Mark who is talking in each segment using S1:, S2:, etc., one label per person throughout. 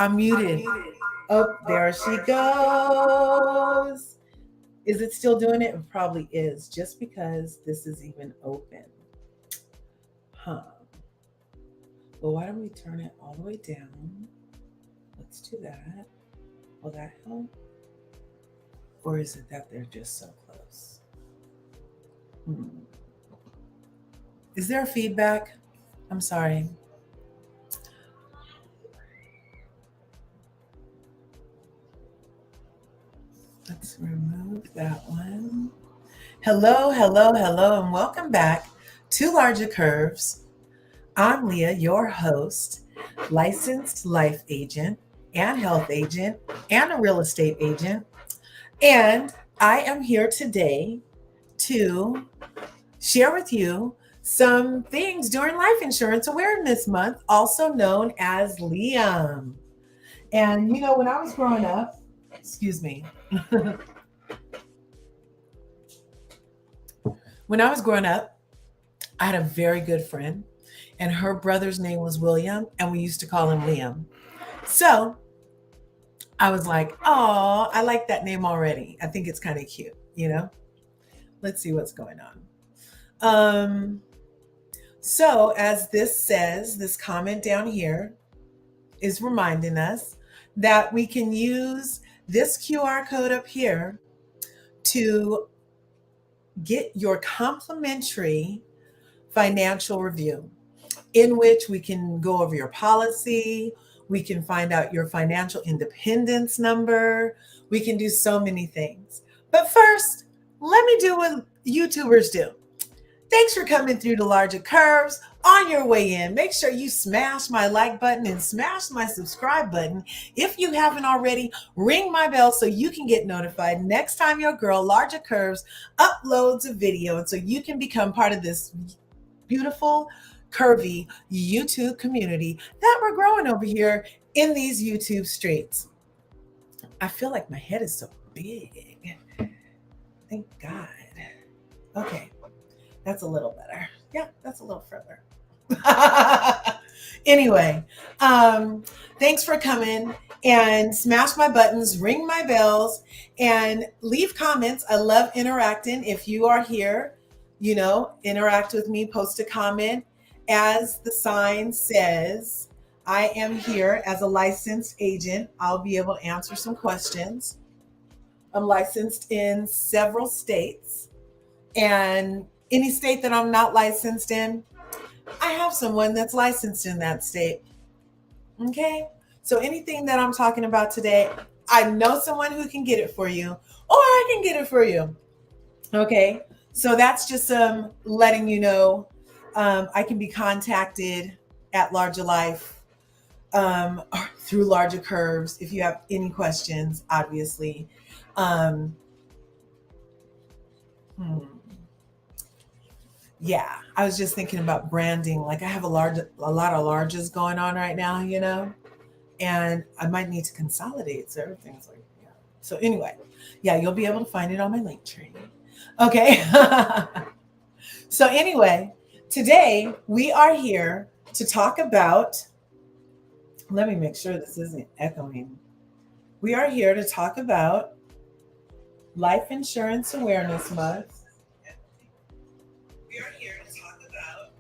S1: I'm muted. Oh, there she goes. Is it still doing it? It probably is, just because this is even open. Huh. Well, why don't we turn it all the way down? Let's do that. Will that help? Or is it that they're just so close? Hmm. Is there a feedback? I'm sorry. Let's remove that one. Hello, hello, hello, and welcome back to Larger Curves. I'm Leah, your host, licensed life agent and health agent and a real estate agent. And I am here today to share with you some things during Life Insurance Awareness Month, also known as Liam. And when I was growing up, excuse me, when I was growing up, I had a very good friend, and her brother's name was William, and we used to call him Liam. So I was like, oh, I like that name already. I think it's kind of cute. Let's see what's going on. So, as this says, this comment down here is reminding us that we can use this QR code up here to get your complimentary financial review, in which we can go over your policy, we can find out your financial independence number, we can do so many things. But first, let me do what YouTubers do. Thanks for coming through the Larger Curves. On your way in, make sure you smash my like button and smash my subscribe button. If you haven't already, ring my bell so you can get notified next time your girl Larger Curves uploads a video, and so you can become part of this beautiful, curvy YouTube community that we're growing over here in these YouTube streets. I feel like my head is so big. Thank God. Okay, that's a little better. Yeah, that's a little further. Anyway, thanks for coming, and smash my buttons, ring my bells, and leave comments. I love interacting. If you are here, interact with me, post a comment. As the sign says, I am here as a licensed agent. I'll be able to answer some questions. I'm licensed in several states, and any state that I'm not licensed in, I have someone that's licensed in that state. Okay? So anything that I'm talking about today, I know someone who can get it for you, or I can get it for you. Okay? So that's just letting you know I can be contacted at Larger Life, or through Larger Curves if you have any questions, obviously. Um, hmm. Yeah, I was just thinking about branding. Like I have a lot of larges going on right now, and I might need to consolidate certain things like yeah. So anyway, yeah, you'll be able to find it on my link tree. Okay. So anyway, today we are here to talk about, let me make sure this isn't echoing. We are here to talk about Life Insurance Awareness Month. We are here to talk about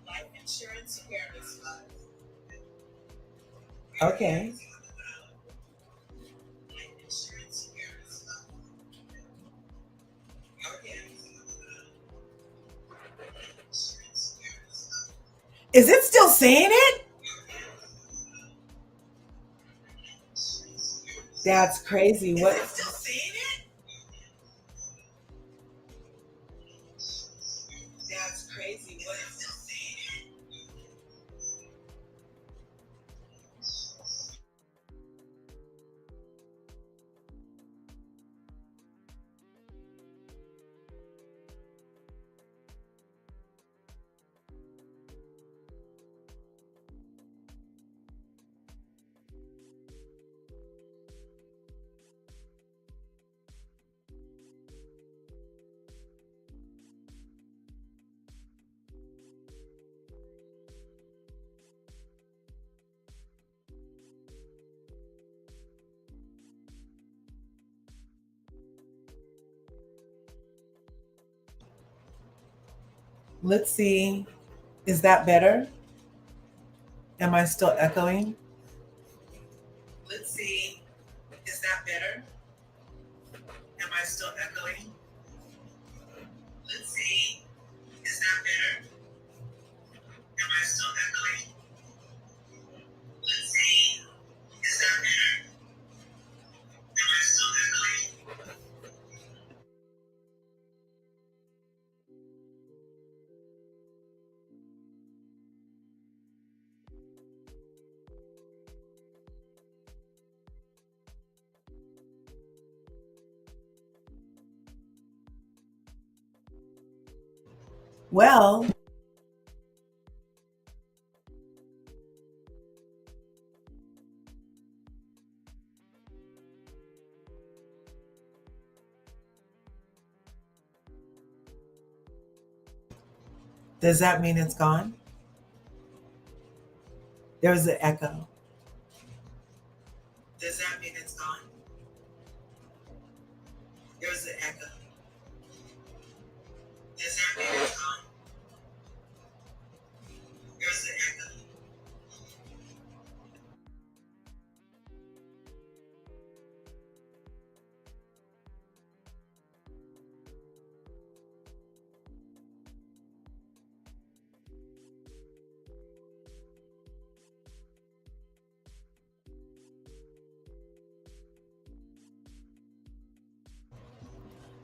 S1: Life Insurance Awareness Month. Okay. Is it still saying it? That's crazy. What? Is it still saying it? That's crazy. What is still saying it? Let's see. Is that better? Am I still echoing? Let's see. Is that better? Am I still echoing? Let's see. Is that better? Am I still echoing? Let's see. Is that better? Am I still echoing? Well, does that mean it's gone? There was an echo. Does that mean it's gone? There was an echo. Does that mean it's gone? There's an echo.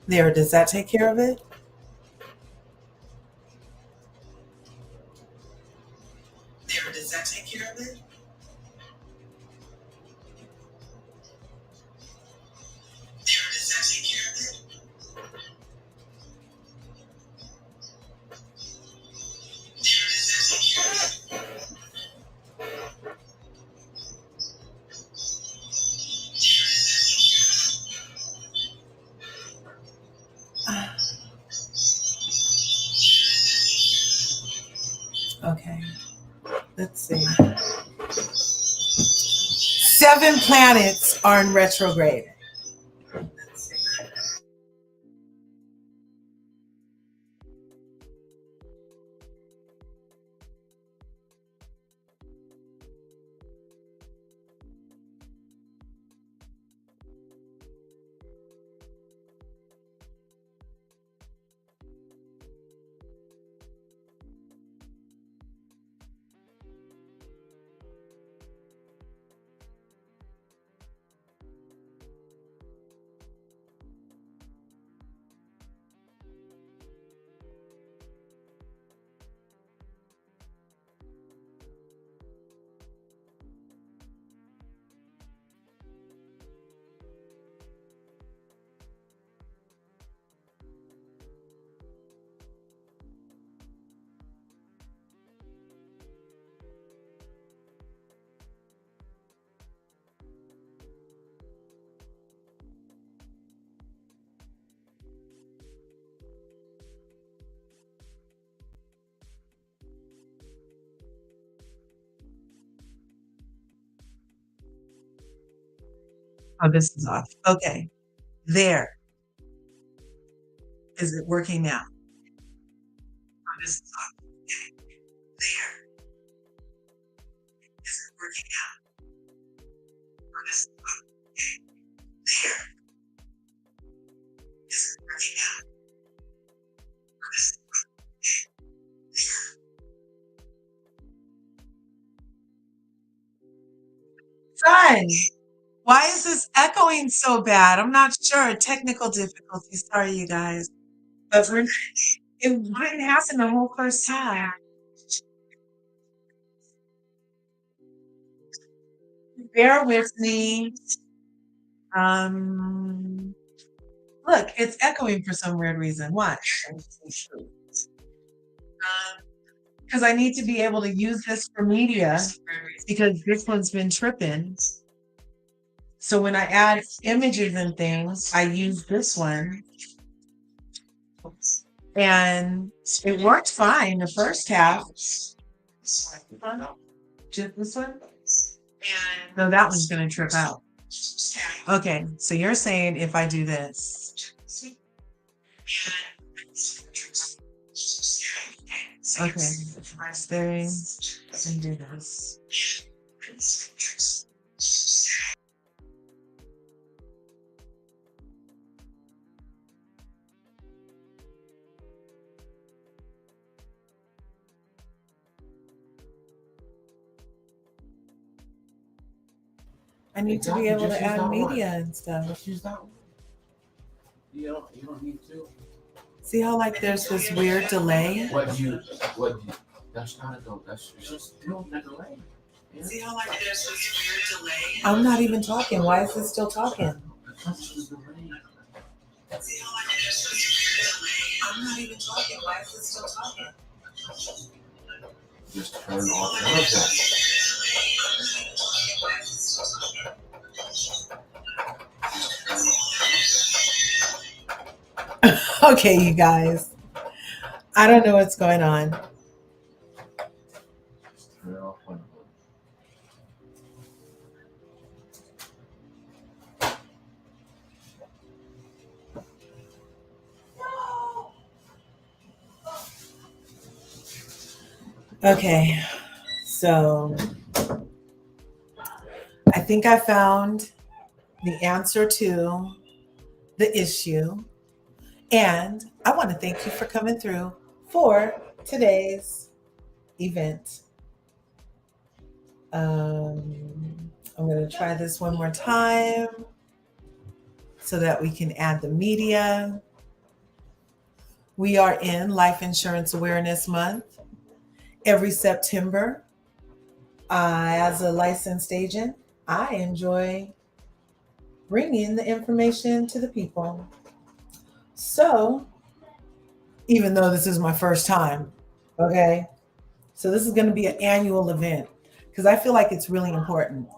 S1: There, does that take care of it? There, does that take care of it? There, does that take care of it? There, does that take care of it? There, does that take care of it? Okay, let's see. 7 planets are in retrograde. Let's see. Oh, this is off. Okay, there. Is it working now? Oh, this is off. Okay, there. Is it working now? Oh, this is off. Okay, there. Is it working now? Oh, this is off. Okay, there. Son, why is this echoing so bad? I'm not sure. Technical difficulties. Sorry, you guys. But it wouldn't happen the whole first time. Bear with me. Um, Look, it's echoing for some weird reason. Watch. Because I need to be able to use this for media because this one's been tripping. So when I add images and things, I use this one. And it worked fine the first half. Just this one? No, that one's going to trip out. Okay, so you're saying if I do this. Okay. Stay and do this. I need to be able to add media and stuff.
S2: Just use that one. You don't need to.
S1: See how like there's this weird delay?
S2: What do you that's not a delay. That's just still the delay. Yeah.
S1: See how like there's this weird delay? I'm not even talking. Why is it still talking?
S2: That's just the delay.
S1: See how like there's this weird delay? I'm not even talking. Why is it still talking?
S2: Just turn off one of them.
S1: Okay, you guys. I don't know what's going on.
S2: Just turn off one of them.
S1: Okay, so I think I found the answer to the issue. And I want to thank you for coming through for today's event. I'm going to try this one more time so that we can add the media. We are in Life Insurance Awareness Month. Every September, as a licensed agent, I enjoy bringing the information to the people. So, even though this is my first time, okay? So this is going to be an annual event because I feel like it's really important.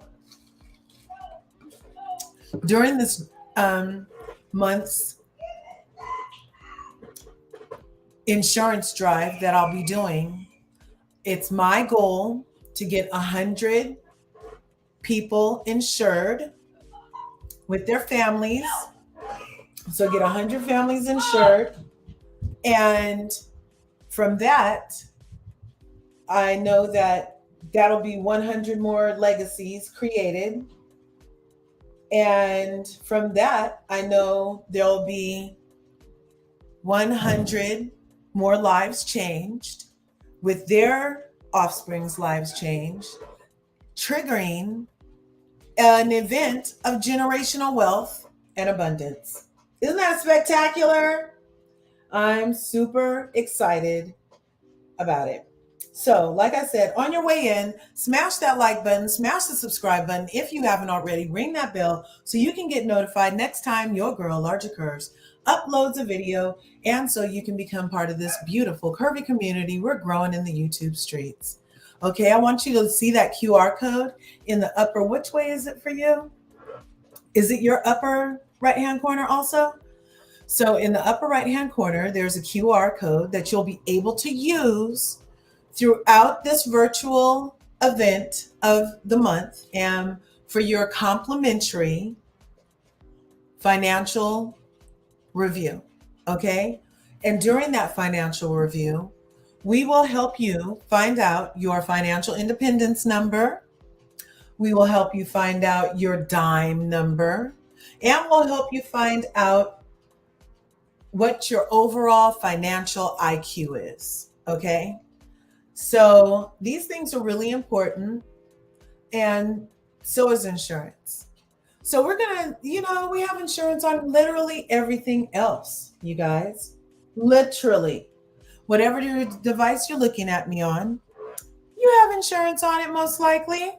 S1: During this month's insurance drive that I'll be doing, it's my goal to get 100 people insured with their families. So get 100 families insured. And from that, I know that that'll be 100 more legacies created. And from that, I know there'll be 100 more lives changed with their offspring's lives changed, triggering an event of generational wealth and abundance. Isn't that spectacular? I'm super excited about it. So, like I said, on your way in, smash that like button, smash the subscribe button if you haven't already, ring that bell so you can get notified next time your girl, Larger Curves, uploads a video, and so you can become part of this beautiful curvy community we're growing in the YouTube streets. Okay, I want you to see that QR code in the upper, which way is it for you? Is it your upper right-hand corner also? So in the upper right-hand corner, there's a QR code that you'll be able to use throughout this virtual event of the month and for your complimentary financial review, okay? And during that financial review, we will help you find out your financial independence number. We will help you find out your dime number, and we'll help you find out what your overall financial IQ is, okay? So these things are really important, and so is insurance. So we're going to, we have insurance on literally everything else, you guys. Literally. Whatever your device you're looking at me on, you have insurance on it most likely.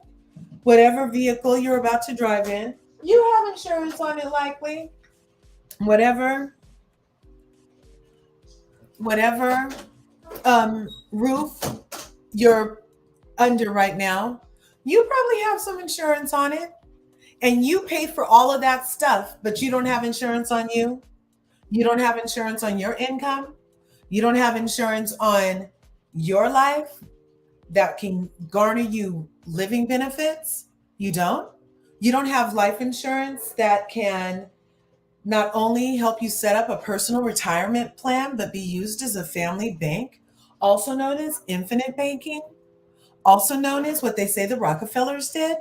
S1: Whatever vehicle you're about to drive in, you have insurance on it likely. Whatever roof you're under right now, you probably have some insurance on it. And you pay for all of that stuff, but you don't have insurance on you. You don't have insurance on your income. You don't have insurance on your life that can garner you living benefits. You don't. You don't have life insurance that can not only help you set up a personal retirement plan, but be used as a family bank. also known as infinite banking, also known as what they say the Rockefellers did,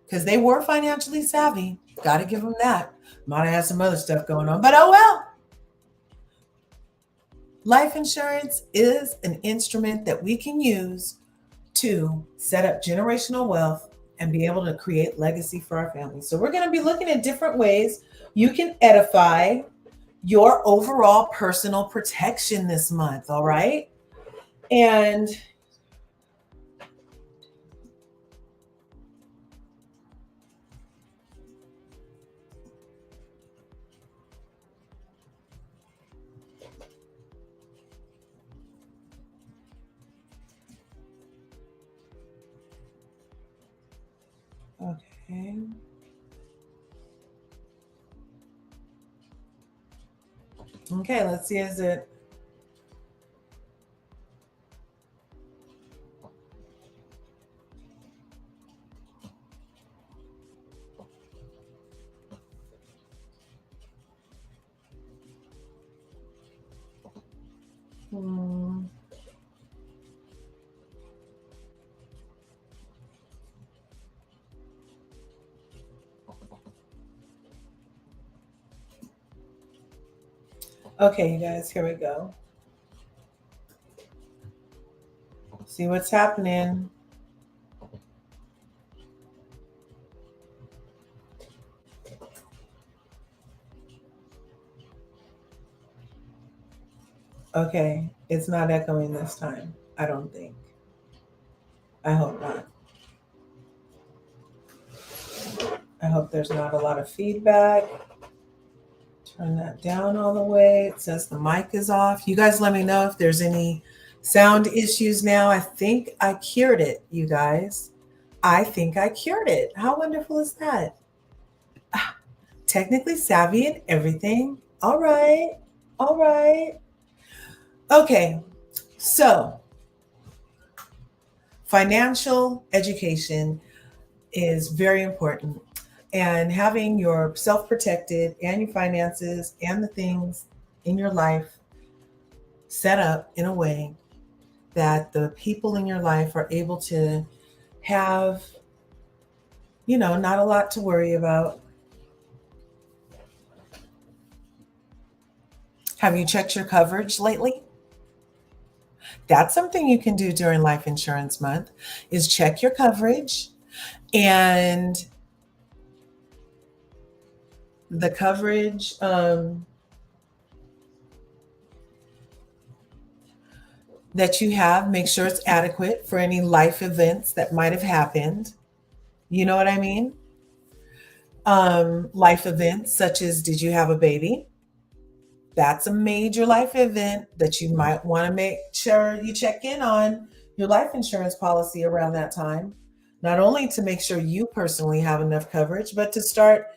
S1: because they were financially savvy. Got to give them that. Might have had some other stuff going on, but oh well. Life insurance is an instrument that we can use to set up generational wealth and be able to create legacy for our families. So we're going to be looking at different ways you can edify your overall personal protection this month, all right? And okay. Okay, let's see. Is it? Hmm. Okay, you guys, here we go. See what's happening. Okay, it's not echoing this time. I don't think. I hope not. I hope there's not a lot of feedback. Turn that down all the way. It says the mic is off. You guys let me know if there's any sound issues now. I think I cured it, you guys. I think I cured it. How wonderful is that? Technically savvy and everything. All right. All right. Okay. So, financial education is very important. And having your self protected and your finances and the things in your life set up in a way that the people in your life are able to have, not a lot to worry about. Have you checked your coverage lately? That's something you can do during Life Insurance Month is check your coverage, and the coverage that you have, make sure it's adequate for any life events that might have happened. You know what I mean? Life events such as, did you have a baby? That's a major life event that you might want to make sure you check in on your life insurance policy around that time. Not only to make sure you personally have enough coverage, but to start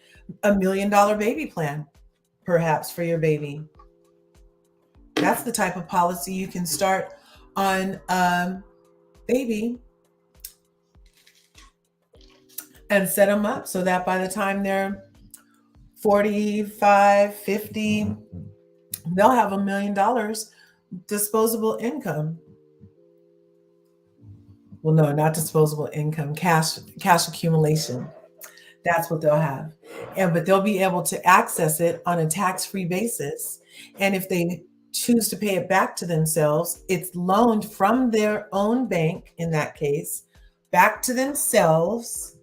S1: $1 million baby plan, perhaps for your baby. That's the type of policy you can start on baby and set them up so that by the time they're 45, 50, they'll have $1 million disposable income. Well, no, not disposable income, cash accumulation. That's what they'll have. But they'll be able to access it on a tax-free basis. And if they choose to pay it back to themselves, it's loaned from their own bank, in that case, back to themselves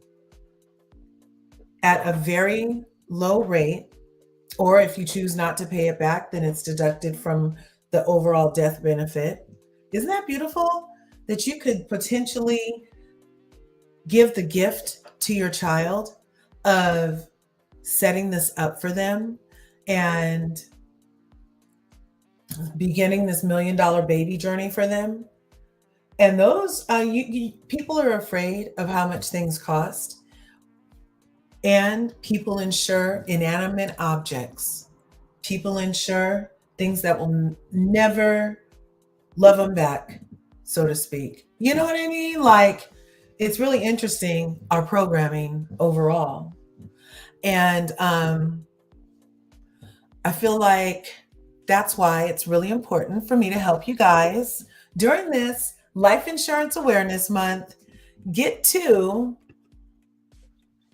S1: at a very low rate. Or if you choose not to pay it back, then it's deducted from the overall death benefit. Isn't that beautiful? That you could potentially give the gift to your child of setting this up for them and beginning this $1 million baby journey for them. And those people are afraid of how much things cost, and people insure inanimate objects. People insure things that will never love them back, so to speak. You know what I mean? Like, it's really interesting, our programming overall. And I feel like That's why it's really important for me to help you guys during this Life Insurance Awareness Month. Get to,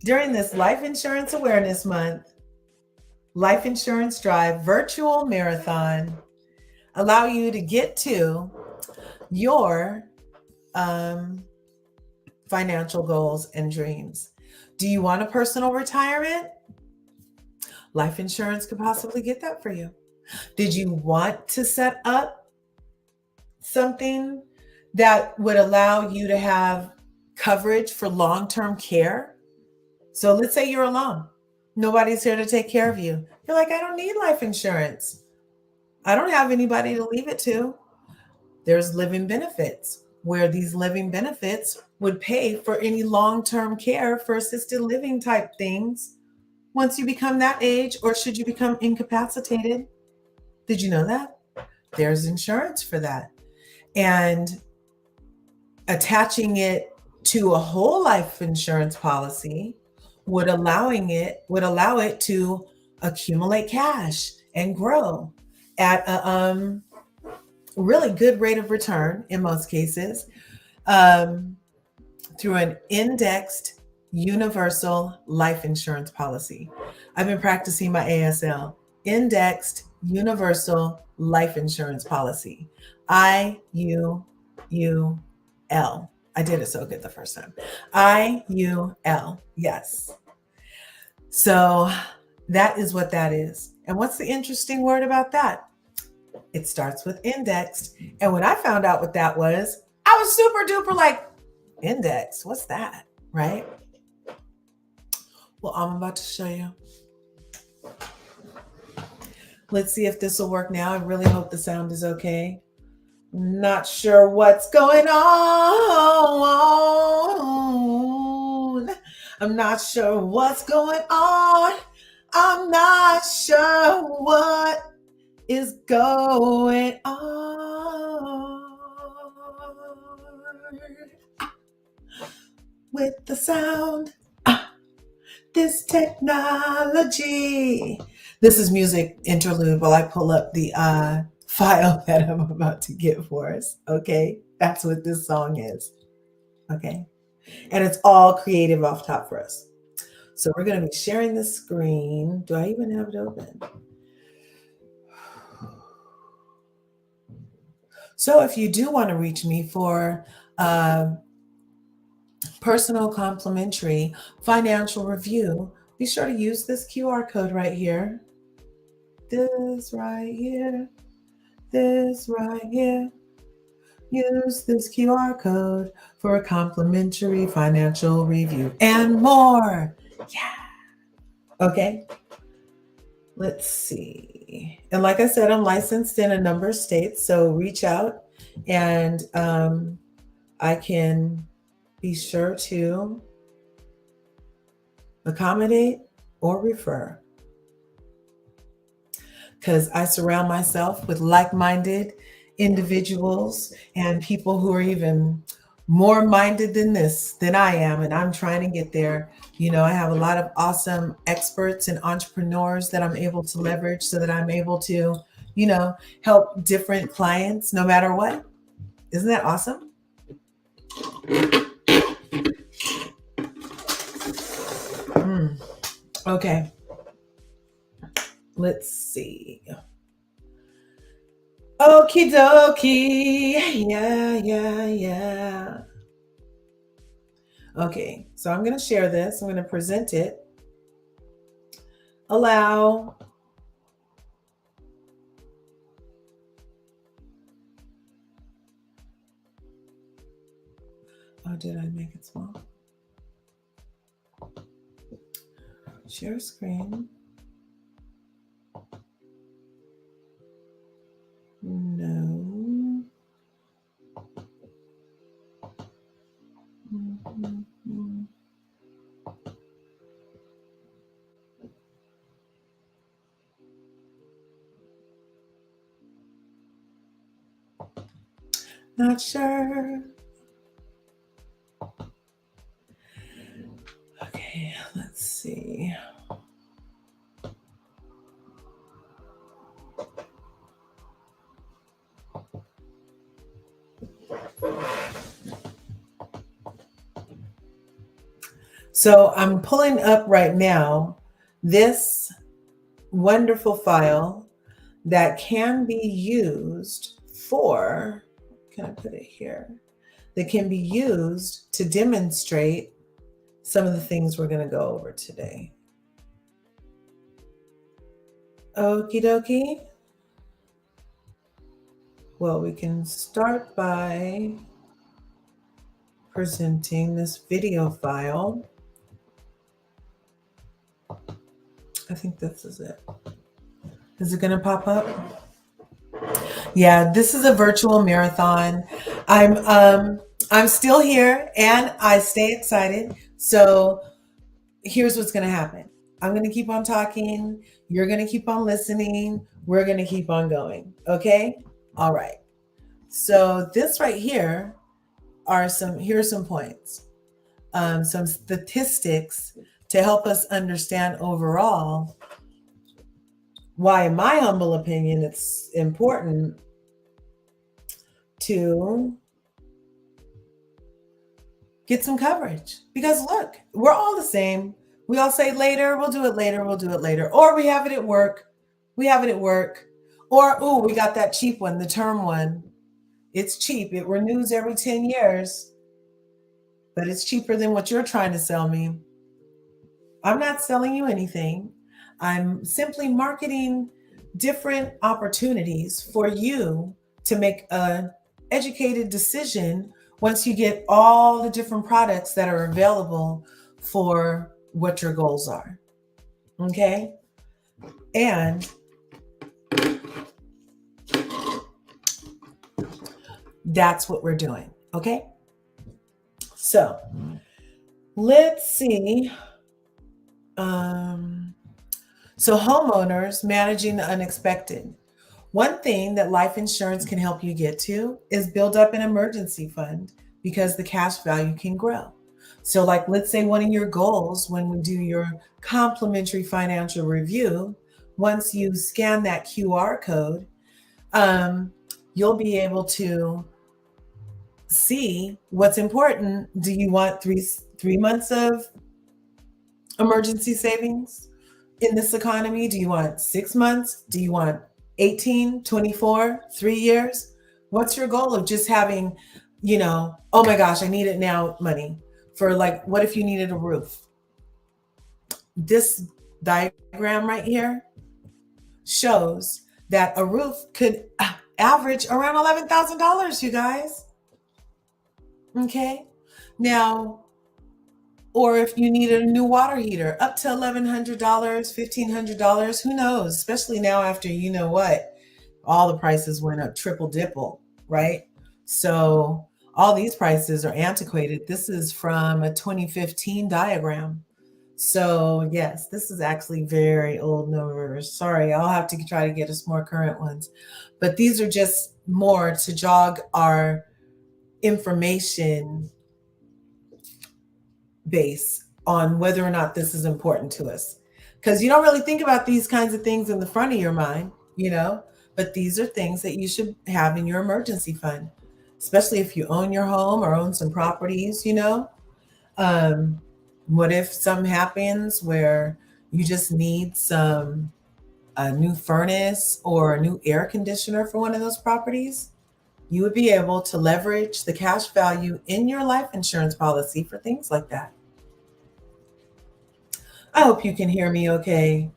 S1: during this Life Insurance Awareness Month, Life Insurance Drive virtual marathon, allow you to get to your financial goals and dreams. Do you want a personal retirement? Life insurance could possibly get that for you. Did you want to set up something that would allow you to have coverage for long-term care? So let's say you're alone. Nobody's here to take care of you. You're like, I don't need life insurance. I don't have anybody to leave it to. There's living benefits, where these living benefits would pay for any long-term care for assisted living type things once you become that age, or should you become incapacitated. Did you know that? There's insurance for that. And attaching it to a whole life insurance policy would allow it to accumulate cash and grow at a really good rate of return in most cases, through an indexed universal life insurance policy. I've been practicing my ASL, indexed universal life insurance policy, IUL. I did it so good the first time. IUL, yes. So that is what that is. And what's the interesting word about that? It starts with indexed. And when I found out what that was, I was super duper like, index, what's that, right? Well, I'm about to show you. Let's see if this will work now. I really hope the sound is okay. Not sure what's going on. I'm not sure what's going on. I'm not sure what is going on with the sound. This technology. This is music interlude while I pull up the file that I'm about to get for us. Okay, that's what this song is. Okay, and it's all creative off top for us. So we're going to be sharing the screen. Do I even have it open? So if you do want to reach me for personal complimentary financial review, be sure to use this QR code right here. This right here. This right here. Use this QR code for a complimentary financial review and more. Yeah. Okay. Let's see. And like I said, I'm licensed in a number of states, so reach out and I can be sure to accommodate or refer, because I surround myself with like-minded individuals and people who are even more minded than I am, and I'm trying to get there. You know, I have a lot of awesome experts and entrepreneurs that I'm able to leverage so that I'm able to, you know, help different clients no matter what. Isn't that awesome? Okay. Let's see. Okie dokie. Yeah. Okay, so I'm going to share this. I'm going to present it. Allow. Oh, did I make it small? Share screen. No. Not sure. Okay, let's see. So I'm pulling up right now this wonderful file that can be used for, can I put it here? That can be used to demonstrate some of the things we're going to go over today. Okie dokie. Well, we can start by presenting this video file. I think this is it. Is it going to pop up? Yeah, this is a virtual marathon. I'm still here and I stay excited. So here's what's going to happen. I'm going to keep on talking. You're going to keep on listening. We're going to keep on going. Okay? All right. So this right here here's some points, some statistics to help us understand overall why, in my humble opinion, it's important to get some coverage. Because look, we're all the same. We all say later, we'll do it later, we'll do it later. Or we have it at work. Or, oh, we got that cheap one, the term one. It's cheap. It renews every 10 years. But it's cheaper than what you're trying to sell me. I'm not selling you anything. I'm simply marketing different opportunities for you to make an educated decision once you get all the different products that are available for what your goals are. Okay? And that's what we're doing. Okay? So let's see. So homeowners managing the unexpected. One thing that life insurance can help you get to is build up an emergency fund because the cash value can grow. So like, let's say one of your goals when we do your complimentary financial review, once you scan that QR code, you'll be able to see what's important. Do you want three months of emergency savings in this economy? Do you want 6 months? Do you want 18, 24, 3 years? What's your goal of just having, oh my gosh, I need it now money for, like, what if you needed a roof? This diagram right here shows that a roof could average around $11,000, you guys. Okay. Now, or if you needed a new water heater, up to $1,100, $1,500, who knows? Especially now after, all the prices went up triple dipple, right? So all these prices are antiquated. This is from a 2015 diagram. So yes, this is actually very old numbers. Sorry, I'll have to try to get us more current ones. But these are just more to jog our information base on whether or not this is important to us. Because you don't really think about these kinds of things in the front of your mind, but these are things that you should have in your emergency fund, especially if you own your home or own some properties, What if something happens where you just need a new furnace or a new air conditioner for one of those properties? You would be able to leverage the cash value in your life insurance policy for things like that. I hope you can hear me okay.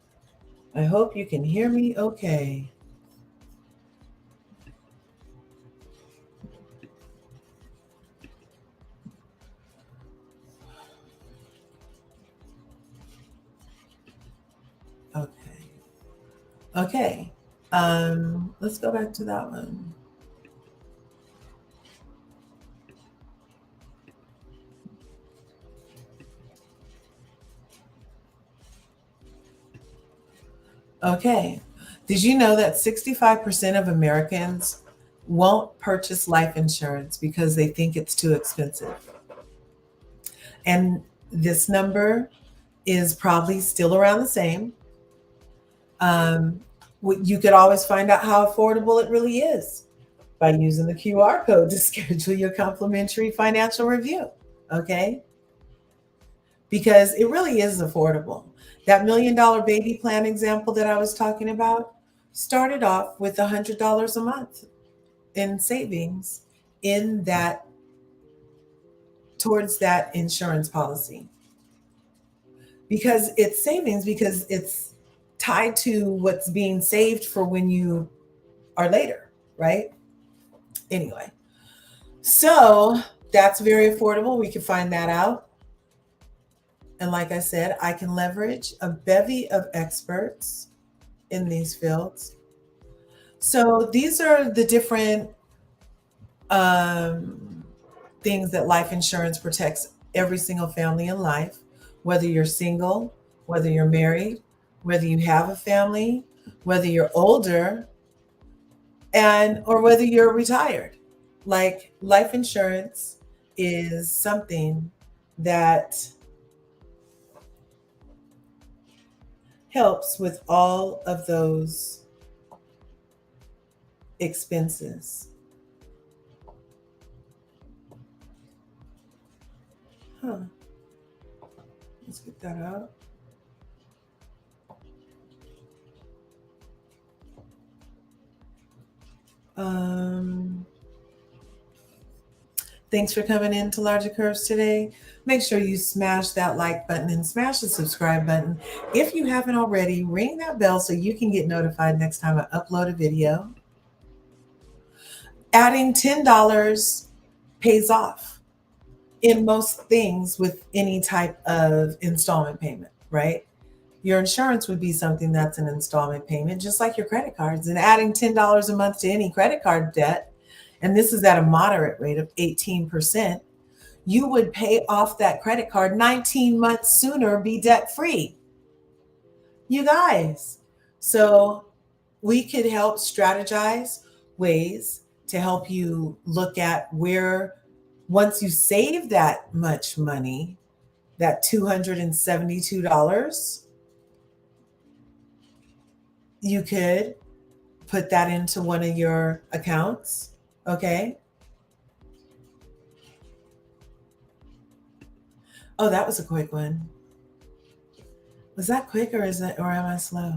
S1: Okay. Let's go back to that one. Okay. Did you know that 65% of Americans won't purchase life insurance because they think it's too expensive? And this number is probably still around the same. You could always find out how affordable it really is. by using the QR code to schedule your complimentary financial review. Okay? Because it really is affordable. That $1 million baby plan example that I was talking about started off with $100 a month in savings in that towards that insurance policy. Because it's savings, because it's tied to what's being saved for when you are later, right? Anyway, so that's very affordable. We can find that out. And like I said, I can leverage a bevy of experts in these fields. So these are the different things that life insurance protects every single family in life, whether you're single, whether you're married, whether you have a family, whether you're older, and or whether you're retired. Like life insurance is something that helps with all of those expenses. Huh. Let's get that out. Thanks for coming in to Larger Curves today. Make sure you smash that like button and smash the subscribe button. If you haven't already, ring that bell so you can get notified next time I upload a video. Adding $10 pays off in most things with any type of installment payment, right? Your insurance would be something that's an installment payment, just like your credit cards. And adding $10 a month to any credit card debt, and this is at a moderate rate of 18%, you would pay off that credit card 19 months sooner, be debt free. You guys. So we could help strategize ways to help you look at where, once you save that much money, that $272, you could put that into one of your accounts. Okay. Oh, that was a quick one. Was that quick or am I slow?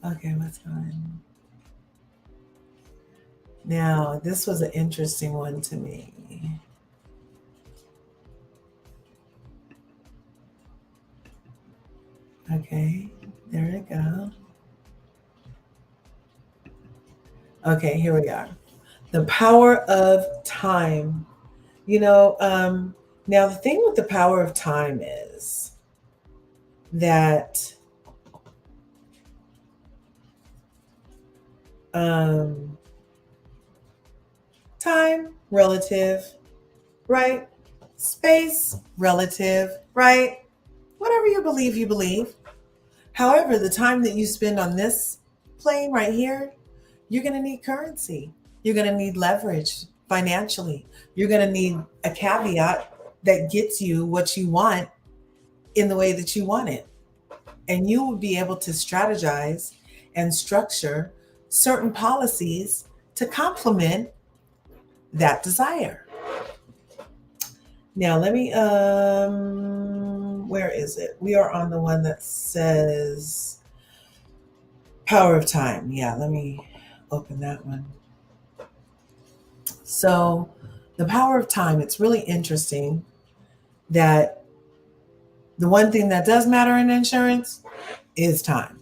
S1: Okay, what's going? Now, this was an interesting one to me. Okay, there we go. Okay, here we are. The power of time. Now the thing with the power of time is that time relative, right? Space relative, right? Whatever you believe, you believe. However, the time that you spend on this plane right here, you're going to need currency. You're going to need leverage financially. You're going to need a caveat that gets you what you want in the way that you want it. And you will be able to strategize and structure certain policies to complement that desire. Now, let me, where is it? We are on the one that says power of time. Yeah, let me open that one. So the power of time, it's really interesting that the one thing that does matter in insurance is time.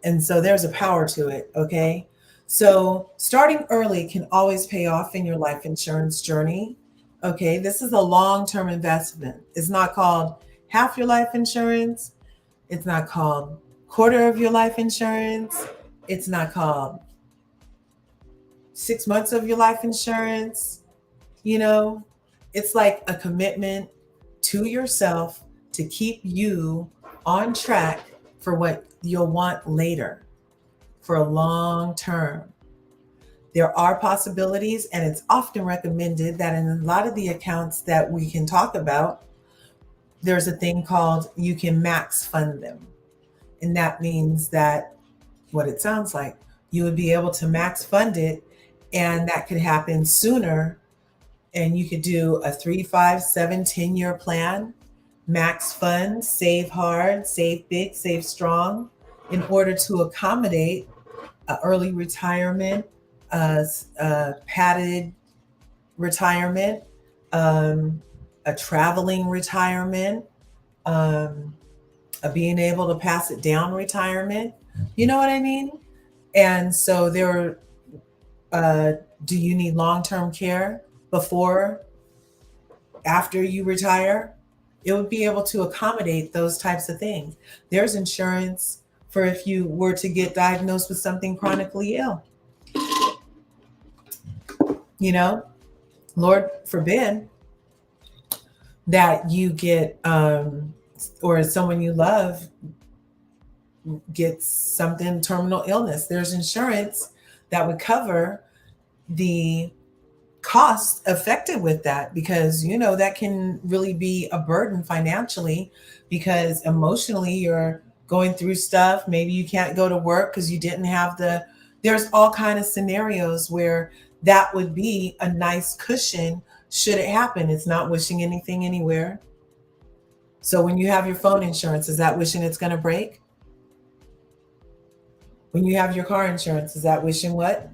S1: And so there's a power to it, okay? So starting early can always pay off in your life insurance journey, okay? This is a long-term investment. It's not called half your life insurance. It's not called quarter of your life insurance. It's not called 6 months of your life insurance. It's like a commitment to yourself to keep you on track for what you'll want later for a long term. There are possibilities, and it's often recommended that in a lot of the accounts that we can talk about, there's a thing called you can max fund them. And that means that what it sounds like, You would be able to max fund it, and that could happen sooner. And you could do a 3, 5, 7, 10-year plan, max fund, save hard, save big, save strong, in order to accommodate early retirement, padded retirement, a traveling retirement, um, a being able to pass it down retirement. You know what I mean? And so do you need long-term care before, after you retire? It would be able to accommodate those types of things. There's insurance for if you were to get diagnosed with something chronically ill. You know, Lord forbid that you get, or someone you love gets something, terminal illness. There's insurance that would cover the cost affected with that, because that can really be a burden financially, because emotionally you're going through stuff. Maybe you can't go to work because you didn't have there's all kind of scenarios where that would be a nice cushion should it happen. It's not wishing anything anywhere. So when you have your phone insurance, is that wishing it's going to break? When you have your car insurance, is that wishing what?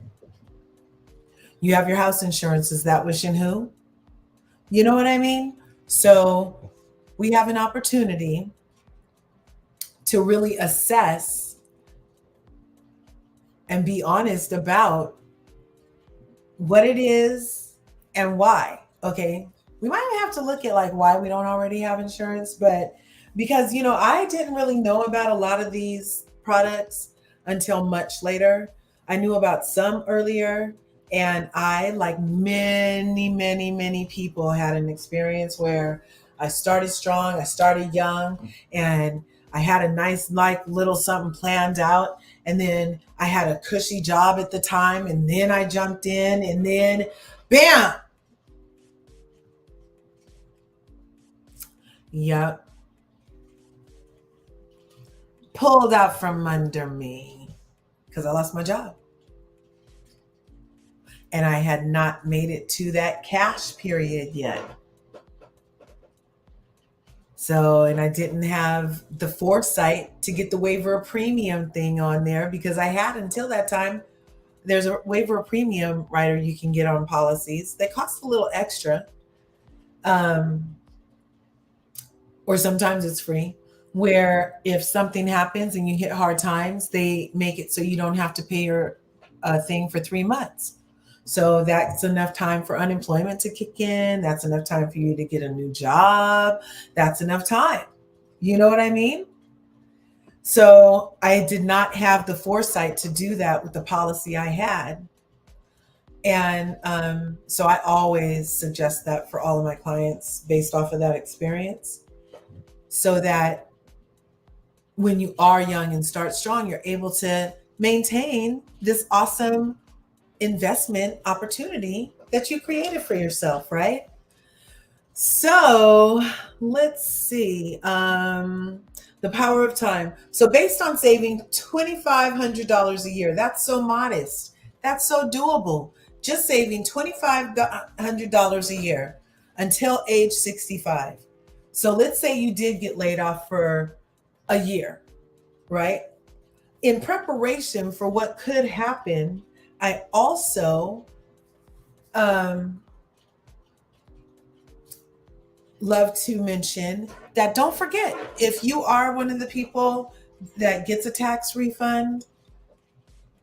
S1: You have your house insurance, is that wishing who? You know what I mean? So we have an opportunity to really assess and be honest about what it is and why. Okay. We might have to look at like why we don't already have insurance, but because, I didn't really know about a lot of these products until much later. I knew about some earlier, and I, like many, many, many people, had an experience where I started strong, I started young, and I had a nice, like, little something planned out. And then I had a cushy job at the time, and then I jumped in, and then bam. Yep. Pulled out from under me because I lost my job. And I had not made it to that cash period yet. So, and I didn't have the foresight to get the waiver of premium thing on there, because I had until that time. There's a waiver of premium rider you can get on policies. They cost a little extra. Or sometimes it's free, where if something happens and you hit hard times, they make it so you don't have to pay your thing for 3 months. So that's enough time for unemployment to kick in. That's enough time for you to get a new job. That's enough time. You know what I mean? So I did not have the foresight to do that with the policy I had. And so I always suggest that for all of my clients based off of that experience, so that when you are young and start strong, you're able to maintain this awesome investment opportunity that you created for yourself, right? So let's see. The power of time. So based on saving $2,500 a year, that's so modest. That's so doable. Just saving $2,500 a year until age 65. So let's say you did get laid off for a year, right? In preparation for what could happen, I also love to mention that don't forget, if you are one of the people that gets a tax refund,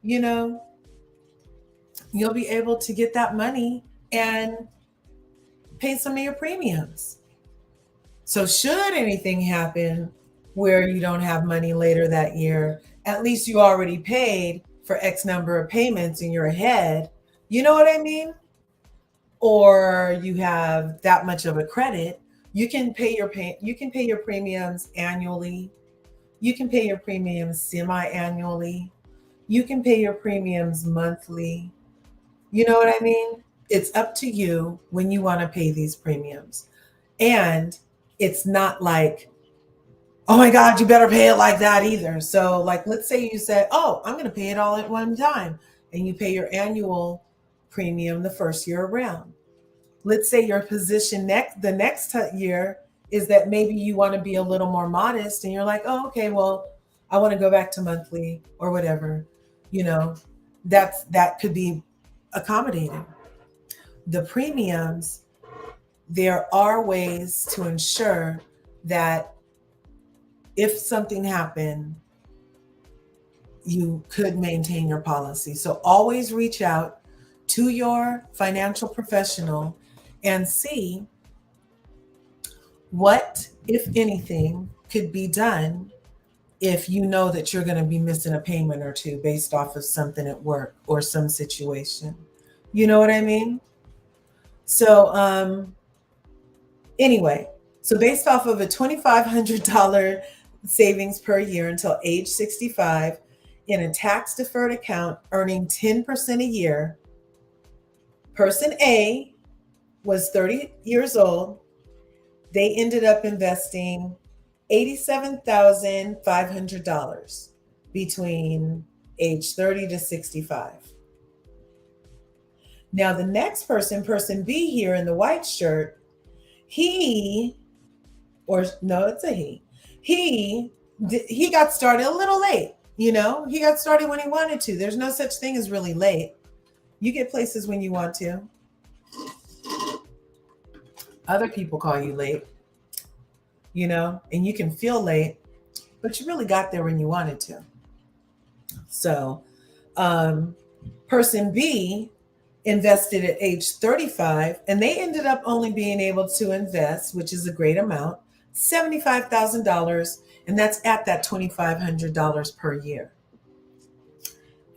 S1: you'll be able to get that money and pay some of your premiums. So should anything happen where you don't have money later that year, at least you already paid for X number of payments in your head. You know what I mean? Or you have that much of a credit, you can pay your premiums annually. You can pay your premiums semi-annually. You can pay your premiums monthly. You know what I mean? It's up to you when you want to pay these premiums. And it's not like, oh my God, you better pay it like that either. So, like, let's say you said, oh, I'm going to pay it all at one time, and you pay your annual premium the first year around. Let's say your position the next year is that maybe you want to be a little more modest, and you're like, oh, okay, well, I want to go back to monthly or whatever. You know, that could be accommodated. The premiums, there are ways to ensure that if something happened, you could maintain your policy. So always reach out to your financial professional and see what, if anything, could be done if you know that you're going to be missing a payment or two based off of something at work or some situation. You know what I mean? So, anyway, so based off of a $2,500 savings per year until age 65 in a tax deferred account earning 10% a year, person A was 30 years old. They ended up investing $87,500 between age 30 to 65. Now, the next person, person B here in the white shirt, he, or no, it's a he got started a little late. You know, he got started when he wanted to. There's no such thing as really late. You get places when you want to. Other people call you late, you know, and you can feel late, but you really got there when you wanted to. So, person B invested at age 35, and they ended up only being able to invest, which is a great amount, $75,000, and that's at that $2,500 per year.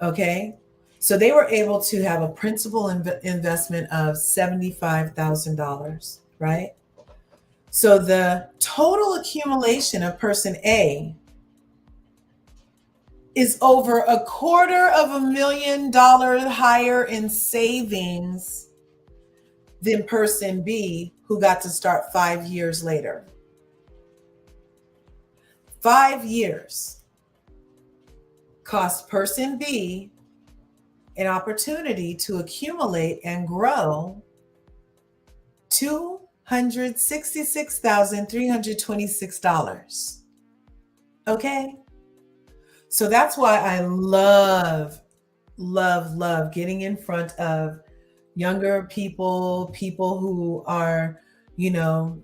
S1: Okay, so they were able to have a principal investment of $75,000, right? So the total accumulation of person A is over $250,000 higher in savings than person B, who got to start 5 years later. 5 years cost person B an opportunity to accumulate and grow $266,326. Okay? So that's why I love getting in front of younger people who are, you know,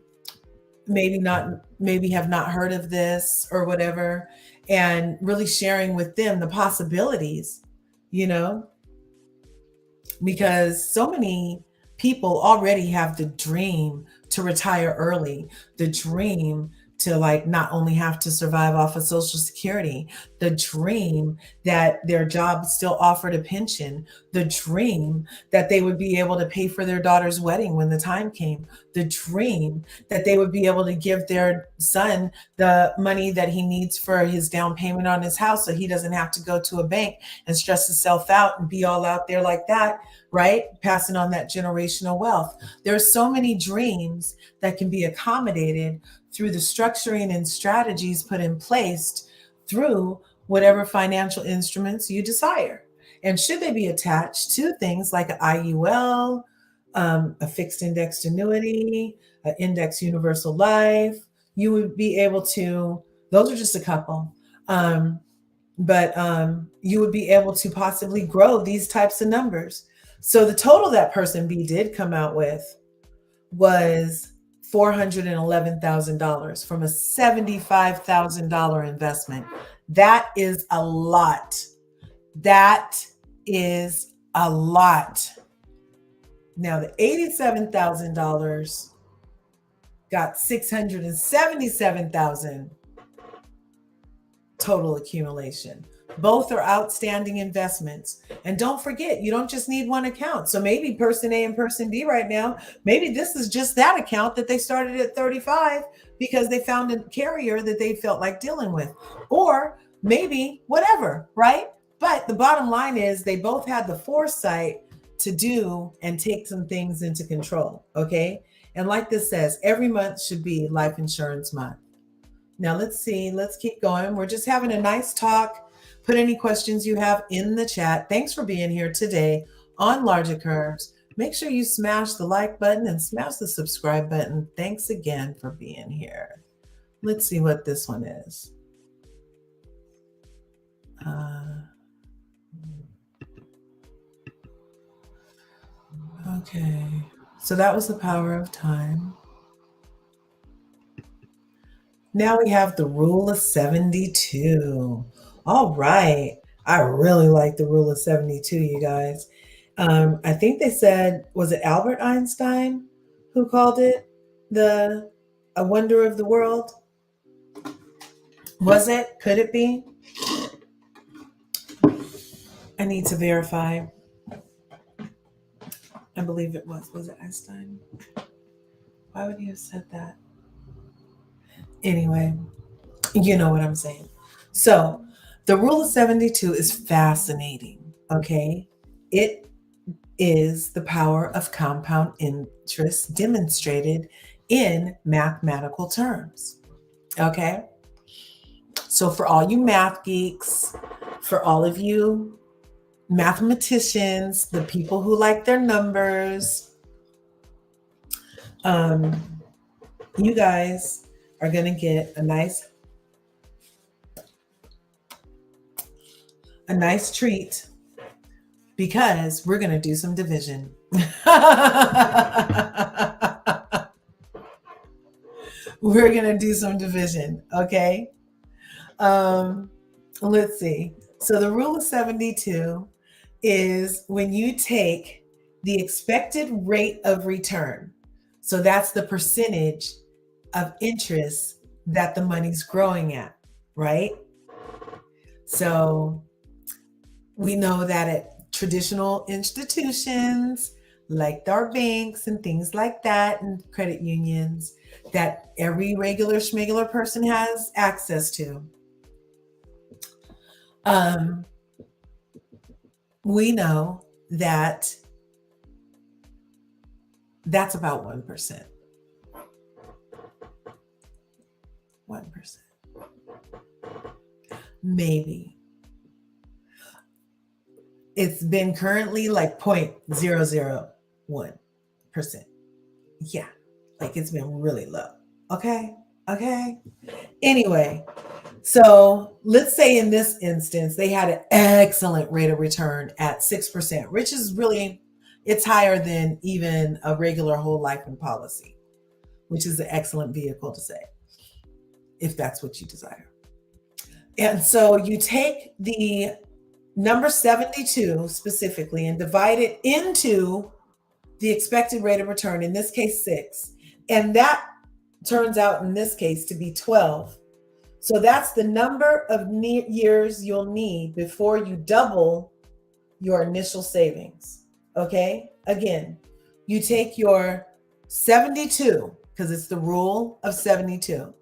S1: maybe have not heard of this or whatever, and really sharing with them the possibilities, you know, because so many people already have the dream to retire early, the dream to like not only have to survive off of Social Security, the dream that their job still offered a pension, the dream that they would be able to pay for their daughter's wedding when the time came, the dream that they would be able to give their son the money that he needs for his down payment on his house so he doesn't have to go to a bank and stress himself out and be all out there like that, right? Passing on that generational wealth. There are so many dreams that can be accommodated through the structuring and strategies put in place through whatever financial instruments you desire. And should they be attached to things like an IUL, a fixed indexed annuity, an index universal life, you would be able to, those are just a couple, but you would be able to possibly grow these types of numbers. So the total that person B did come out with was $411,000 from a $75,000 investment. That is a lot. That is a lot. Now the $87,000 got $677,000 total accumulation. Both are outstanding investments. And don't forget, you don't just need one account. So maybe person A and person B right now, maybe this is just that account that they started at 35 because they found a carrier that they felt like dealing with, or maybe whatever, right? But the bottom line is they both had the foresight to do and take some things into control. Okay. And like this says, every month should be life insurance month. Now let's see. Let's keep going. We're just having a nice talk. Put any questions you have in the chat. Thanks for being here today on Larger Curves. Make sure you smash the like button and smash the subscribe button. Thanks again for being here. Let's see what this one is. Okay, so that was the power of time. Now we have the rule of 72. All right. I really like the rule of 72, you guys. I think they said, was it Albert Einstein who called it a wonder of the world? Was it? Could it be? I need to verify. I believe it was. Was it Einstein? Why would he have said that? Anyway, you know what I'm saying. So the rule of 72 is fascinating, okay? It is the power of compound interest demonstrated in mathematical terms, okay? So for all you math geeks, for all of you mathematicians, the people who like their numbers, you guys are going to get a nice treat because we're going to do some division. We're going to do some division, okay? Let's see. So the rule of 72 is when you take the expected rate of return. So that's the percentage of interest that the money's growing at, right? So we know that at traditional institutions like our banks and things like that and credit unions that every regular schmegular person has access to, we know that that's about 1%. 1%. Maybe. It's been currently like 0.001%. Yeah, like it's been really low. Okay. Anyway, so let's say in this instance, they had an excellent rate of return at 6%, which is really, it's higher than even a regular whole life and policy, which is an excellent vehicle to say, if that's what you desire. And so you take the number 72 specifically and divide it into the expected rate of return, in this case 6, and that turns out in this case to be 12. So that's the number of years you'll need before you double your initial savings. Okay? Again, you take your 72, because it's the rule of 72.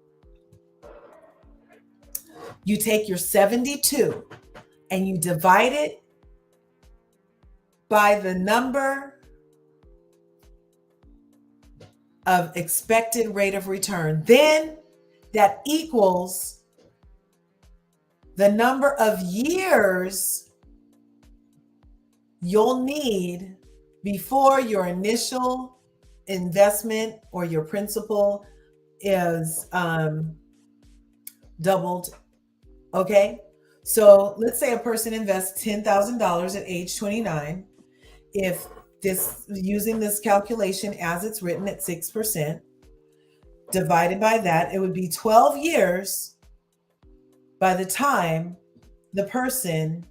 S1: You take your 72 and you divide it by the number of expected rate of return. Then that equals the number of years you'll need before your initial investment or your principal is doubled. Okay, so let's say a person invests $10,000 at age 29. If using this calculation as it's written at 6%, divided by that, it would be 12 years by the time the person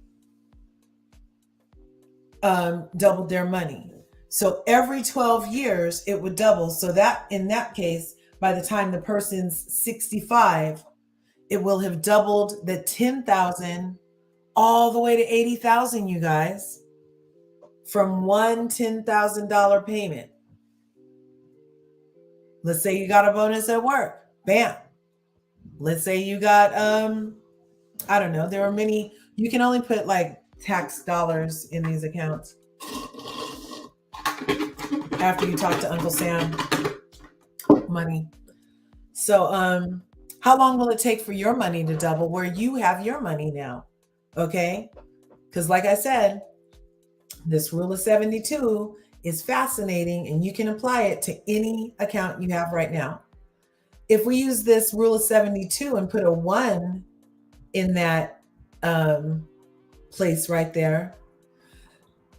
S1: doubled their money. So every 12 years it would double. So that in that case, by the time the person's 65, it will have doubled the 10,000 all the way to 80,000, you guys, from one $10,000 payment. Let's say you got a bonus at work. Bam. Let's say you got, I don't know, there are many, you can only put like tax dollars in these accounts after you talk to Uncle Sam money. So How long will it take for your money to double where you have your money now? Okay. Because, like I said, this rule of 72 is fascinating and you can apply it to any account you have right now. If we use this rule of 72 and put a 1 in that place right there,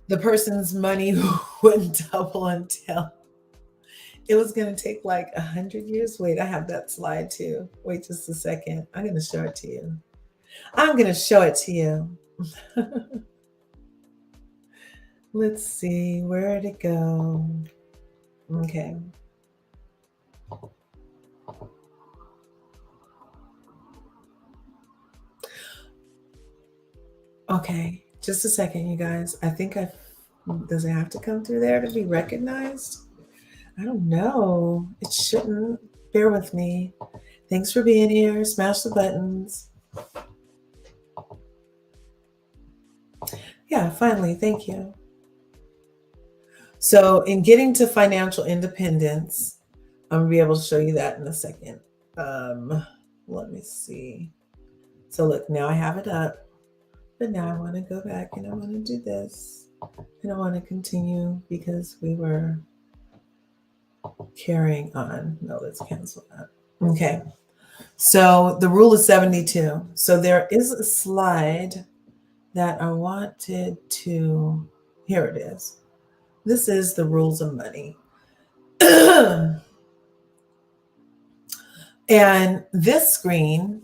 S1: the person's money wouldn't double until it was going to take like 100 years. Wait, I have that slide too. Wait just a second. I'm going to show it to you. I'm going to show it to you. Let's see, where'd it go? Okay. Okay, just a second, you guys. I think does it have to come through there to be recognized? I don't know. It shouldn't. Bear with me. Thanks for being here. Smash the buttons. Yeah, finally. Thank you. So in getting to financial independence, I'm going to be able to show you that in a second. Let me see. So look, now I have it up, but now I want to go back and I want to do this. And I want to continue because we were carrying on. No, let's cancel that. Okay. So the rule is 72. So there is a slide that I wanted to, here it is. This is the rules of money. And this screen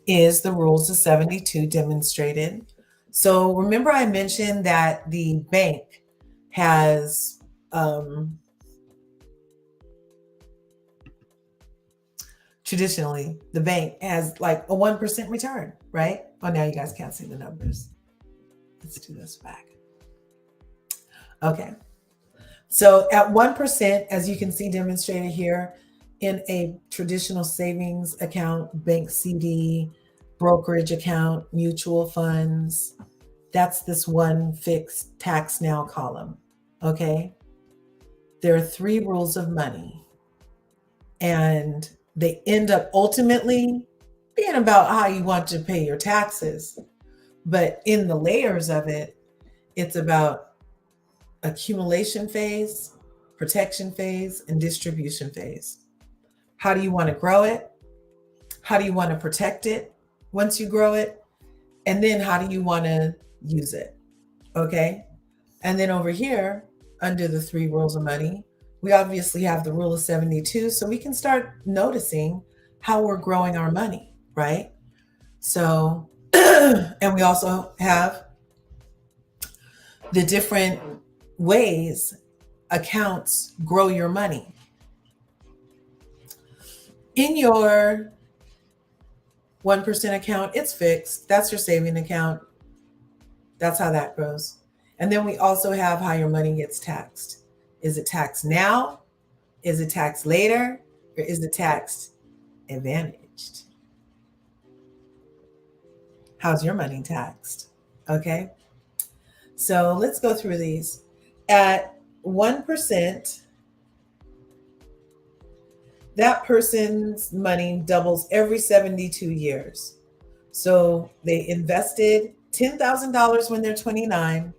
S1: is the rules of 72 demonstrated. So remember I mentioned that the bank has traditionally, the bank has like a 1% return, right? Oh, now you guys can't see the numbers. Let's do this back. Okay. So at 1%, as you can see demonstrated here, in a traditional savings account, bank CD, brokerage account, mutual funds, that's this one fixed tax now column, okay? There are 3 rules of money, and they end up ultimately being about how you want to pay your taxes. But in the layers of it, it's about accumulation phase, protection phase, and distribution phase. How do you want to grow it? How do you want to protect it once you grow it? And then how do you want to use it? Okay. And then over here, under the 3 rules of money, we obviously have the rule of 72. So we can start noticing how we're growing our money, right? So, and we also have the different ways accounts grow your money. In your 1% account, it's fixed. That's your saving account. That's how that grows. And then we also have how your money gets taxed. Is it taxed now? Is it taxed later? Or is it taxed advantaged? How's your money taxed? Okay. So let's go through these. At 1%, that person's money doubles every 72 years. So they invested $10,000 when they're 29.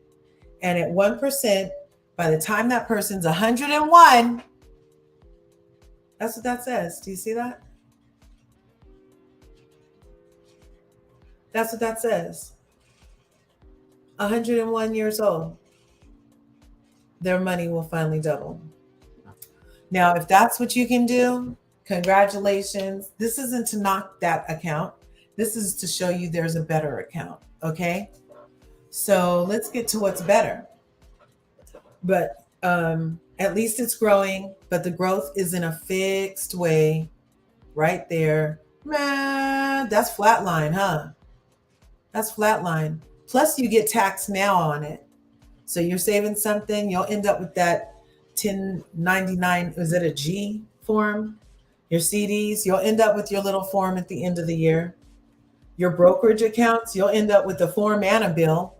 S1: And at 1%, by the time that person's 101, that's what that says. Do you see that? That's what that says. 101 years old, their money will finally double. Now, if that's what you can do, congratulations. This isn't to knock that account. This is to show you there's a better account, okay? So let's get to what's better. But at least it's growing, but the growth is in a fixed way right there. Man, that's flatline, huh? That's flatline. Plus you get taxed now on it. So you're saving something, you'll end up with that 1099, is it a G form? Your CDs, you'll end up with your little form at the end of the year. Your brokerage accounts, you'll end up with a form and a bill.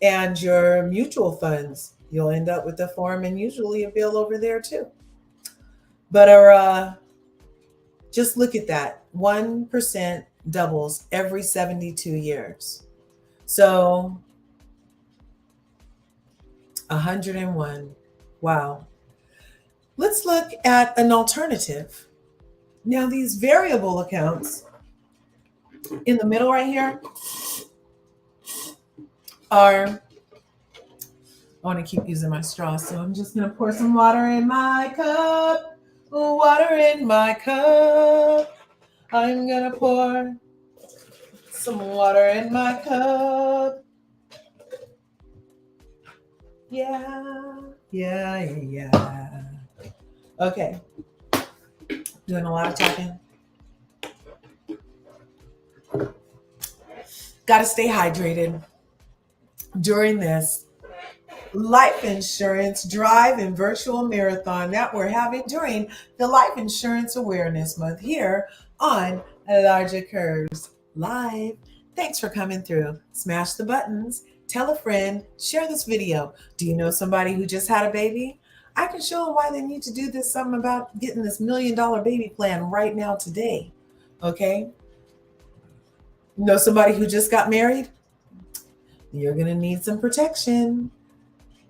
S1: And your mutual funds, you'll end up with a form and usually a bill over there too. But our Just look at that. 1% doubles every 72 years. So 101. Wow. Let's look at an alternative. Now, these variable accounts in the middle right here are, I want to keep using my straw, so I'm just going to pour some water in my cup. Water in my cup. I'm going to pour some water in my cup. Yeah. Okay. Doing a lot of talking. Got to stay hydrated during this life insurance drive and virtual marathon that we're having during the Life Insurance Awareness Month here on Larger Curves Live. Thanks for coming through. Smash the buttons, tell a friend, share this video. Do you know somebody who just had a baby? I can show them why they need to do this, something about getting this $1 million baby plan right now today. Okay? Know somebody who just got married? You're going to need some protection.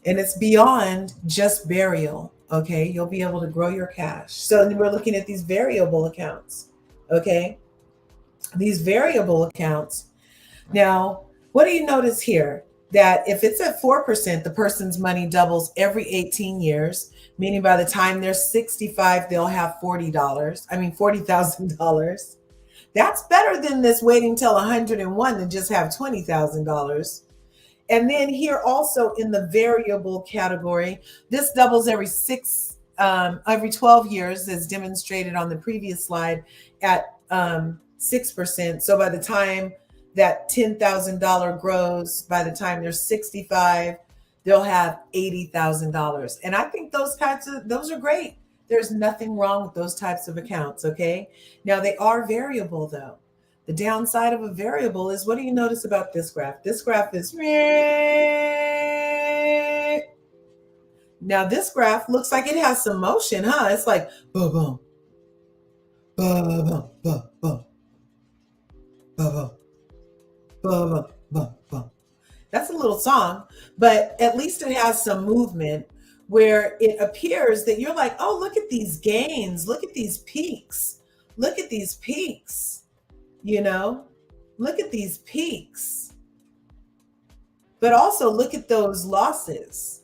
S1: And it's beyond just burial. Okay? You'll be able to grow your cash. So we're looking at these variable accounts. Okay? These variable accounts. Now, what do you notice here? That if it's at 4%, the person's money doubles every 18 years, meaning by the time they're 65, they'll have $40,000. That's better than this waiting till 101 to just have $20,000. And then here also in the variable category, this doubles every 12 years, as demonstrated on the previous slide at 6%. So by the time that $10,000 grows, by the time they're 65, they'll have $80,000. And I think those are great. There's nothing wrong with those types of accounts, okay? Now they are variable though. The downside of a variable is, what do you notice about this graph? This graph is, now this graph looks like it has some motion, huh? It's like, boom, boom, boom, boom, boom, boom, boom, boom, boom, boom. That's a little song, but at least it has some movement where it appears that you're like, oh, look at these gains. Look at these peaks. Look at these peaks. You know, look at these peaks. But also look at those losses.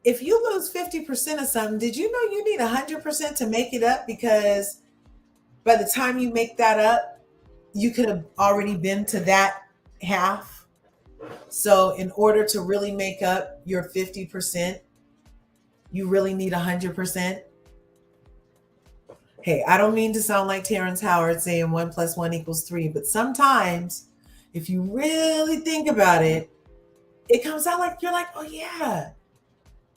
S1: If you lose 50% of something, did you know you need 100% to make it up? Because by the time you make that up, you could have already been to that half. So in order to really make up your 50%, you really need 100%. Hey, I don't mean to sound like Terrence Howard saying 1 + 1 = 3, but sometimes if you really think about it, it comes out like you're like, oh yeah.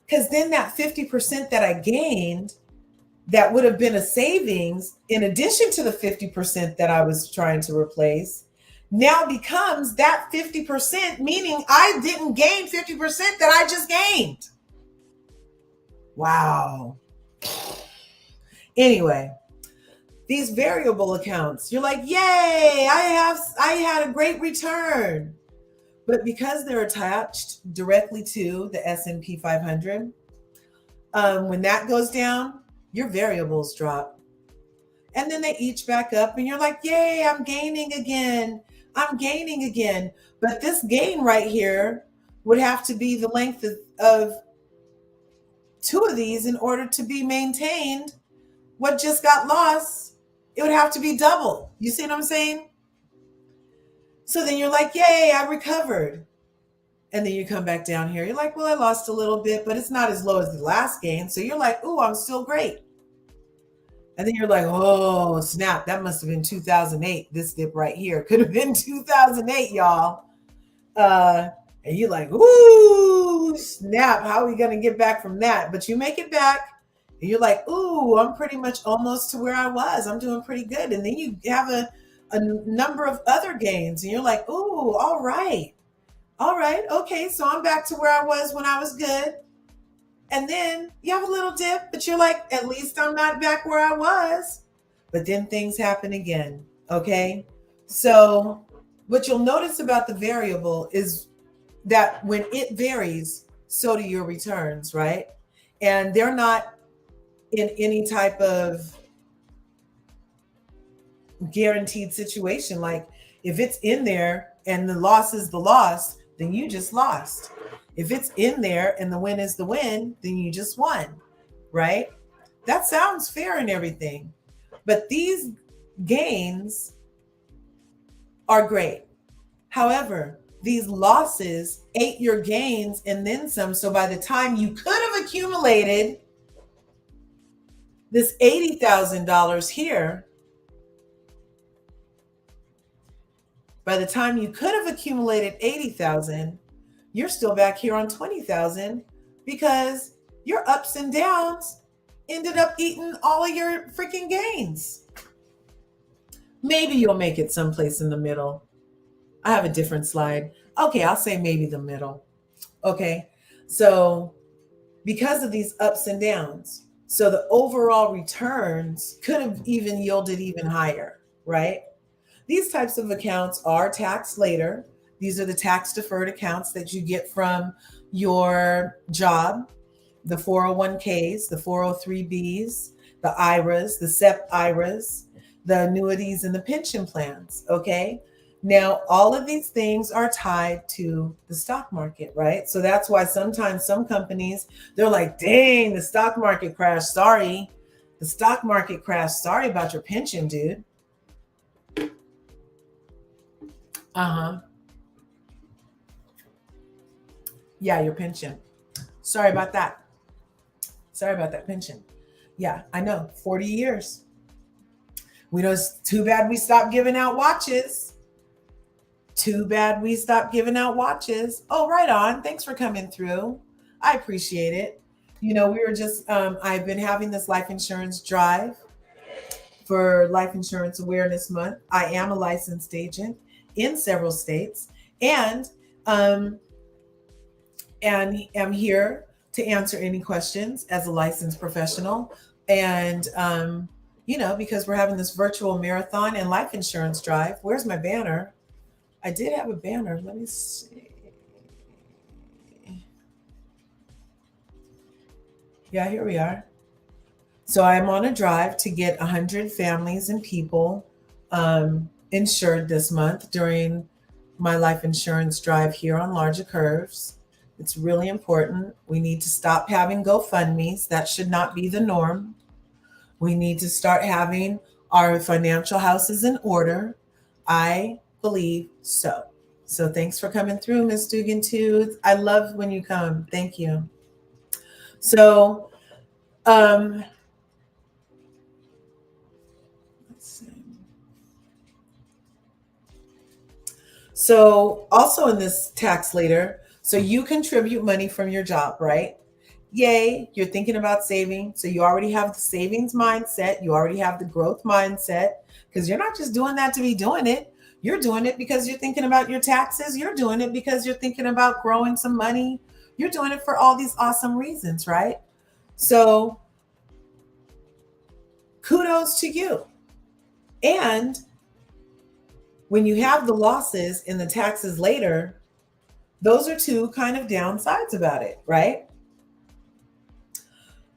S1: Because then that 50% that I gained, that would have been a savings in addition to the 50% that I was trying to replace, now becomes that 50%, meaning I didn't gain 50% that I just gained. Wow. Anyway, these variable accounts, you're like, yay, I had a great return. But because they're attached directly to the S&P 500, when that goes down, your variables drop. And then they each back up and you're like, yay, I'm gaining again. But this gain right here would have to be the length of 2 of these in order to be maintained. What just got lost, it would have to be double. You see what I'm saying? So then you're like, yay, I recovered. And then you come back down here. You're like, well, I lost a little bit, but it's not as low as the last gain. So you're like, ooh, I'm still great. And then you're like, oh, snap. That must have been 2008. This dip right here could have been 2008, y'all. And you're like, ooh, snap. How are we going to get back from that? But you make it back. And you're like, ooh, I'm pretty much almost to where I was. I'm doing pretty good. And then you have a number of other gains. And you're like, ooh, all right. Okay, so I'm back to where I was when I was good. And then you have a little dip, but you're like, at least I'm not back where I was. but then things happen again. Okay. So what you'll notice about the variable is that when it varies, so do your returns, right? And they're not in any type of guaranteed situation. Like if it's in there and the loss is the loss, then you just lost. If it's in there and the win is the win, then you just won, right? That sounds fair and everything. But these gains are great. However, these losses ate your gains and then some. So by the time you could have accumulated this $80,000 here, by the time you could have accumulated 80,000, you're still back here on 20,000 because your ups and downs ended up eating all of your freaking gains. Maybe you'll make it someplace in the middle. I have a different slide. Okay, I'll say maybe the middle. Okay, so because of these ups and downs, so the overall returns could have even yielded even higher, right? These types of accounts are taxed later. These are the tax deferred accounts that you get from your job, the 401ks, the 403bs, the IRAs, the SEP IRAs, the annuities, and the pension plans. Okay. Now, all of these things are tied to the stock market, right? So that's why sometimes some companies, they're like, dang, the stock market crashed. Sorry. The stock market crashed. Sorry about your pension, dude. Uh-huh. Yeah, your pension. Sorry about that. Sorry about that pension. Yeah, I know. 40 years. We know it's too bad we stopped giving out watches. Too bad we stopped giving out watches. Oh, right on. Thanks for coming through. I appreciate it. We were just, I've been having this life insurance drive for Life Insurance Awareness Month. I am a licensed agent in several states, and am here to answer any questions as a licensed professional. And because we're having this virtual marathon and life insurance drive. Where's my banner? I did have a banner. Let me see. Yeah, here we are. So I'm on a drive to get 100 families and people insured this month during my life insurance drive here on Larger Curves. It's really important. We need to stop having GoFundMes. That should not be the norm. We need to start having our financial houses in order. I believe so. So thanks for coming through, Miss Dugan too. I love when you come. Thank you. So let's see. So also in this tax later, so you contribute money from your job, right? Yay, you're thinking about saving. So you already have the savings mindset. You already have the growth mindset because you're not just doing that to be doing it. You're doing it because you're thinking about your taxes. You're doing it because you're thinking about growing some money. You're doing it for all these awesome reasons, right? So kudos to you. And when you have the losses and the taxes later, those are two kind of downsides about it, right?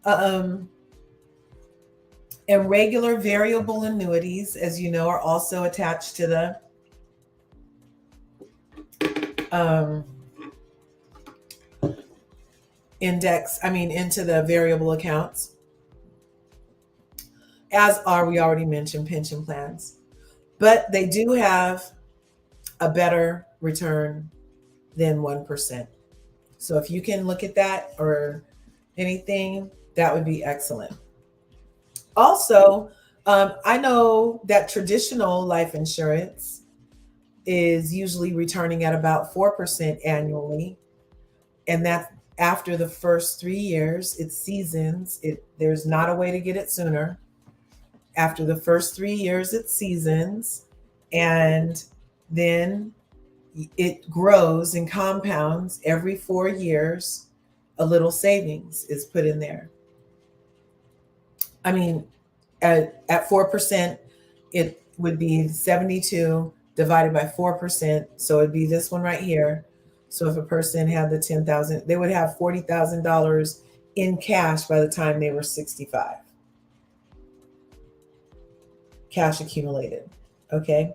S1: And regular variable annuities, as you know, are also attached to the into the variable accounts, as are, we already mentioned, pension plans. But they do have a better return than 1%. So if you can look at that or anything, that would be excellent. Also, I know that traditional life insurance is usually returning at about 4% annually. And that's after the first 3 years, it seasons. There's not a way to get it sooner. After the first 3 years, it seasons. And then it grows and compounds every 4 years. A little savings is put in there. I mean, At 4%, it would be 72 divided by 4%. So it'd be this one right here. So if a person had the 10,000, they would have $40,000 in cash by the time they were 65. Cash accumulated. Okay.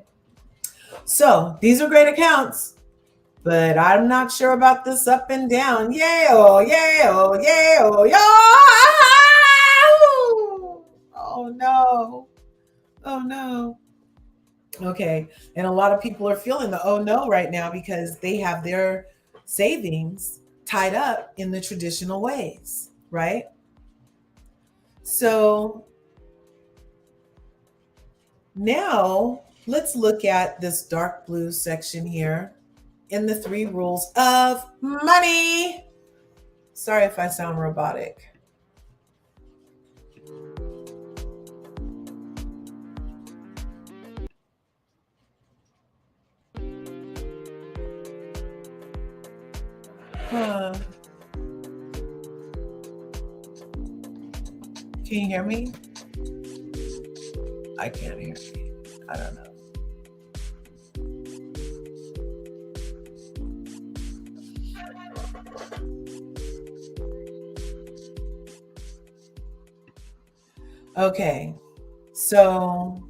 S1: So these are great accounts, but I'm not sure about this up and down. Yeah, oh, yeah, oh, yeah, oh, yeah. Oh no. Oh no. Okay. And a lot of people are feeling the oh no right now because they have their savings tied up in the traditional ways, right? So now let's look at this dark blue section here in the 3 rules of money. Sorry if I sound robotic. Huh. Can you hear me? I can't hear me. I don't know. Okay, so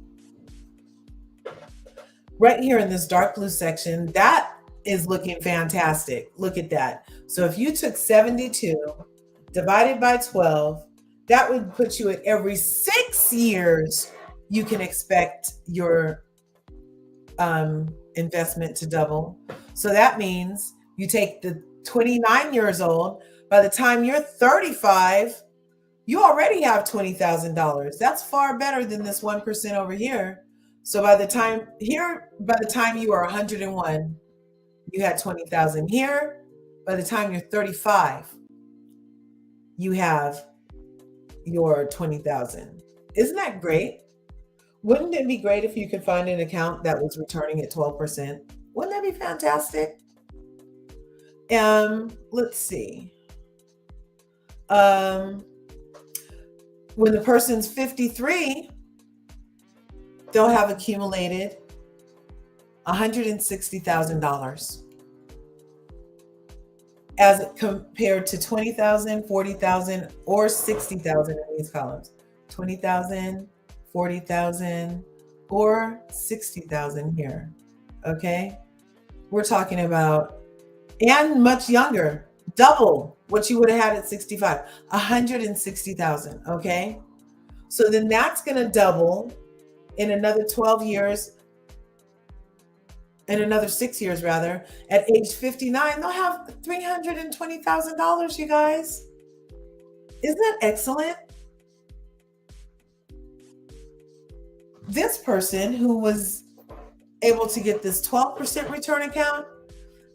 S1: right here in this dark blue section, that is looking fantastic. Look at that. So if you took 72 divided by 12, that would put you at every 6 years, you can expect your investment to double. So that means you take the 29 years old, by the time you're 35, you already have $20,000. That's far better than this 1% over here. So by the time you are 101, you had 20,000 here. By the time you're 35, you have your 20,000. Isn't that great? Wouldn't it be great if you could find an account that was returning at 12%? Wouldn't that be fantastic? Let's see. When the person's 53, they'll have accumulated $160,000 as compared to 20,000, 40,000, or 60,000 in these columns. 20,000, 40,000, or 60,000 here. Okay? We're talking about, and much younger, double what you would have had at 65, 160,000. Okay? So then that's going to double in another 12 years, in another 6 years rather. At age 59, they'll have $320,000, you guys. Isn't that excellent? This person who was able to get this 12% return account,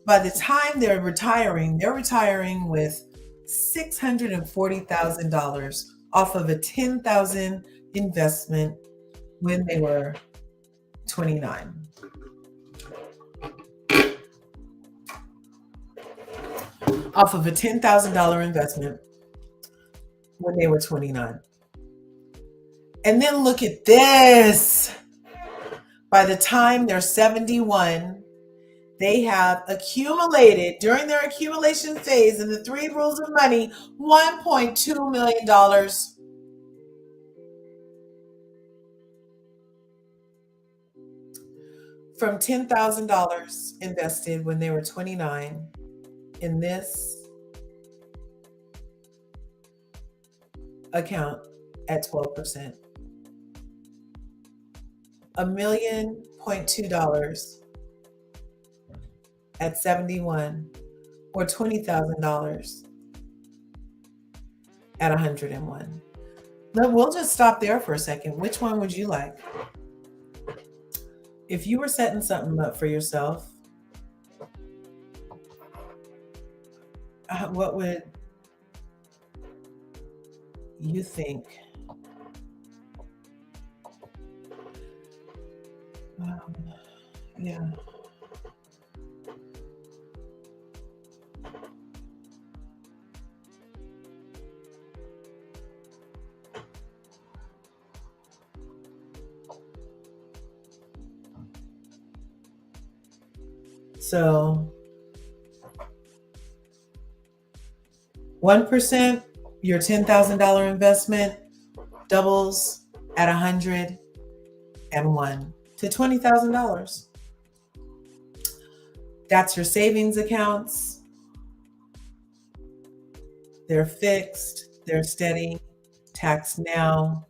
S1: by the time they're retiring with $640,000 off of a $10,000 investment when they were 29. Off of a $10,000 investment when they were 29. And then look at this. By the time they're 71, they have accumulated, during their accumulation phase in the 3 rules of money, $1.2 million. From $10,000 invested when they were 29 in this account at 12%. $1.2 million at 71, or $20,000 at 101. Now we'll just stop there for a second. Which one would you like? If you were setting something up for yourself, what would you think? Yeah. So 1%, your $10,000 investment doubles at 101 to $20,000. That's your savings accounts. They're fixed, they're steady, tax now.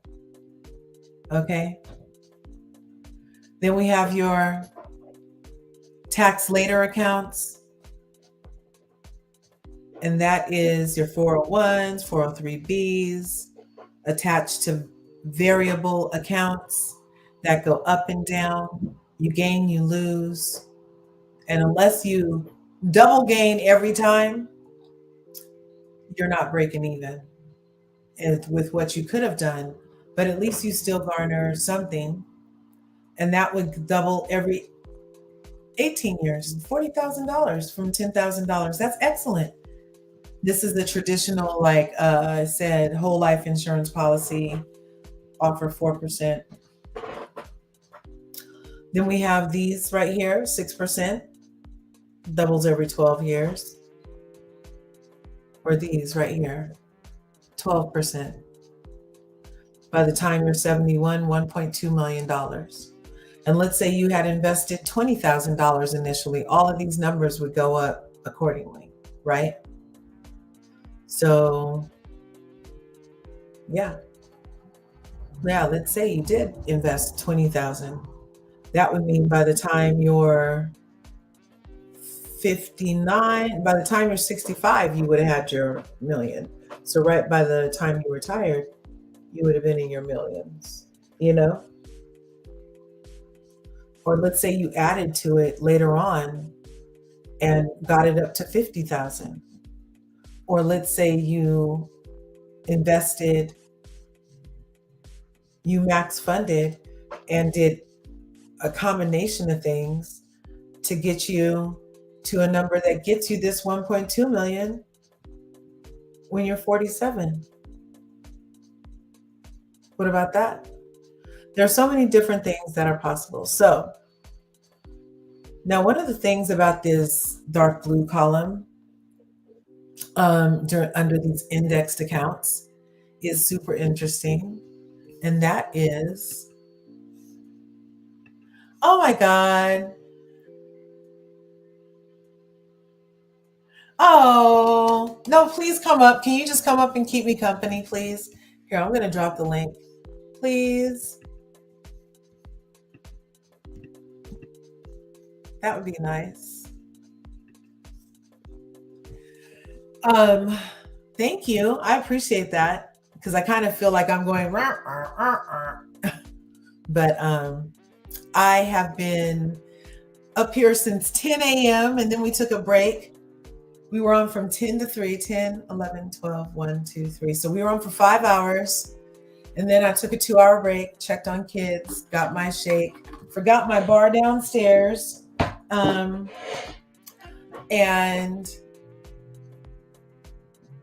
S1: Okay. Then we have your tax later accounts. And that is your 401s, 403bs, attached to variable accounts that go up and down. You gain, you lose. And unless you double gain every time, you're not breaking even with what you could have done. But at least you still garner something. And that would double every 18 years, $40,000 from $10,000. That's excellent. This is the traditional, like I said, whole life insurance policy, offer 4%. Then we have these right here, 6%, doubles every 12 years. Or these right here, 12%. By the time you're 71, $1.2 million. And let's say you had invested $20,000 initially, all of these numbers would go up accordingly, right? So, yeah, let's say you did invest 20,000. That would mean by the time you're 59, by the time you're 65, you would have had your million. So right by the time you retired, you would have been in your millions, you know? Or let's say you added to it later on and got it up to 50,000. Or let's say you invested, you max funded and did a combination of things to get you to a number that gets you this 1.2 million when you're 47. What about that? There are so many different things that are possible. So now one of the things about this dark blue column under these indexed accounts is super interesting. And that is, oh my God. Oh, no, please come up. Can you just come up and keep me company, please? Here, I'm going to drop the link. Please. That would be nice. Thank you. I appreciate that because I kind of feel like I'm going, but I have been up here since 10 a.m. and then we took a break. We were on from 10 to 3, 10, 11, 12, 1, 2, 3. So we were on for 5 hours. And then I took a 2-hour break, checked on kids, got my shake, forgot my bar downstairs, and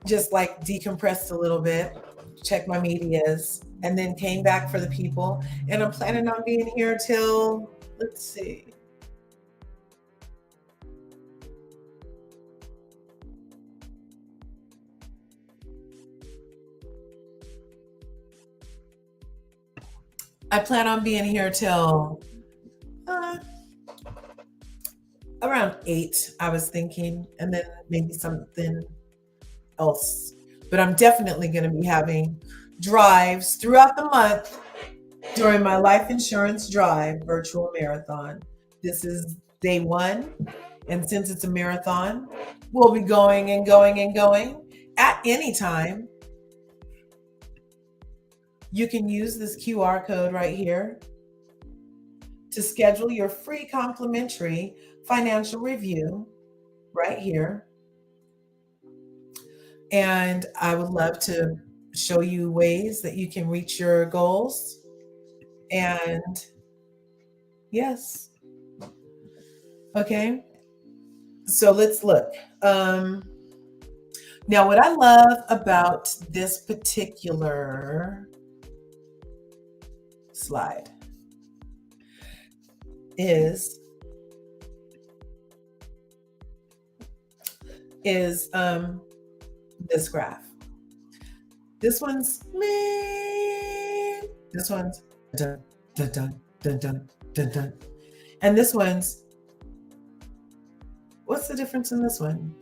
S1: just like decompressed a little bit, checked my medias, and then came back for the people. And I'm planning on being here till, let's see. I plan on being here till around 8, I was thinking, and then maybe something else. But I'm definitely going to be having drives throughout the month during my life insurance drive virtual marathon. This is day 1. And since it's a marathon, we'll be going and going and going at any time. You can use this QR code right here to schedule your free complimentary financial review right here. And I would love to show you ways that you can reach your goals. And yes. Okay. So let's look. Now, what I love about this particular slide is is this graph. This one's me. This one's dun dun dun dun dun dun dun. And this one's, what's the difference in this one?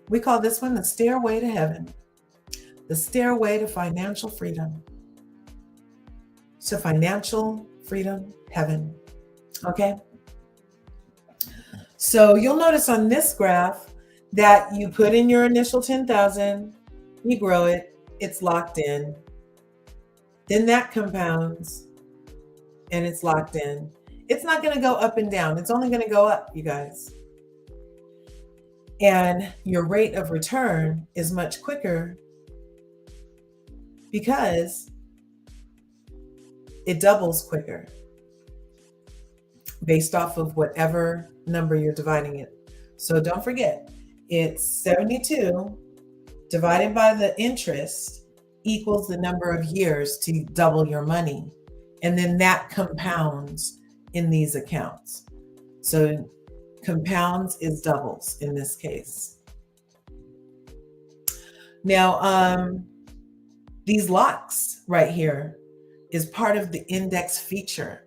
S1: We call this one the stairway to heaven, the stairway to financial freedom. So financial freedom, heaven. Okay. So you'll notice on this graph that you put in your initial 10,000, you grow it, it's locked in. Then that compounds and it's locked in. It's not going to go up and down. It's only going to go up, you guys. And your rate of return is much quicker because it doubles quicker based off of whatever number you're dividing it. So don't forget, it's 72 divided by the interest equals the number of years to double your money. And then that compounds in these accounts. So compounds is doubles in this case. Now, these locks right here is part of the index feature.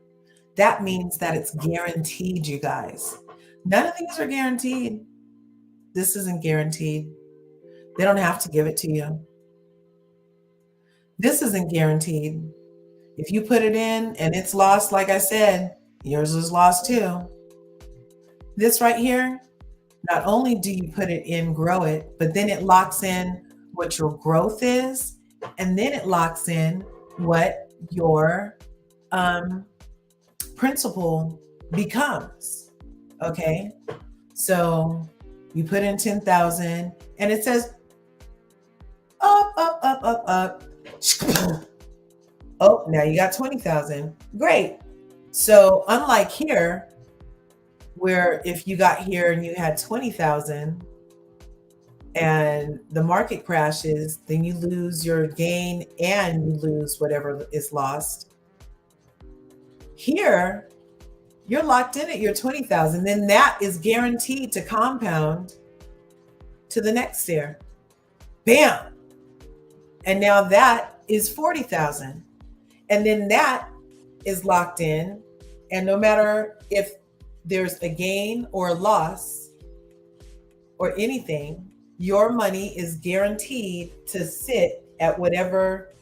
S1: That means that it's guaranteed, you guys. None of these are guaranteed. This isn't guaranteed. They don't have to give it to you. This isn't guaranteed. If you put it in and it's lost, like I said, yours is lost too. This right here, not only do you put it in, grow it, but then it locks in what your growth is, and then it locks in what your principal becomes. Okay, so you put in 10,000 and it says up, up, up, up, up. Oh, now you got 20,000. Great. So unlike here, where if you got here and you had 20,000 and the market crashes, then you lose your gain and you lose whatever is lost. Here, you're locked in at your 20,000. Then that is guaranteed to compound to the next year. Bam. And now that is 40,000. And then that is locked in. And no matter if there's a gain or a loss or anything, your money is guaranteed to sit at whatever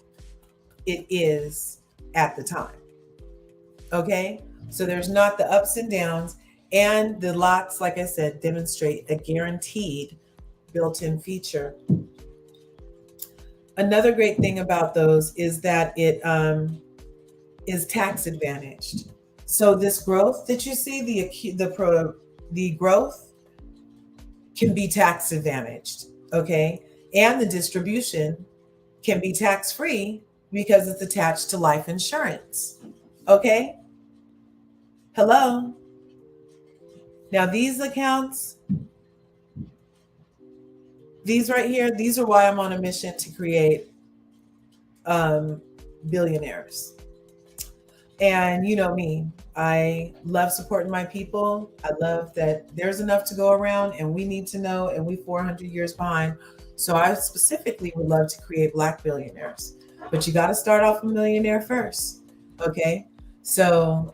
S1: it is at the time. Okay? So there's not the ups and downs. And the locks, like I said, demonstrate a guaranteed built-in feature. Another great thing about those is that it is tax advantaged. So this growth that you see, the growth can be tax advantaged, okay? And the distribution can be tax-free because it's attached to life insurance, okay? Hello? Now these accounts, these right here, these are why I'm on a mission to create billionaires. And you know me, I love supporting my people. I love that there's enough to go around and we need to know, and we 400 years behind. So I specifically would love to create Black billionaires, but you got to start off a millionaire first. Okay. So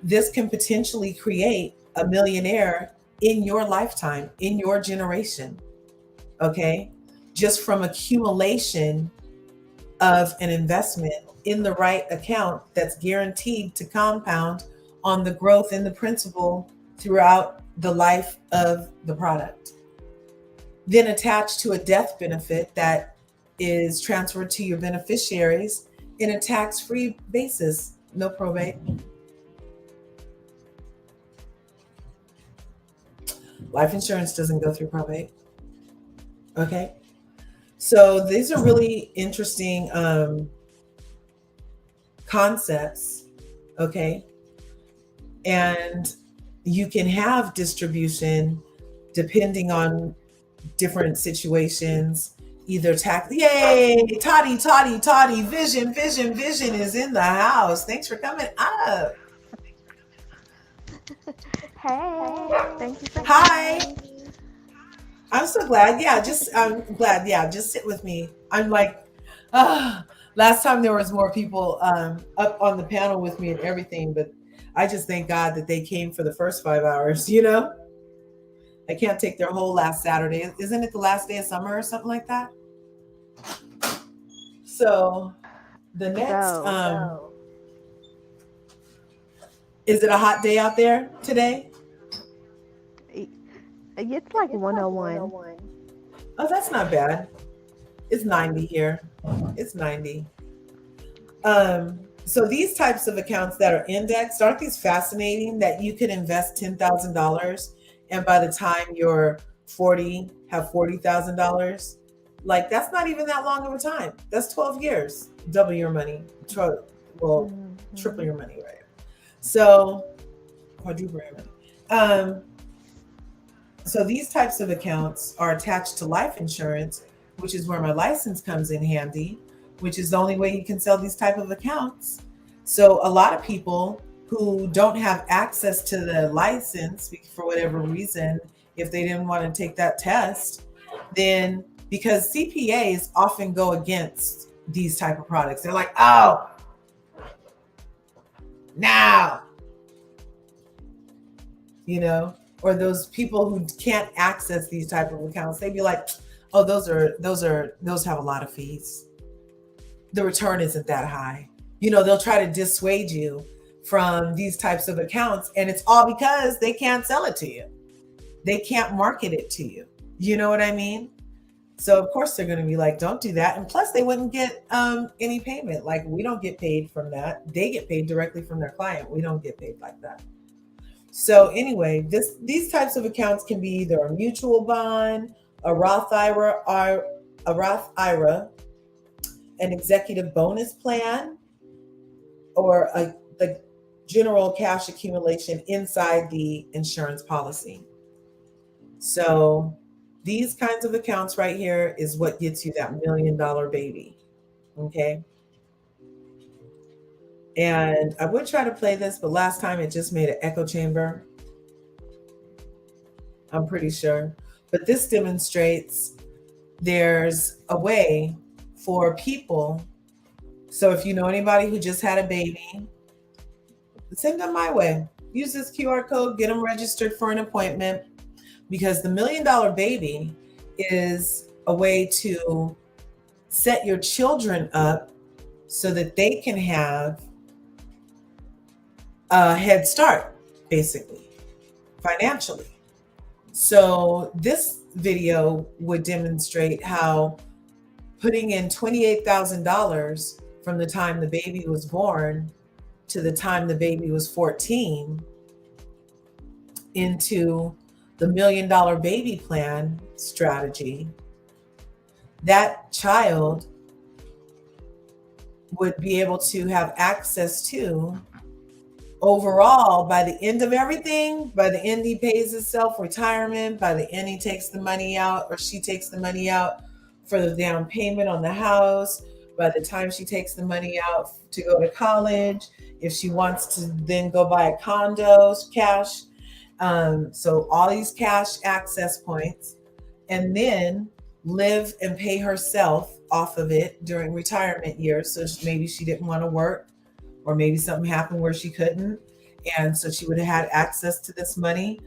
S1: this can potentially create a millionaire in your lifetime, in your generation. Okay. Just from accumulation of an investment in the right account that's guaranteed to compound on the growth in the principal throughout the life of the product. Then attached to a death benefit that is transferred to your beneficiaries in a tax-free basis, no probate. Life insurance doesn't go through probate. Okay. So these are really interesting concepts, okay? And you can have distribution depending on different situations, either tax. Yay, Toddy, Vision is in the house. Thanks for coming up.
S3: Hey, thank you for
S1: Hi.
S3: having me.
S1: I'm so glad. Yeah, I'm glad. Yeah, just sit with me. I'm like, ah, last time there was more people up on the panel with me and everything, but I just thank God that they came for the first 5 hours. I can't take their whole last Saturday. Isn't it the last day of summer or something like that? So the next,
S3: So,
S1: is it a hot day out there today?
S3: i- it's like 101.
S1: Oh, that's not bad. It's 90 here. It's 90. So these types of accounts that are indexed, aren't these fascinating that you could invest $10,000 and by the time you're 40, have $40,000? Like that's not even that long of a time. That's 12 years. Double your money. Well, triple
S3: Mhm.
S1: your money, right? So quadruple your money. Um, so these types of accounts are attached to life insurance, which is where my license comes in handy, which is the only way you can sell these type of accounts. So a lot of people who don't have access to the license for whatever reason, if they didn't want to take that test, then because CPAs often go against these type of products, they're like, oh, now, or those people who can't access these type of accounts, they'd be like, oh, those have a lot of fees. The return isn't that high. They'll try to dissuade you from these types of accounts, and it's all because they can't sell it to you. They can't market it to you. You know what I mean? So of course they're going to be like, don't do that. And plus they wouldn't get any payment. Like we don't get paid from that. They get paid directly from their client. We don't get paid like that. So anyway, these types of accounts can be either a mutual bond, a Roth IRA, an executive bonus plan, or the general cash accumulation inside the insurance policy. So these kinds of accounts right here is what gets you that $1 million baby. Okay. And I would try to play this, but last time it just made an echo chamber. I'm pretty sure. But this demonstrates there's a way for people. So if you know anybody who just had a baby, send them my way. Use this QR code, get them registered for an appointment, because the $1 million baby is a way to set your children up so that they can have a head start, basically, financially. So this video would demonstrate how putting in $28,000 from the time the baby was born to the time the baby was 14 into the $1 million baby plan strategy, that child would be able to have access to overall, by the end of everything, by the end he pays his self-retirement, by the end he takes the money out, or she takes the money out for the down payment on the house, by the time she takes the money out to go to college, if she wants to then go buy a condo, cash. So all these cash access points, and then live and pay herself off of it during retirement years. So maybe she didn't want to work, or maybe something happened where she couldn't. And so she would have had access to this money.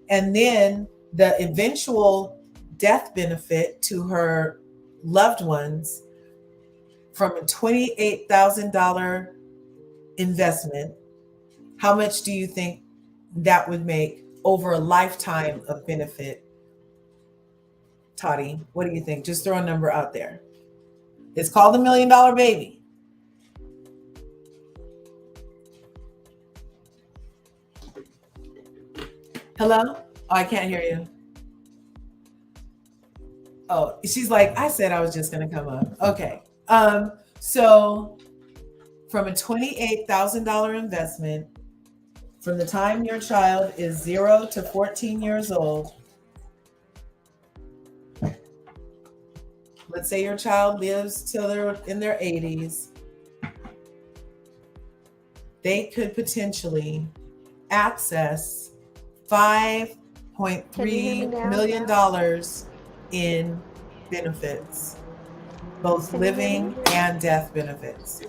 S1: And then the eventual death benefit to her loved ones from a $28,000 investment. How much do you think that would make over a lifetime of benefit? Toddy, what do you think? Just throw a number out there. It's called the $1 million baby. Hello? Oh, I can't hear you. Oh, she's like, I said I was just going to come up. Okay. So from a $28,000 investment, from the time your child is 0 to 14 years old, let's say your child lives till they're in their 80s, they could potentially access $5.3 million in benefits, both
S3: Can you hear
S1: living
S3: me?
S1: and death benefits.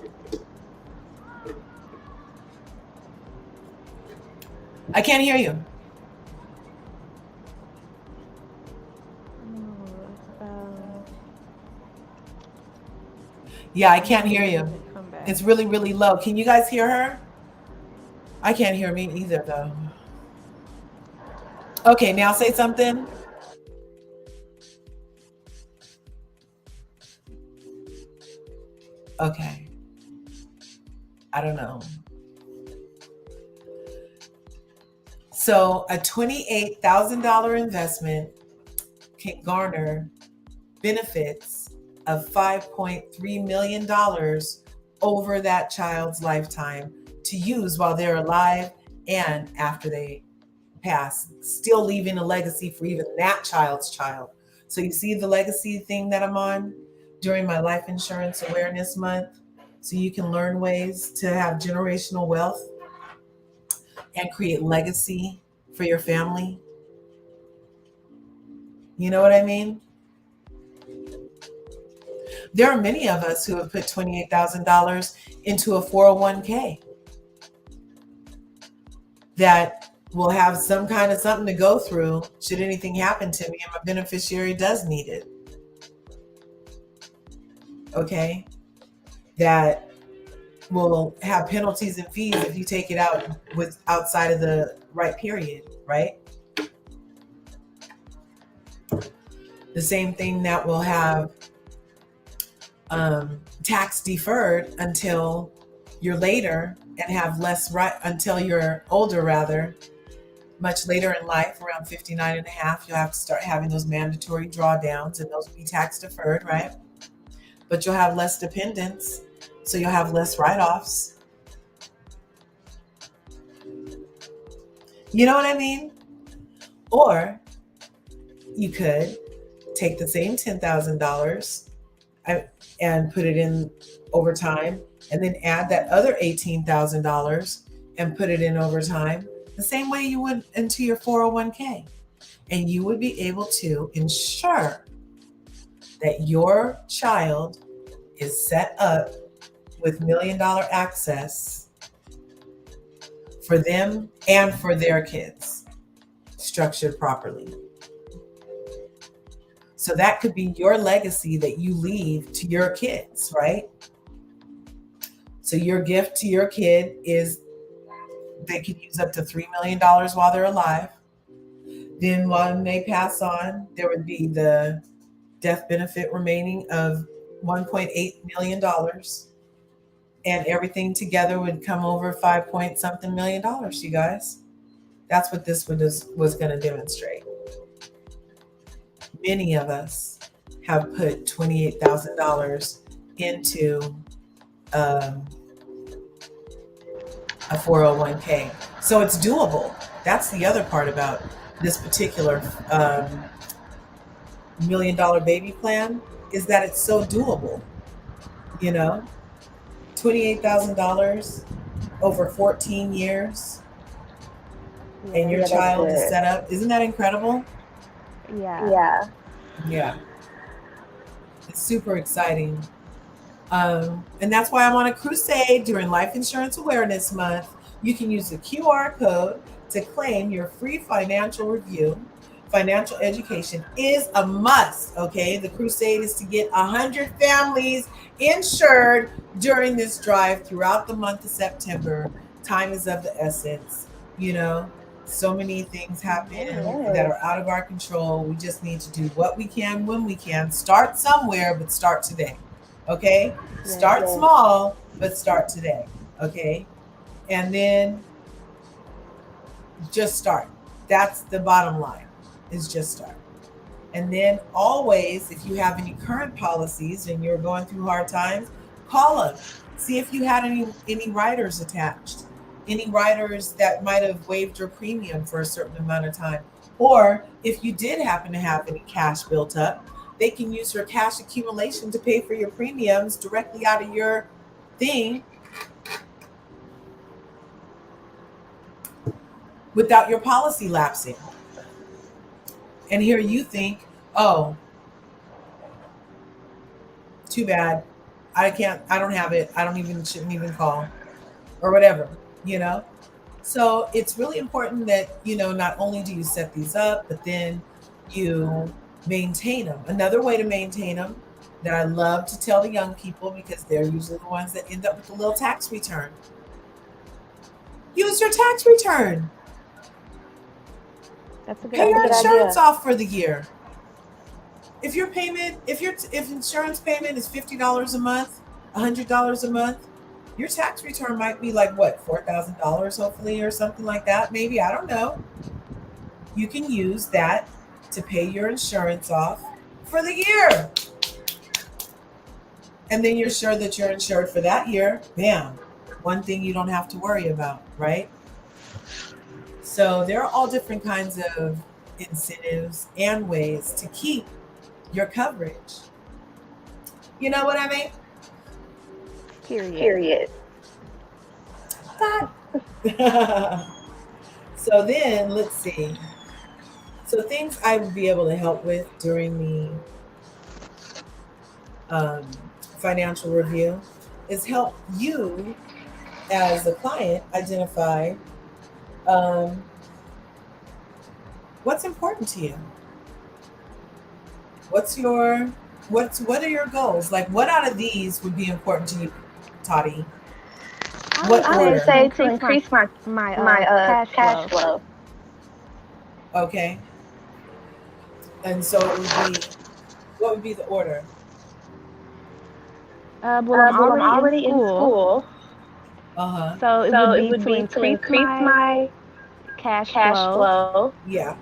S1: I can't hear you.
S3: Oh,
S1: Yeah, I can't hear
S3: maybe it
S1: you.
S3: doesn't come back.
S1: It's really, really low. Can you guys hear her? I can't hear me either, though. Okay, now say something. Okay. I don't know. So a $28,000 investment can garner benefits of $5.3 million over that child's lifetime to use while they're alive and after they pass, still leaving a legacy for even that child's child. So you see the legacy thing that I'm on during my Life Insurance Awareness Month, so you can learn ways to have generational wealth and create legacy for your family. You know what I mean? There are many of us who have put $28,000 into a 401k that will have some kind of something to go through should anything happen to me and my beneficiary does need it. Okay? That will have penalties and fees if you take it out with outside of the right period, right? The same thing that will have tax deferred until you're later and have less right until you're older, rather, much later in life, around 59 and a half, you'll have to start having those mandatory drawdowns and those will be tax deferred, right? But you'll have less dependents, so you'll have less write-offs. You know what I mean? Or you could take the same $10,000 and put it in over time, and then add that other $18,000 and put it in over time, the same way you would into your 401k. And you would be able to ensure that your child is set up with $1 million access for them and for their kids, structured properly. So that could be your legacy that you leave to your kids, right? So your gift to your kid is they could use up to $3 million while they're alive. Then when they pass on, there would be the death benefit remaining of $1.8 million. And everything together would come over 5 point something million, you guys. That's what this was going to demonstrate. Many of us have put $28,000 into a 401k. So it's doable. That's the other part about this particular $1 million baby plan, is that it's so doable. You know, $28,000 over 14 years, and your child is set up. Isn't that incredible?
S3: Yeah.
S1: Yeah. It's super exciting. And that's why I'm on a crusade during Life Insurance Awareness Month. You can use the QR code to claim your free financial review. Financial education is a must, okay? The crusade is to get 100 families insured during this drive throughout the month of September. Time is of the essence, you know? So many things happen that are out of our control. We just need to do what we can when we can. Start somewhere, but start today. Okay? Start small, but start today. Okay? And then just start. That's the bottom line, is just start. And then always, if you have any current policies and you're going through hard times, call them. See if you had any riders attached. Any riders that might have waived your premium for a certain amount of time. Or if you did happen to have any cash built up, they can use your cash accumulation to pay for your premiums directly out of your thing without your policy lapsing. And here you think, oh, too bad. I don't have it. Shouldn't even call or whatever, you know? So it's really important that, not only do you set these up, but then you maintain them. Another way to maintain them that I love to tell the young people, because they're usually the ones that end up with a little tax return. Use your tax return.
S3: That's a good
S1: Pay your
S3: idea.
S1: insurance off for the year. If insurance payment is $50 a month, $100 a month, your tax return might be like what, $4,000 hopefully, or something like that. Maybe, I don't know. You can use that to pay your insurance off for the year. And then you're sure that you're insured for that year. Bam. One thing you don't have to worry about, right? So there are all different kinds of incentives and ways to keep your coverage. You know what I mean?
S3: Period.
S1: So then, let's see. So things I would be able to help with during the financial review is help you as a client identify what's important to you. What are your goals? Like, what out of these would be important to you, Toddy? What
S3: I
S1: order?
S3: would say to increase my cash flow.
S1: Okay. And so what would be the order?
S3: Well, I'm already in school.
S1: Uh-huh.
S3: So it would be to increase my cash flow.
S1: Yeah.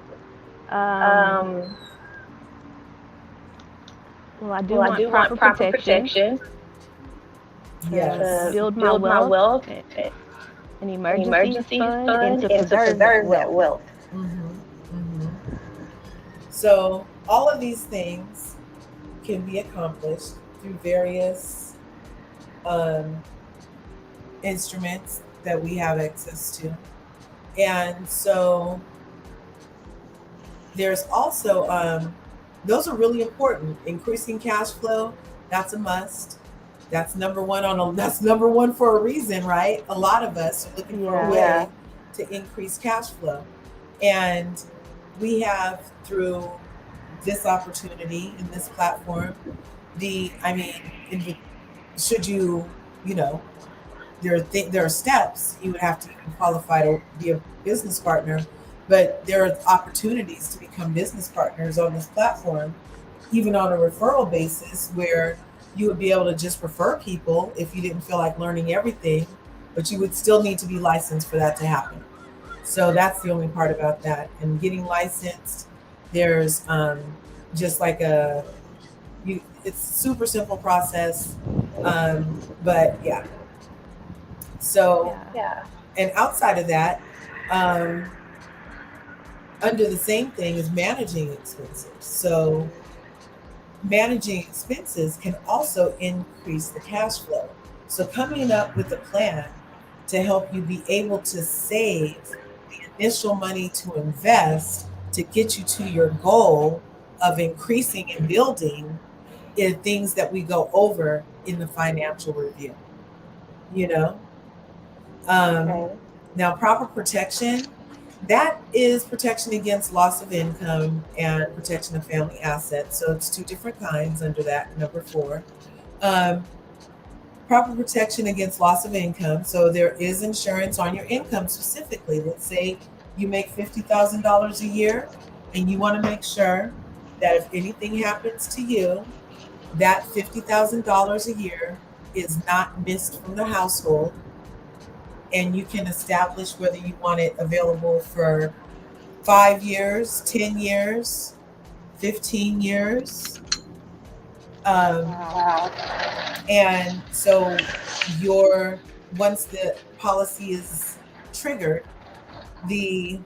S3: Well, I do want proper protection.
S1: Yes.
S3: To build my wealth, an emergency fund, and to preserve that wealth.
S1: So all of these things can be accomplished through various instruments that we have access to. And so there's also, those are really important. Increasing cash flow, that's a must. That's number one for a reason, right? A lot of us are looking for a way to increase cash flow. And we have, through this opportunity in this platform, should you, there are steps you would have to even qualify to be a business partner, but there are opportunities to become business partners on this platform, even on a referral basis, where you would be able to just refer people if you didn't feel like learning everything, but you would still need to be licensed for that to happen. So that's the only part about that. And getting licensed, there's just like it's a super simple process. But yeah. So, and outside of that, under the same thing is managing expenses. So managing expenses can also increase the cash flow. So coming up with a plan to help you be able to save the initial money to invest to get you to your goal of increasing and building is things that we go over in the financial review. Now, proper protection, that is protection against loss of income and protection of family assets. So it's two different kinds under that, number 4. Proper protection against loss of income. So there is insurance on your income specifically. Let's say you make $50,000 a year and you want to make sure that if anything happens to you, that $50,000 a year is not missed from the household. And you can establish whether you want it available for 5 years, 10 years, 15 years. And so once the policy is triggered, the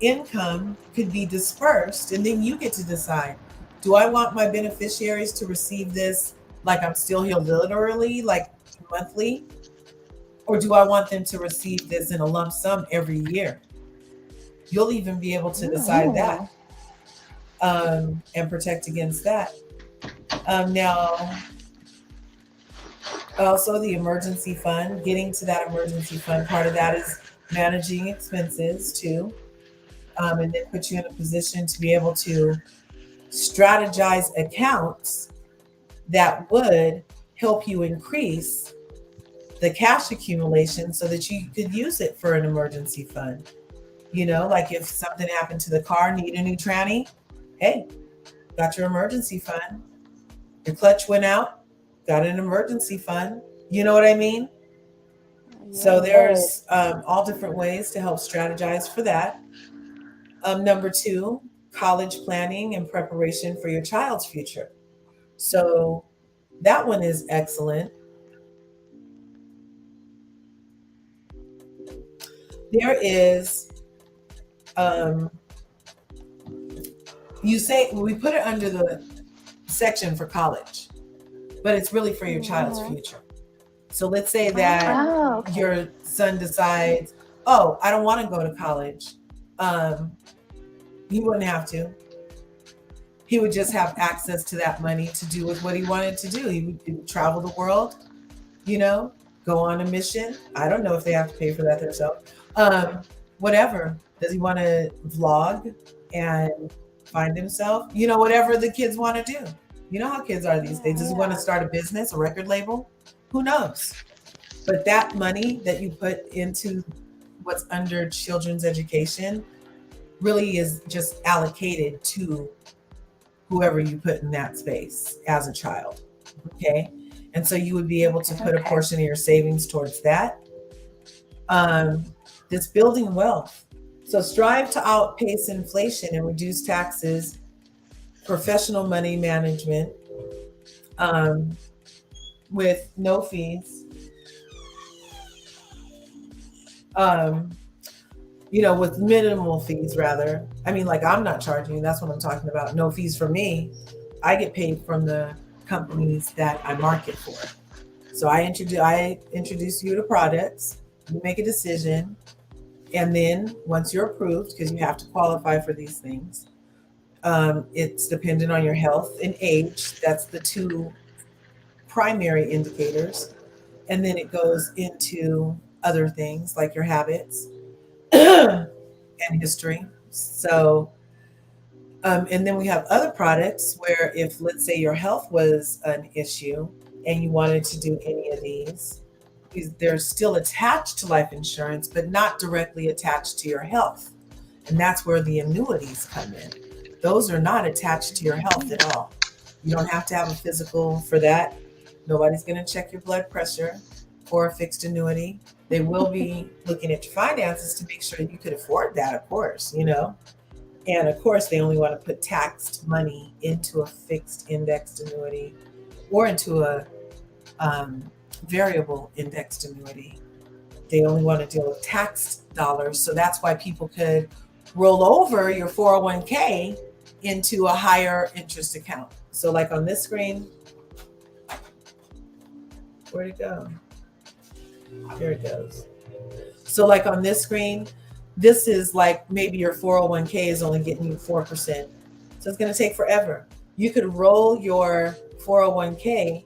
S1: income could be dispersed, and then you get to decide, do I want my beneficiaries to receive this like I'm still here literally, like monthly? Or do I want them to receive this in a lump sum every year? You'll even be able to decide that and protect against that. Now, Also, the emergency fund, getting to that emergency fund, part of that is managing expenses too. And then put you in a position to be able to strategize accounts that would help you increase the cash accumulation so that you could use it for an emergency fund. Like if something happened to the car, need a new tranny, hey, got your emergency fund. Your clutch went out, got an emergency fund. You know what I mean? So there's all different ways to help strategize for that. Number 2, college planning and preparation for your child's future. So that one is excellent. There is, you say, we put it under the section for college, but it's really for your child's future. So let's say that your son decides, oh, I don't want to go to college. He wouldn't have to. He would just have access to that money to do with what he wanted to do. He would travel the world, go on a mission. I don't know if they have to pay for that themselves. Whatever. Does he want to vlog and find himself? Whatever the kids want to do. You know how kids are these days. Does he want to start a business, a record label? Who knows? But that money that you put into what's under children's education really is just allocated to whoever you put in that space as a child. Okay. And so you would be able to put a portion of your savings towards that. That's building wealth. So strive to outpace inflation and reduce taxes, professional money management, with no fees. With minimal fees rather. I mean, like I'm not charging you, that's what I'm talking about. No fees for me. I get paid from the companies that I market for. So I introduce you to products, you make a decision, and then once you're approved, because you have to qualify for these things, it's dependent on your health and age. That's the 2 primary indicators. And then it goes into other things like your habits and history. So, and then we have other products where if, let's say, your health was an issue and you wanted to do any of these, they're still attached to life insurance, but not directly attached to your health. And that's where the annuities come in. Those are not attached to your health at all. You don't have to have a physical for that. Nobody's going to check your blood pressure for a fixed annuity. They will be looking at your finances to make sure you could afford that, of course, And of course, they only want to put taxed money into a fixed indexed annuity or into a variable indexed annuity. They only want to deal with taxed dollars. So that's why people could roll over your 401k into a higher interest account. So like on this screen, where'd it go? Here it goes. So like on this screen, this is like maybe your 401k is only getting you 4%. So it's going to take forever. You could roll your 401k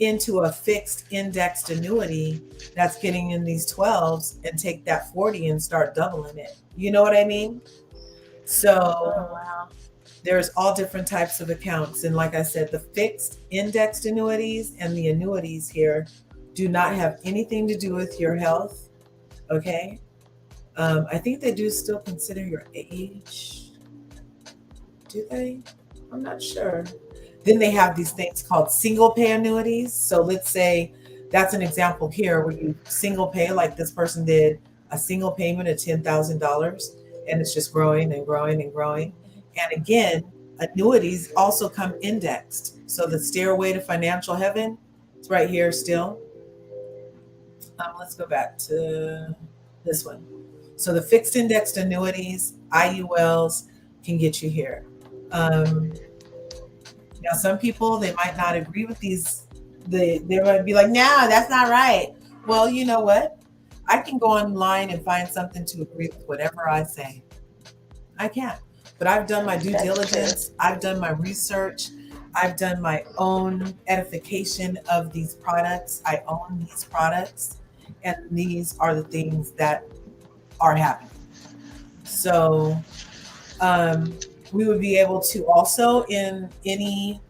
S1: into a fixed indexed annuity that's getting in these 12s and take that 40 and start doubling it. You know what I mean? So there's all different types of accounts. And like I said, the fixed indexed annuities and the annuities here do not have anything to do with your health. Okay. I think they do still consider your age. Do they? I'm not sure. Then they have these things called single pay annuities. So let's say that's an example here where you single pay, like this person did a single payment of $10,000 and it's just growing and growing and growing. And again, annuities also come indexed. So the Stairway to Financial Heaven, it's right here still. Let's go back to this one. So the fixed indexed annuities, IULs, can get you here. Now, some people, they might not agree with these. They might be like, no, that's not right. Well, you know what? I can go online and find something to agree with whatever I say. I can. But I've done my due diligence. I've done my research. I've done my own edification of these products. I own these products, and these are the things that are happening. So we would be able to also, in any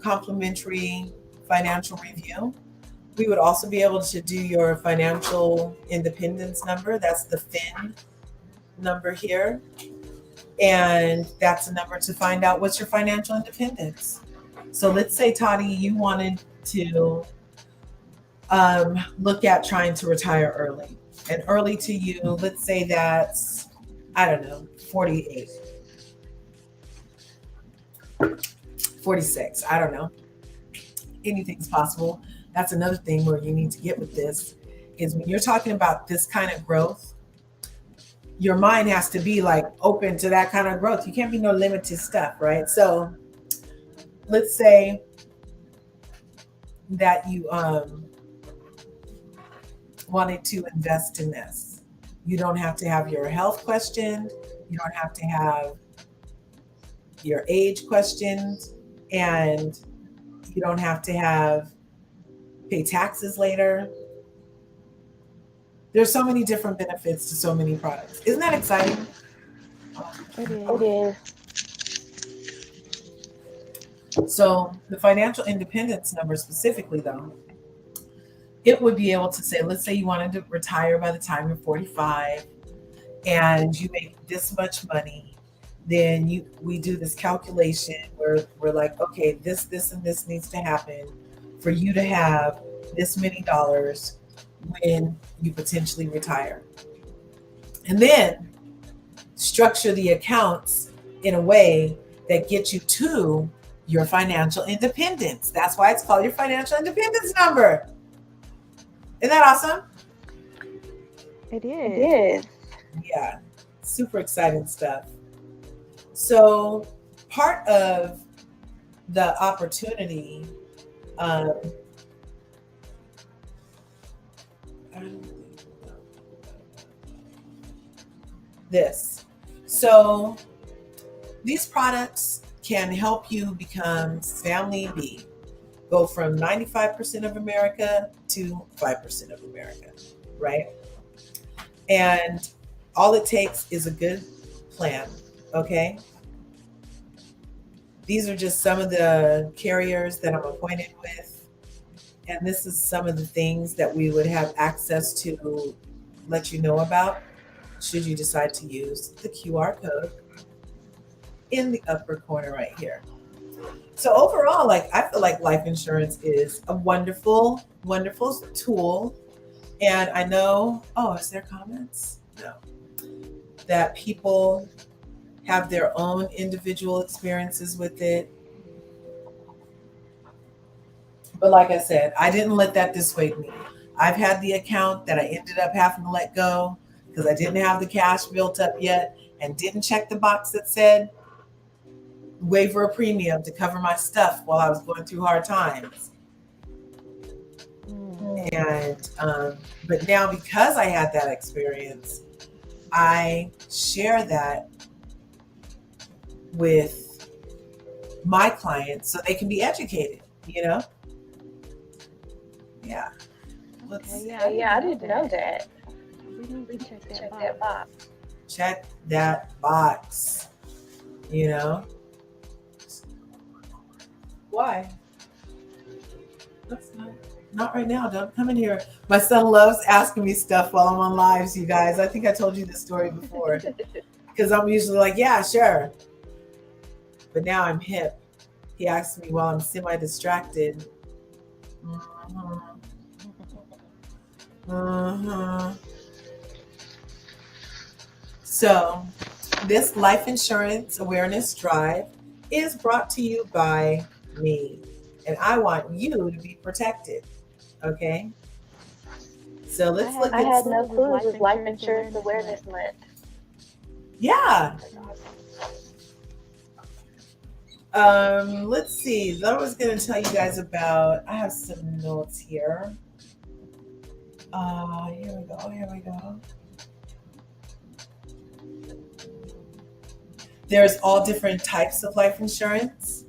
S1: complimentary financial review, we would also be able to do your financial independence number. That's the FIN number here. And that's a number to find out what's your financial independence. So let's say, Toddy, you wanted to look at trying to retire early. And early to you, let's say that's, I don't know, 48, 46, I don't know. Anything's possible. That's another thing where you need to get with this, is when you're talking about this kind of growth, your mind has to be like open to that kind of growth. You can't be no limited stuff, right? So let's say that you wanted to invest in this. You don't have to have your health questioned. You don't have to have your age questioned, and you don't have to pay taxes later. There's so many different benefits to so many products. Isn't that exciting?
S3: It is.
S1: So the financial independence number specifically, though, it would be able to say, let's say you wanted to retire by the time you're 45 and you make this much money, then we do this calculation where we're like, okay, this, and this needs to happen for you to have this many dollars when you potentially retire. And then structure the accounts in a way that gets you to your financial independence. That's why it's called your financial independence number. Isn't that awesome?
S3: It is.
S1: Yeah, super exciting stuff. So part of the opportunity, this. So these products can help you become family B. Go from 95% of America to 5% of America, right? And all it takes is a good plan, okay? These are just some of the carriers that I'm appointed with. And this is some of the things that we would have access to let you know about should you decide to use the QR code in the upper corner right here. So overall, I feel like life insurance is a wonderful, wonderful tool. And I know, is there comments? No. That people have their own individual experiences with it. But like I said, I didn't let that dissuade me. I've had the account that I ended up having to let go because I didn't have the cash built up yet and didn't check the box that said waiver a premium to cover my stuff while I was going through hard times. And but now, because I had that experience, I share that with my clients so they can be educated, Yeah.
S3: I didn't know that. We need to check that box.
S1: Check that box. Why? That's not right now. Don't come in here. My son loves asking me stuff while I'm on lives, you guys. I think I told you this story before. Because I'm usually like, yeah, sure. But now I'm hip. He asks me while I'm semi-distracted. So this life insurance awareness drive is brought to you by me. And I want you to be protected. Okay? So let's look at...
S3: I had no clue it was Life Insurance Awareness Month.
S1: Yeah. Let's see. I was going to tell you guys about... I have some notes here. Here we go. There's all different types of life insurance.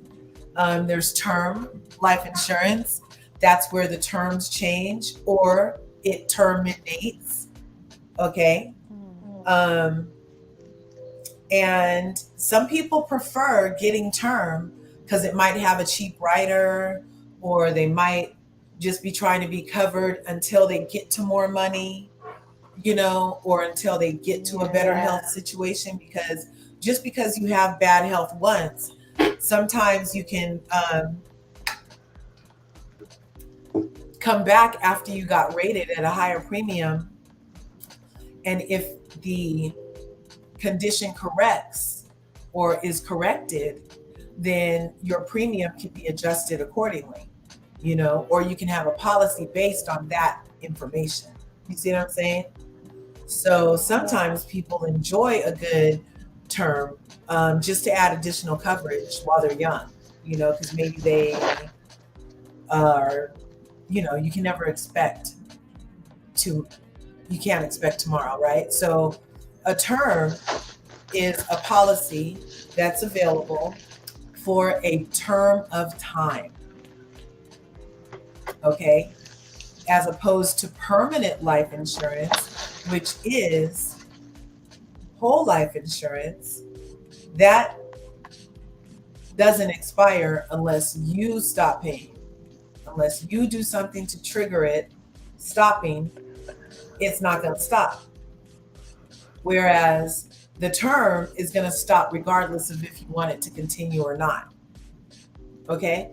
S1: There's term life insurance. That's where the terms change or it terminates. Okay. Um, and some people prefer getting term because it might have a cheap rider, or they might just be trying to be covered until they get to more money, or until they get to a better health situation. Because just because you have bad health once, sometimes you can come back after you got rated at a higher premium. And if the condition corrects or is corrected, then your premium can be adjusted accordingly, or you can have a policy based on that information. You see what I'm saying? So sometimes people enjoy a good term just to add additional coverage while they're young, because maybe they are, you can never expect you can't expect tomorrow, right? So a term is a policy that's available for a term of time, okay? As opposed to permanent life insurance, which is whole life insurance, that doesn't expire unless you stop paying. Unless you do something to trigger it stopping, it's not going to stop. Whereas the term is going to stop regardless of if you want it to continue or not. Okay?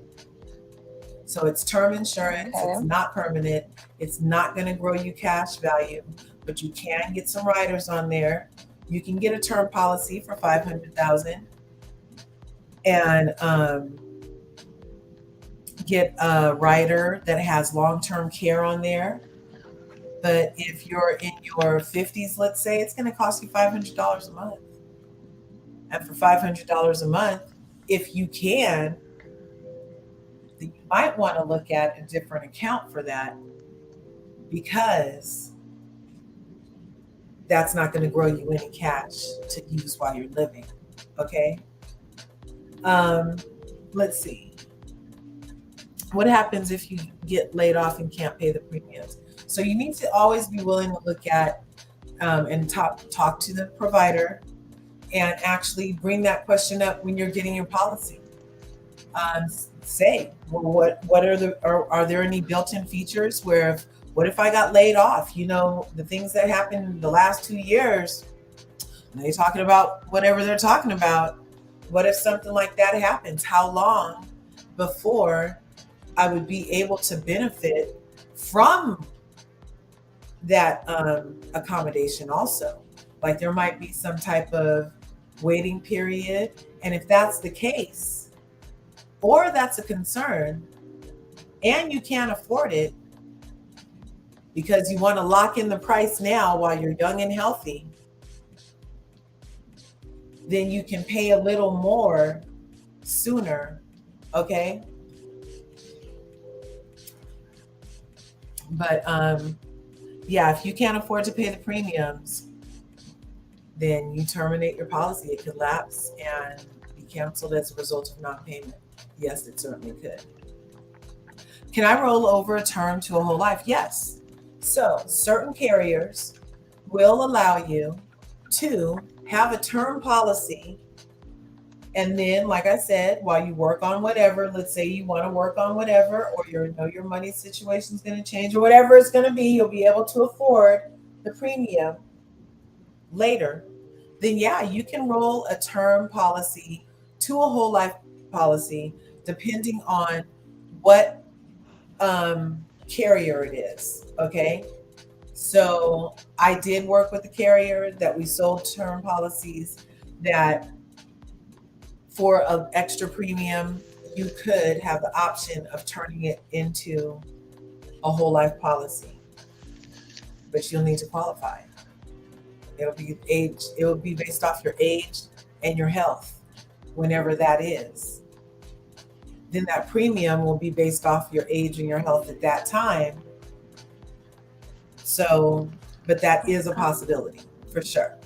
S1: So it's term insurance. It's not permanent. It's not going to grow you cash value, but you can get some riders on there. You can get a term policy for $500,000 and get a rider that has long-term care on there. But if you're in your 50s, let's say, it's going to cost you $500 a month. And for $500 a month, if you can, then you might want to look at a different account for that, because that's not going to grow you any cash to use while you're living. Okay? Let's see. What happens if you get laid off and can't pay the premiums? So you need to always be willing to look at and talk to the provider and actually bring that question up when you're getting your policy. Say, well, are there any built-in features where what if I got laid off? The things that happened the last 2 years, they're talking about whatever they're talking about. What if something like that happens? How long before I would be able to benefit from that accommodation also? Like there might be some type of waiting period. And if that's the case, or that's a concern, and you can't afford it because you want to lock in the price now while you're young and healthy, then you can pay a little more sooner, okay? But yeah, if you can't afford to pay the premiums, then you terminate your policy. It could lapse and be canceled as a result of non-payment. Yes, it certainly could. Can I roll over a term to a whole life? Yes. So certain carriers will allow you to have a term policy. And then, like I said, while you work on whatever, let's say you want to work on whatever, or your money situation is going to change, or whatever it's going to be, you'll be able to afford the premium later. Then yeah, you can roll a term policy to a whole life policy, depending on what carrier it is. Okay. So I did work with a carrier that we sold term policies that for an extra premium, you could have the option of turning it into a whole life policy, but you'll need to qualify. It'll be based off your age and your health, whenever that is. Then that premium will be based off your age and your health at that time. So, but that is a possibility for sure.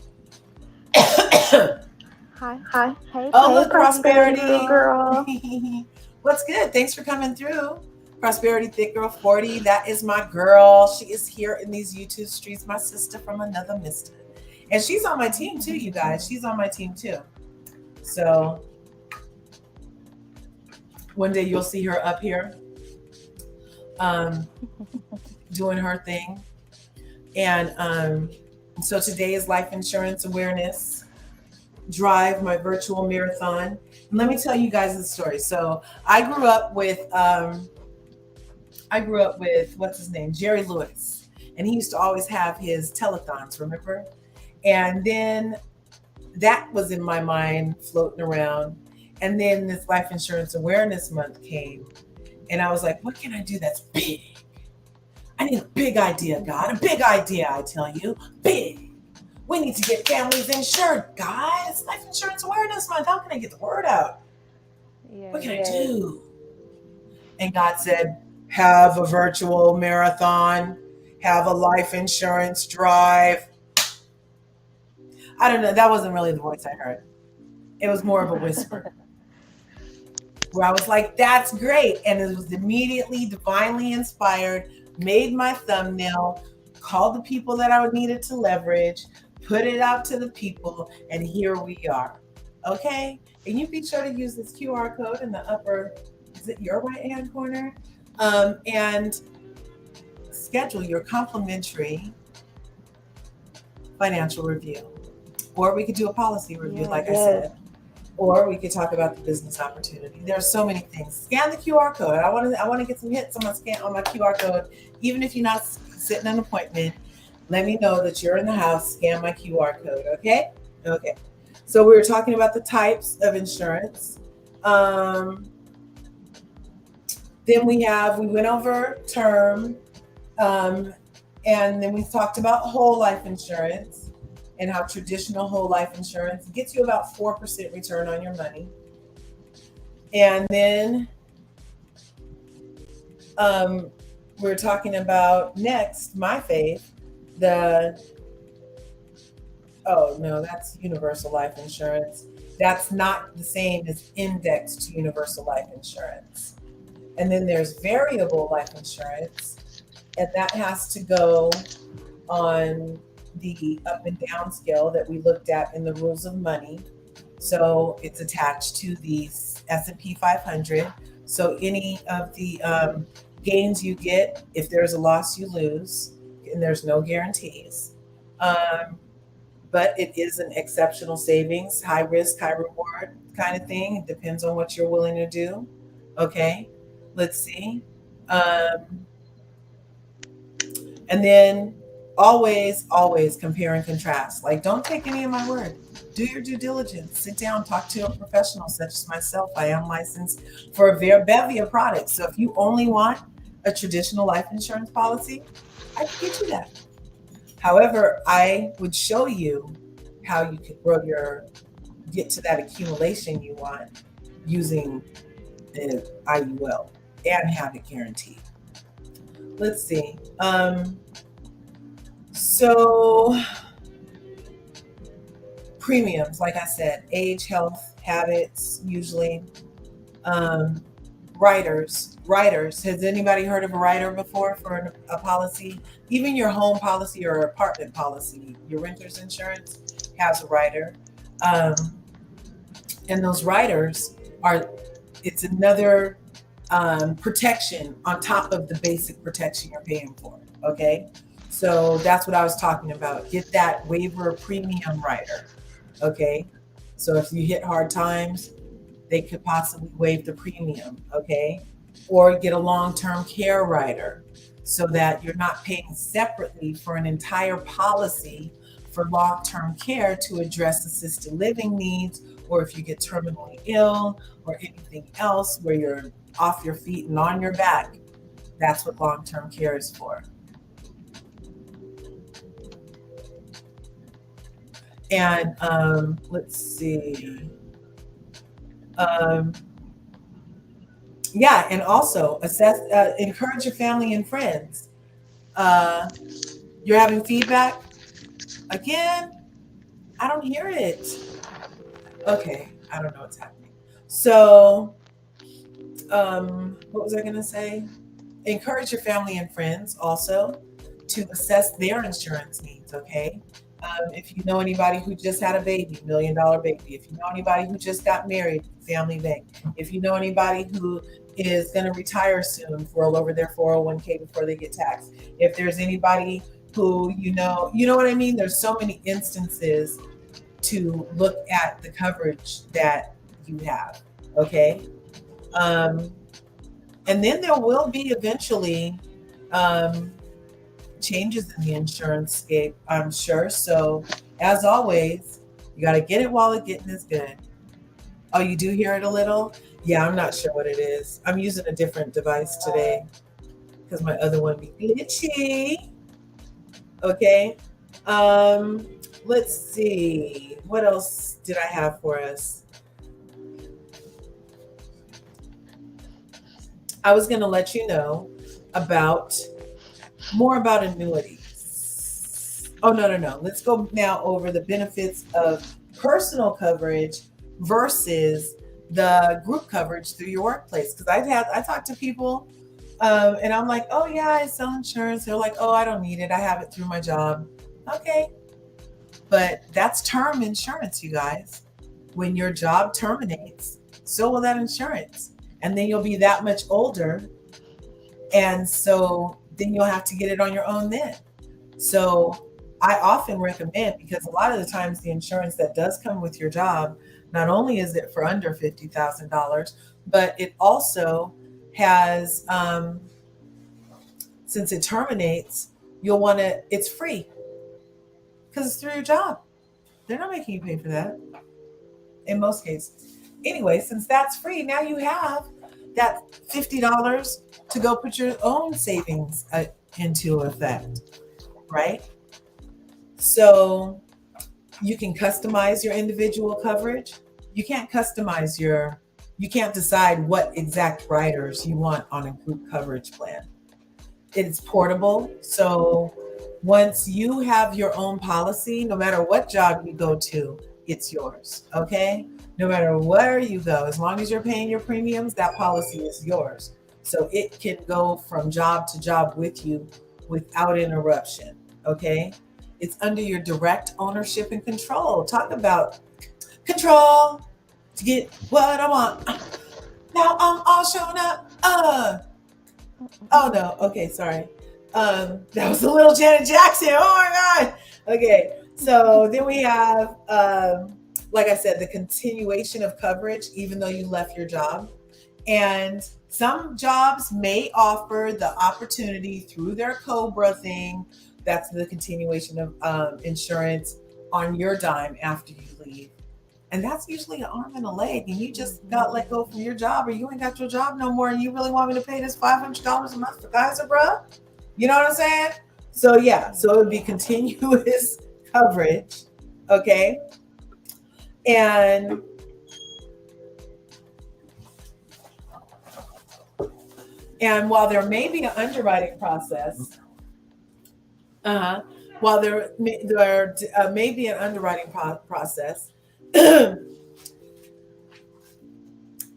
S3: Hi. Hey,
S1: Oh, look, Prosperity.
S3: girl.
S1: What's good? Thanks for coming through. Prosperity Thick Girl 40. That is my girl. She is here in these YouTube streets, my sister from another mister. And she's on my team too, you guys. She's on my team too. So one day you'll see her up here doing her thing. And so today is Life Insurance Awareness Drive, my virtual marathon. And let me tell you guys the story. So I grew up with what's his name, Jerry Lewis, and he used to always have his telethons, remember? And then that was in my mind floating around. And then this Life Insurance Awareness Month came, and I was like, what can I do that's big? I need a big idea, God, a big idea, I tell you, big. We need to get families insured, guys. Life Insurance Awareness Month. How can I get the word out?
S3: Yeah.
S1: What can I do? And God said, have a virtual marathon, have a life insurance drive. I don't know. That wasn't really the voice I heard. It was more of a whisper where I was like, that's great. And it was immediately divinely inspired, made my thumbnail, called the people that I would need it to leverage, put it out to the people, and here we are. Okay? And you be sure to use this QR code in the upper, is it your right-hand corner? And schedule your complimentary financial review. Or we could do a policy review, like I said. Or we could talk about the business opportunity. There's so many things. Scan the QR code. I want to get some hits on my QR code. Even if you're not sitting an appointment, let me know that you're in the house. Scan my QR code. Okay. Okay. So we were talking about the types of insurance. Then we went over term, and then we talked about whole life insurance and how traditional whole life insurance gets you about 4% return on your money. And then we're talking about next, my fave, that's universal life insurance. That's not the same as indexed to universal life insurance. And then there's variable life insurance, and that has to go on the up and down scale that we looked at in the rules of money. So it's attached to the S&P 500. So any of the gains you get, if there's a loss, you lose, and there's no guarantees. But it is an exceptional savings, high risk, high reward kind of thing. It depends on what you're willing to do. Okay, let's see. And then always compare and contrast. Like, don't take any of my word. Do your due diligence. Sit down, talk to a professional such as myself. I am licensed for a bevy of products. So if you only want a traditional life insurance policy, I can get you that. However, I would show you how you could get to that accumulation you want using the IUL and have it guaranteed. Let's see. So premiums, like I said, age, health, habits, usually. Riders. Has anybody heard of a rider before for a policy? Even your home policy or apartment policy, your renter's insurance has a rider. And those riders it's another protection on top of the basic protection you're paying for. Okay. So that's what I was talking about. Get that waiver premium rider. Okay. So if you hit hard times, they could possibly waive the premium. Okay. Or get a long-term care rider so that you're not paying separately for an entire policy for long-term care to address assisted living needs, or if you get terminally ill or anything else where you're off your feet and on your back. That's what long-term care is for. And let's see. And also encourage your family and friends. You're having feedback? Again, I don't hear it. Okay, I don't know what's happening. So what was I going to say? Encourage your family and friends also to assess their insurance needs, okay? If you know anybody who just had a baby, $1 million baby, if you know anybody who just got married, family bank, if you know anybody who is going to retire soon, roll over their 401k before they get taxed, if there's anybody who you know what I mean? There's so many instances to look at the coverage that you have, okay? And then there will be eventually changes in the insurance scape, I'm sure. So as always, you got to get it while the getting is good. Oh, you do hear it a little? Yeah, I'm not sure what it is. I'm using a different device today because my other one be glitchy. Okay. Let's see. What else did I have for us? I was going to let you know more about annuities. Oh, no. Let's go now over the benefits of personal coverage versus the group coverage through your workplace. Because I talked to people and I'm like, oh yeah, I sell insurance. They're like, oh, I don't need it. I have it through my job. Okay. But that's term insurance, you guys. When your job terminates, so will that insurance. And then you'll be that much older. And so then you'll have to get it on your own then. So I often recommend, because a lot of the times the insurance that does come with your job, not only is it for under $50,000, but it also has, since it terminates, it's free because it's through your job. They're not making you pay for that in most cases. Anyway, since that's free, now you have that $50 to go put your own savings into effect, right? So you can customize your individual coverage. You can't decide what exact riders you want on a group coverage plan. It's portable. So once you have your own policy, no matter what job you go to, it's yours, okay? No matter where you go, as long as you're paying your premiums, that policy is yours. So it can go from job to job with you without interruption, okay? It's under your direct ownership and control. Talk about control to get what I want. Now I'm all shown up. Oh no, okay, sorry. That was a little Janet Jackson. Oh my God. Okay, so then we have, like I said, the continuation of coverage, even though you left your job. And some jobs may offer the opportunity through their COBRA thing. That's the continuation of insurance on your dime after you leave. And that's usually an arm and a leg. And you just got let go from your job, or you ain't got your job no more. And you really want me to pay this $500 a month for Kaiser, bruh? You know what I'm saying? So yeah, so it would be continuous coverage. Okay. And while there may be an underwriting process, while there may be an underwriting process,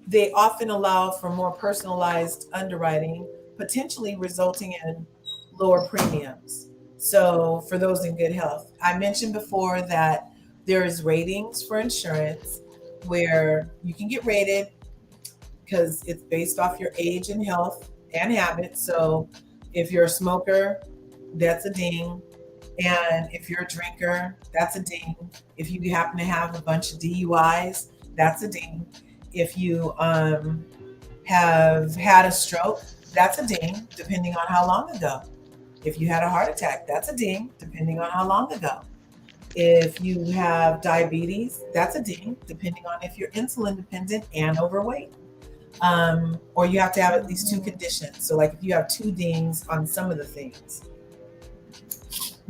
S1: they often allow for more personalized underwriting, potentially resulting in lower premiums. So for those in good health, I mentioned before that there is ratings for insurance where you can get rated because it's based off your age and health and habits. So if you're a smoker, that's a ding. And if you're a drinker, that's a ding. If you happen to have a bunch of DUIs, that's a ding. If you have had a stroke, that's a ding, depending on how long ago. If you had a heart attack, that's a ding, depending on how long ago. If you have diabetes, that's a ding, depending on if you're insulin dependent and overweight. Or you have to have at least 2 conditions. So like if you have 2 dings on some of the things,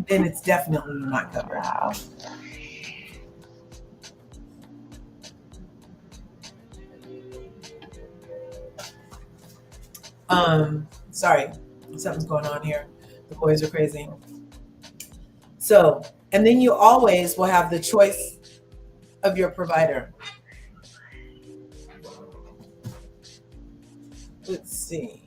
S1: then it's definitely not covered.
S3: Wow.
S1: Sorry, something's going on here. The boys are crazy. So, and then you always will have the choice of your provider. Let's see.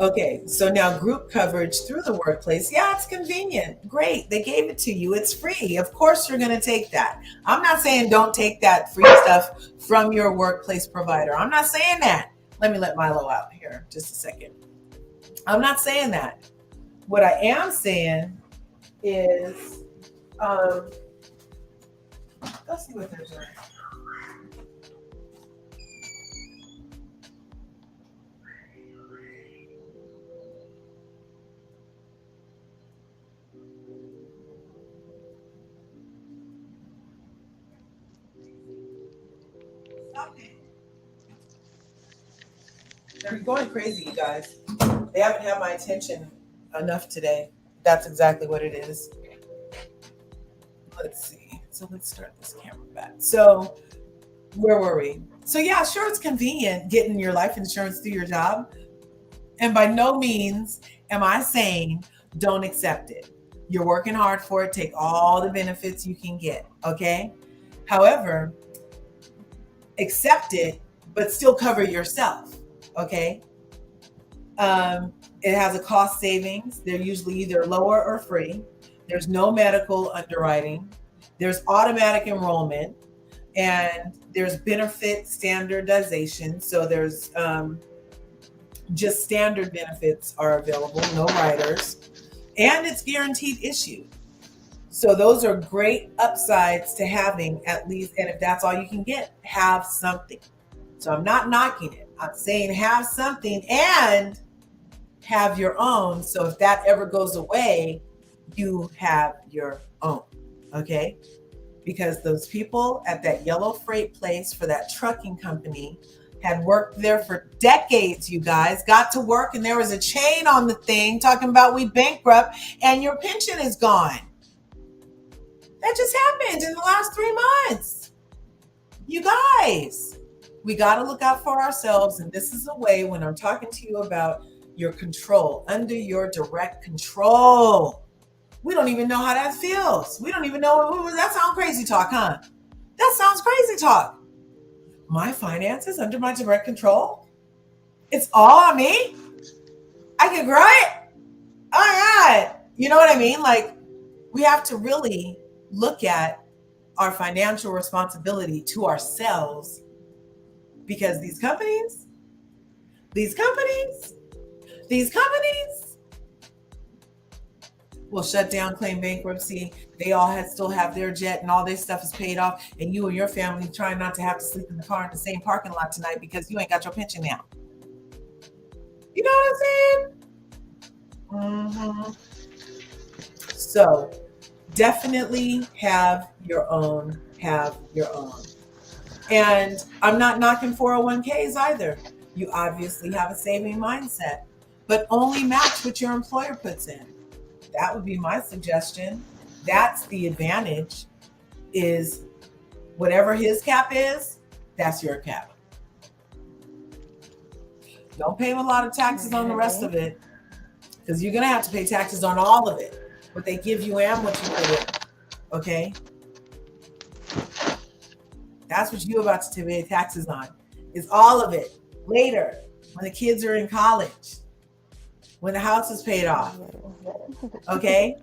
S1: Okay, so now group coverage through the workplace. Yeah, it's convenient. Great. They gave it to you. It's free. Of course, you're going to take that. I'm not saying don't take that free stuff from your workplace provider. I'm not saying that. Let me let Milo out here just a second. I'm not saying that. What I am saying is, let's see what they're doing. They're going crazy, you guys. They haven't had my attention enough today. That's exactly what it is. Let's see. So let's start this camera back. So where were we? So yeah, sure, it's convenient getting your life insurance through your job. And by no means am I saying don't accept it. You're working hard for it. Take all the benefits you can get. Okay. However, accept it, but still cover yourself. Okay. It has a cost savings. They're usually either lower or free. There's no medical underwriting. There's automatic enrollment, and there's benefit standardization. So there's just standard benefits are available, no riders, and it's guaranteed issue. So those are great upsides to having at least, and if that's all you can get, have something. So I'm not knocking it. I'm saying have something and have your own. So if that ever goes away, you have your own. Okay? Because those people at that yellow freight place for that trucking company had worked there for decades, you guys, got to work, and there was a chain on the thing talking about we bankrupt and your pension is gone. That just happened in the last 3 months. You guys, we got to look out for ourselves. And this is a way when I'm talking to you about your control, under your direct control. We don't even know how that feels. We don't even know. That sounds crazy talk, huh? That sounds crazy talk. My finances under my direct control? It's all on me? I can grow it? Oh my God. You know what I mean? Like, we have to really look at our financial responsibility to ourselves, because these companies will shut down, claim bankruptcy. They all still have their jet and all their stuff is paid off, and you and your family trying not to have to sleep in the car in the same parking lot tonight because you ain't got your pension now. You know what I'm saying? Mm-hmm. So definitely have your own. And I'm not knocking 401ks either. You obviously have a saving mindset, but only match what your employer puts in. That would be my suggestion. That's the advantage, is whatever his cap is, that's your cap. Don't pay him a lot of taxes on the rest of it, because you're going to have to pay taxes on all of it, what they give you and what you put in. Okay? That's what you're about to pay taxes on, is all of it. Later, when the kids are in college, when the house is paid off. Okay?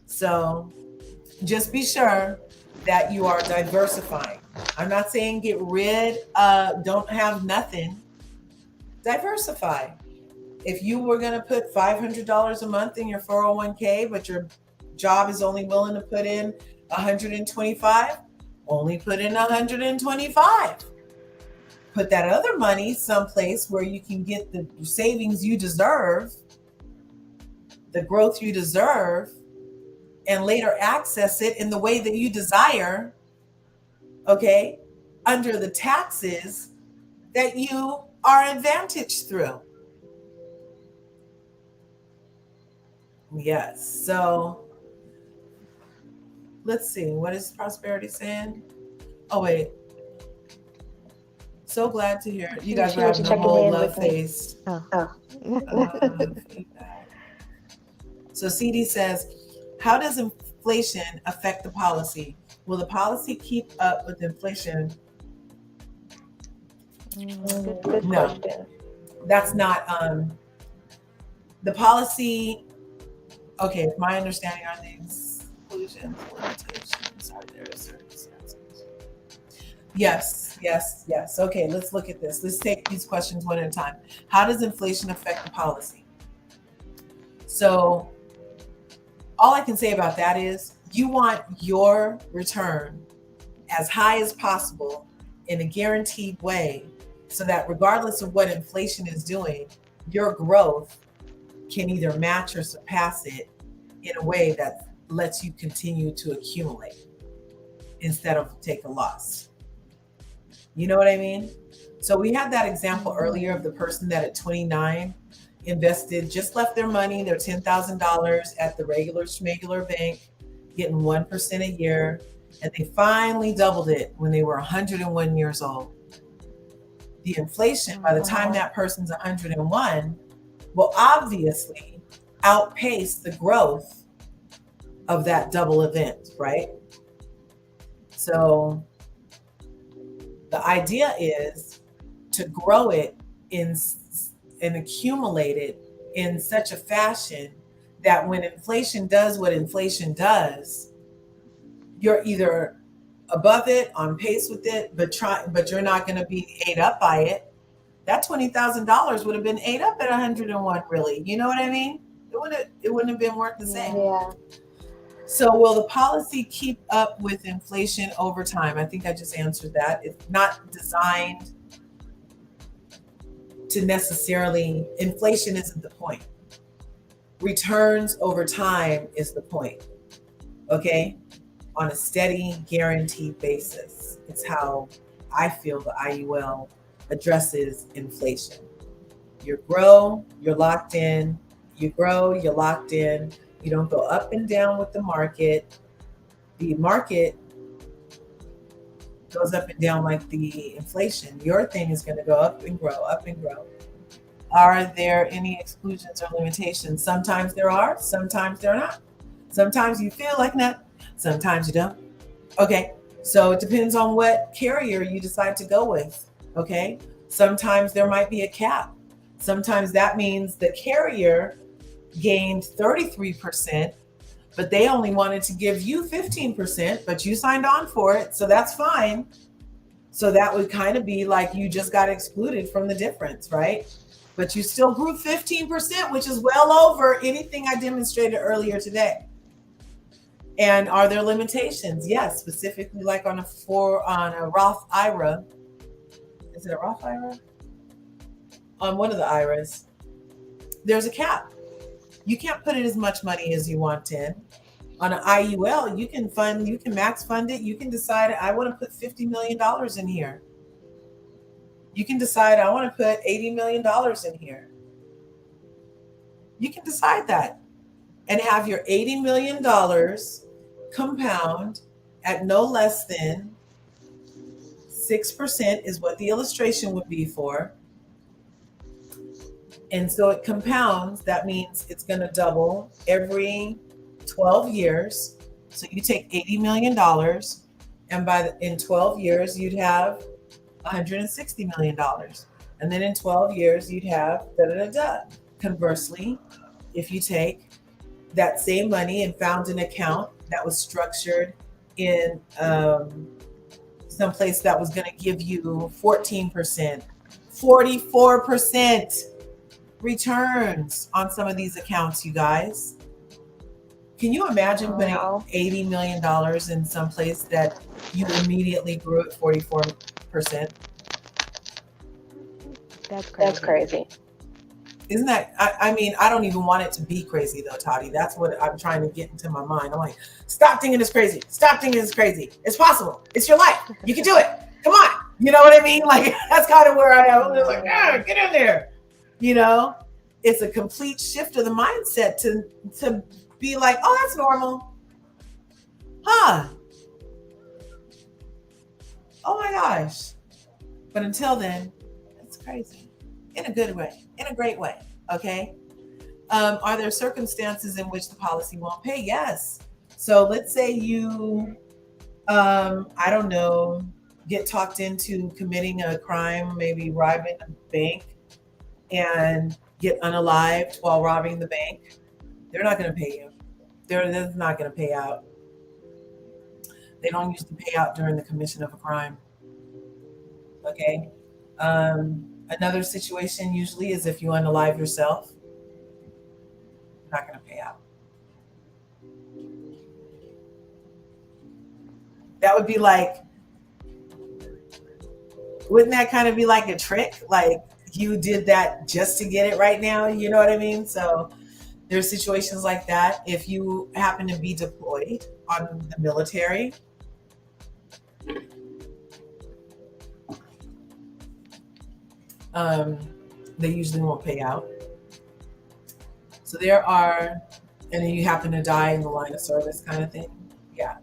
S1: So just be sure that you are diversifying. I'm not saying get rid of, don't have nothing. Diversify. If you were going to put $500 a month in your 401k, but your job is only willing to put in 125, only put in 125. Put that other money someplace where you can get the savings you deserve, the growth you deserve, and later access it in the way that you desire, okay, under the taxes that you are advantaged through. Yes, so let's see, what is Prosperity saying? Oh, wait. So glad to hear it. You guys are having a whole love face. So CD says, how does inflation affect the policy? Will the policy keep up with inflation?
S3: Good
S4: Good
S1: No.
S4: question.
S1: That's not the policy. Okay, if my understanding on the exclusions, limitations, are there circumstances? Yes. Okay, let's look at this. Let's take these questions one at a time. How does inflation affect the policy? So all I can say about that is you want your return as high as possible in a guaranteed way so that regardless of what inflation is doing, your growth can either match or surpass it in a way that lets you continue to accumulate instead of take a loss. You know what I mean? So we had that example earlier of the person that at 29 invested, just left their money, their $10,000 at the regular schmegular bank, getting 1% a year, and they finally doubled it when they were 101 years old. The inflation, by the time that person's 101, will obviously outpace the growth of that double event, right? So the idea is to grow it and accumulate it in such a fashion that when inflation does what inflation does, you're either above it, on pace with it, but you're not going to be ate up by it. That $20,000 would have been ate up at 101, really. You know what I mean? It wouldn't have been worth the same.
S4: Yeah.
S1: So will the policy keep up with inflation over time? I think I just answered that. It's not designed to necessarily, inflation isn't the point. Returns over time is the point. Okay? On a steady, guaranteed basis. It's how I feel the IUL addresses inflation. You grow, you're locked in. You grow, you're locked in. You don't go up and down with the market. The market goes up and down like the inflation. Your thing is going to go up and grow, up and grow. Are there any exclusions or limitations? Sometimes there are, sometimes there are not. Sometimes you feel like that, sometimes you don't. Okay, so it depends on what carrier you decide to go with. Okay, sometimes there might be a cap. Sometimes that means the carrier gained 33%, but they only wanted to give you 15%, but you signed on for it, so that's fine. So that would kind of be like you just got excluded from the difference, right? But you still grew 15%, which is well over anything I demonstrated earlier today. And are there limitations? Yes, specifically like on a Roth IRA. Is it a Roth IRA? On one of the IRAs, there's a cap. You can't put in as much money as you want in. On an IUL, you can max fund it. You can decide, I want to put $50 million in here. You can decide, I want to put $80 million in here. You can decide that and have your $80 million compound at no less than 6% is what the illustration would be for. And so it compounds. That means it's going to double every 12 years. So you take $80 million, and in 12 years, you'd have $160 million. And then in 12 years, you'd have da-da-da-da. Conversely, if you take that same money and found an account that was structured in some place that was going to give you 14%, 44% returns on some of these accounts, you guys. Can you imagine putting $80 million in some place that you immediately grew at 44%?
S4: That's crazy.
S1: Isn't that, I mean, I don't even want it to be crazy though, Toddy. That's what I'm trying to get into my mind. I'm like, stop thinking it's crazy. Stop thinking it's crazy. It's possible. It's your life. You can do it. Come on. You know what I mean? Like, that's kind of where I am. I'm just like, get in there. You know, it's a complete shift of the mindset to be like, oh, that's normal. Huh. Oh my gosh. But until then, it's crazy. In a good way, in a great way. Okay. Are there circumstances in which the policy won't pay? Yes. So let's say you, I don't know, get talked into committing a crime, maybe robbing a bank, and get unalived while robbing the bank, they're not going to pay you. They're not going to pay out. They don't usually pay out during the commission of a crime. Okay. Another situation usually is if you unalive yourself, you're not going to pay out. That would be like, wouldn't that kind of be like a trick? Like you did that just to get it right now, you know what I mean? So there's situations like that. If you happen to be deployed on the military, they usually won't pay out. So there are, and then you happen to die in the line of service kind of thing. Yeah.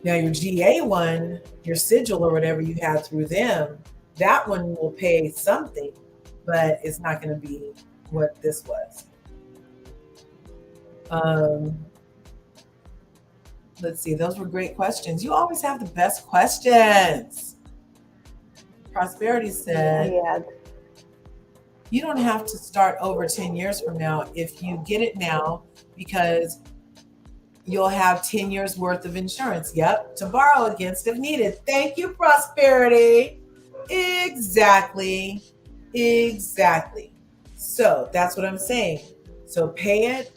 S1: Now your GA one, your sigil or whatever you had through them, that one will pay something, but it's not going to be what this was. Let's see, those were great questions. You always have the best questions. Prosperity said,
S3: Yeah.
S1: you don't have to start over 10 years from now if you get it now, because you'll have 10 years worth of insurance. Yep, to borrow against if needed. Thank you, Prosperity. Exactly. So that's what I'm saying. So pay it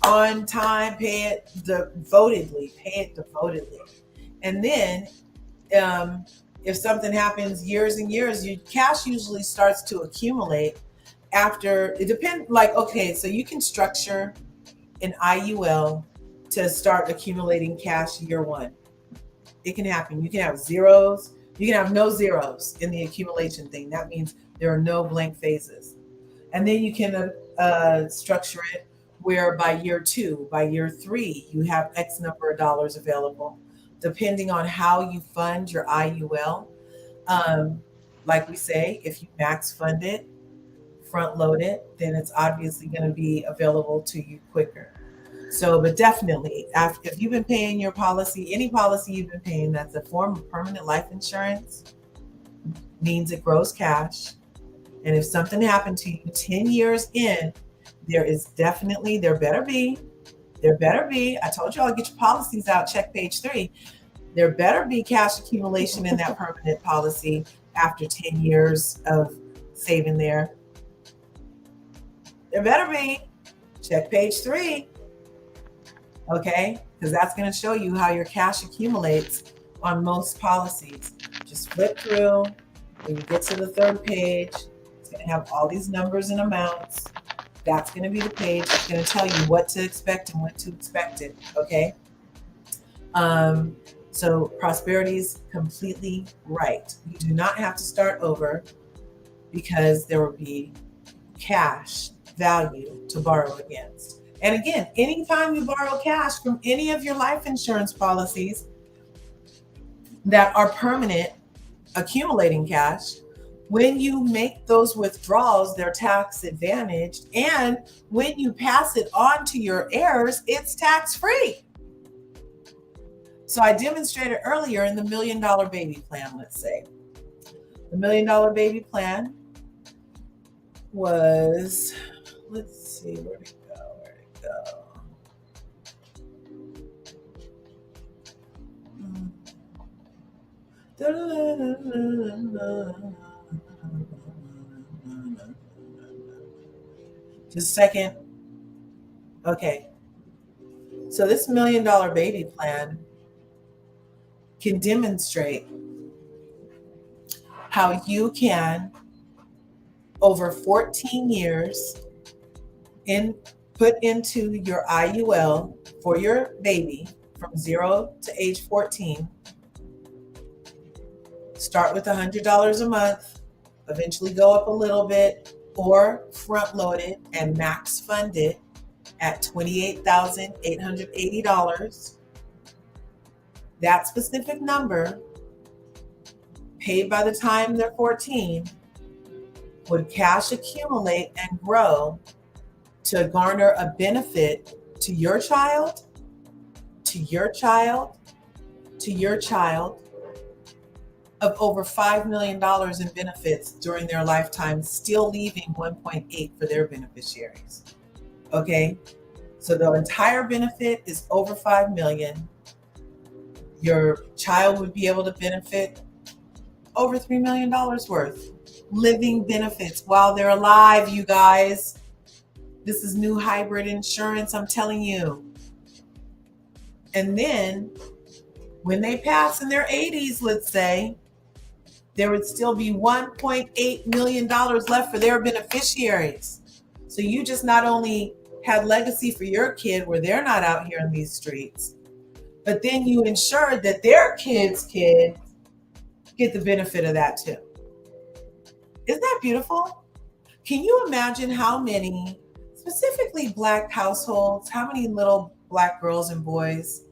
S1: on time, pay it devotedly. And then if something happens years and years, your cash usually starts to accumulate after, it depends, like, okay, so you can structure an IUL to start accumulating cash year one. It can happen. You can have zeros. You can have no zeros in the accumulation thing. That means there are no blank phases. And then you can structure it where by year 2, by year 3, you have X number of dollars available, depending on how you fund your IUL. Like we say, if you max fund it, front load it, then it's obviously going to be available to you quicker. So, but definitely, if you've been paying your policy, any policy you've been paying that's a form of permanent life insurance, means it grows cash. And if something happened to you 10 years in, there better be, I told you I'll get your policies out, check page 3. There better be cash accumulation in that permanent policy after 10 years of saving there. There better be, check page 3. Okay, because that's going to show you how your cash accumulates on most policies. Just flip through. When you get to the 3rd page, it's going to have all these numbers and amounts. That's going to be the page. It's going to tell you what to expect and what to expect it. Okay. So Prosperity's completely right. You do not have to start over because there will be cash value to borrow against. And again, anytime you borrow cash from any of your life insurance policies that are permanent, accumulating cash, when you make those withdrawals, they're tax advantaged. And when you pass it on to your heirs, it's tax free. So I demonstrated earlier in the $1 Million Baby Plan, let's say. The $1 Million Baby Plan was, let's see, where'd it go? Just a second. Okay. So this $1 Million Baby Plan can demonstrate how you can, over 14 years, put into your IUL for your baby from 0 to age 14. Start with $100 a month, eventually go up a little bit, or front load it and max fund it at $28,880. That specific number, paid by the time they're 14, would cash accumulate and grow to garner a benefit to your child, to your child, to your child, of over $5 million in benefits during their lifetime, still leaving 1.8 for their beneficiaries. Okay, so the entire benefit is over 5 million. Your child would be able to benefit over $3 million worth living benefits while they're alive, you guys. This is new hybrid insurance, I'm telling you. And then when they pass in their 80s, let's say, there would still be $1.8 million left for their beneficiaries. So you just not only had legacy for your kid where they're not out here in these streets, but then you ensured that their kids' kids get the benefit of that too. Isn't that beautiful? Can you imagine how many, specifically Black households, how many little Black girls and boys,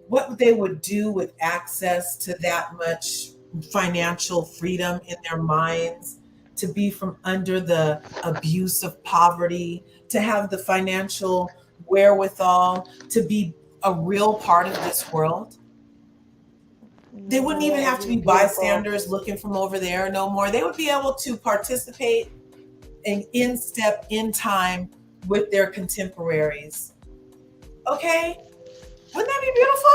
S1: what they would do with access to that much financial freedom in their minds, to be from under the abuse of poverty, to have the financial wherewithal to be a real part of this world? They wouldn't even have to be bystanders looking from over there no more. They would be able to participate and in step in time with their contemporaries. Okay? Wouldn't that be beautiful?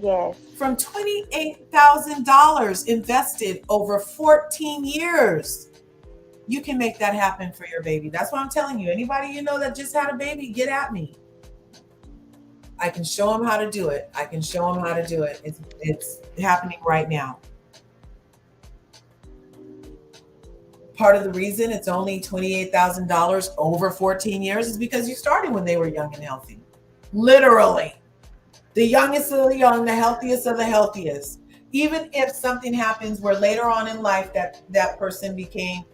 S3: Yes.
S1: From $28,000 invested over 14 years, you can make that happen for your baby. That's what I'm telling you. Anybody you know that just had a baby, get at me. I can show them how to do it. It's happening right now. Part of the reason it's only $28,000 over 14 years is because you started when they were young and healthy. Literally. The youngest of the young, the healthiest of the healthiest. Even if something happens where later on in life that person became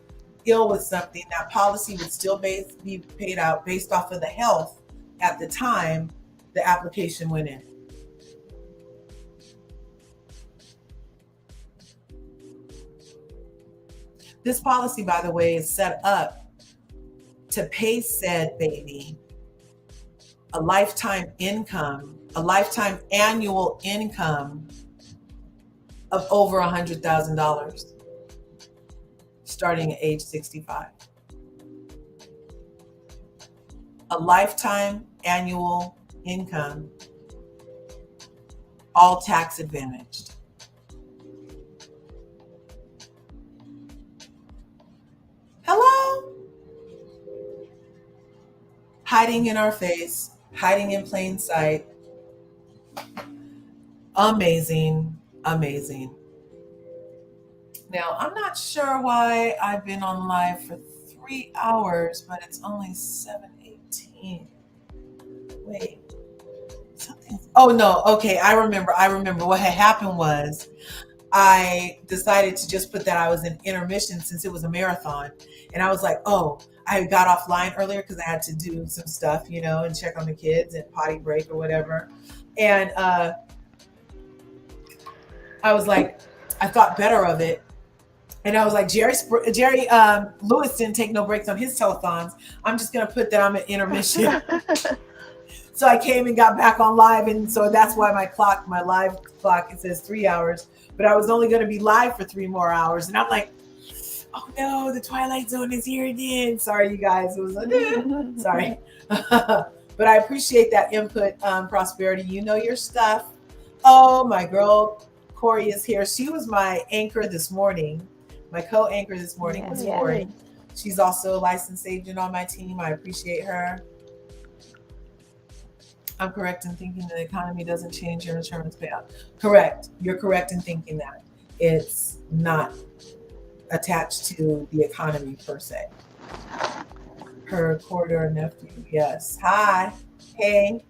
S1: ill with something, that policy would still be paid out based off of the health at the time the application went in. This policy, by the way, is set up to pay said baby a lifetime income, a lifetime annual income of over $100,000 starting at age 65. A lifetime annual income, all tax advantaged. Hello? Hiding in our face, hiding in plain sight. Amazing, amazing. Now, I'm not sure why I've been on live for 3 hours, but it's only 7:18. Wait, oh no, okay, I remember. What had happened was I decided to just put that I was in intermission since it was a marathon. And I was like, oh, I got offline earlier because I had to do some stuff, and check on the kids and potty break or whatever. And I was like, I thought better of it. And I was like, Jerry Lewis didn't take no breaks on his telethons. I'm just going to put that I'm at intermission. So I came and got back on live. And so that's why my live clock, it says 3 hours. But I was only going to be live for 3 more hours. And I'm like, oh no, the Twilight Zone is here again. Sorry, you guys. It was sorry. But I appreciate that input, Prosperity. You know your stuff. Oh, my girl, Corey is here. She was my anchor this morning. My co-anchor this morning was Corey. She's also a licensed agent on my team. I appreciate her. I'm correct in thinking the economy doesn't change your insurance payout. Correct. You're correct in thinking that. It's not attached to the economy per se. Her corridor nephew. Yes. Hi. Hey.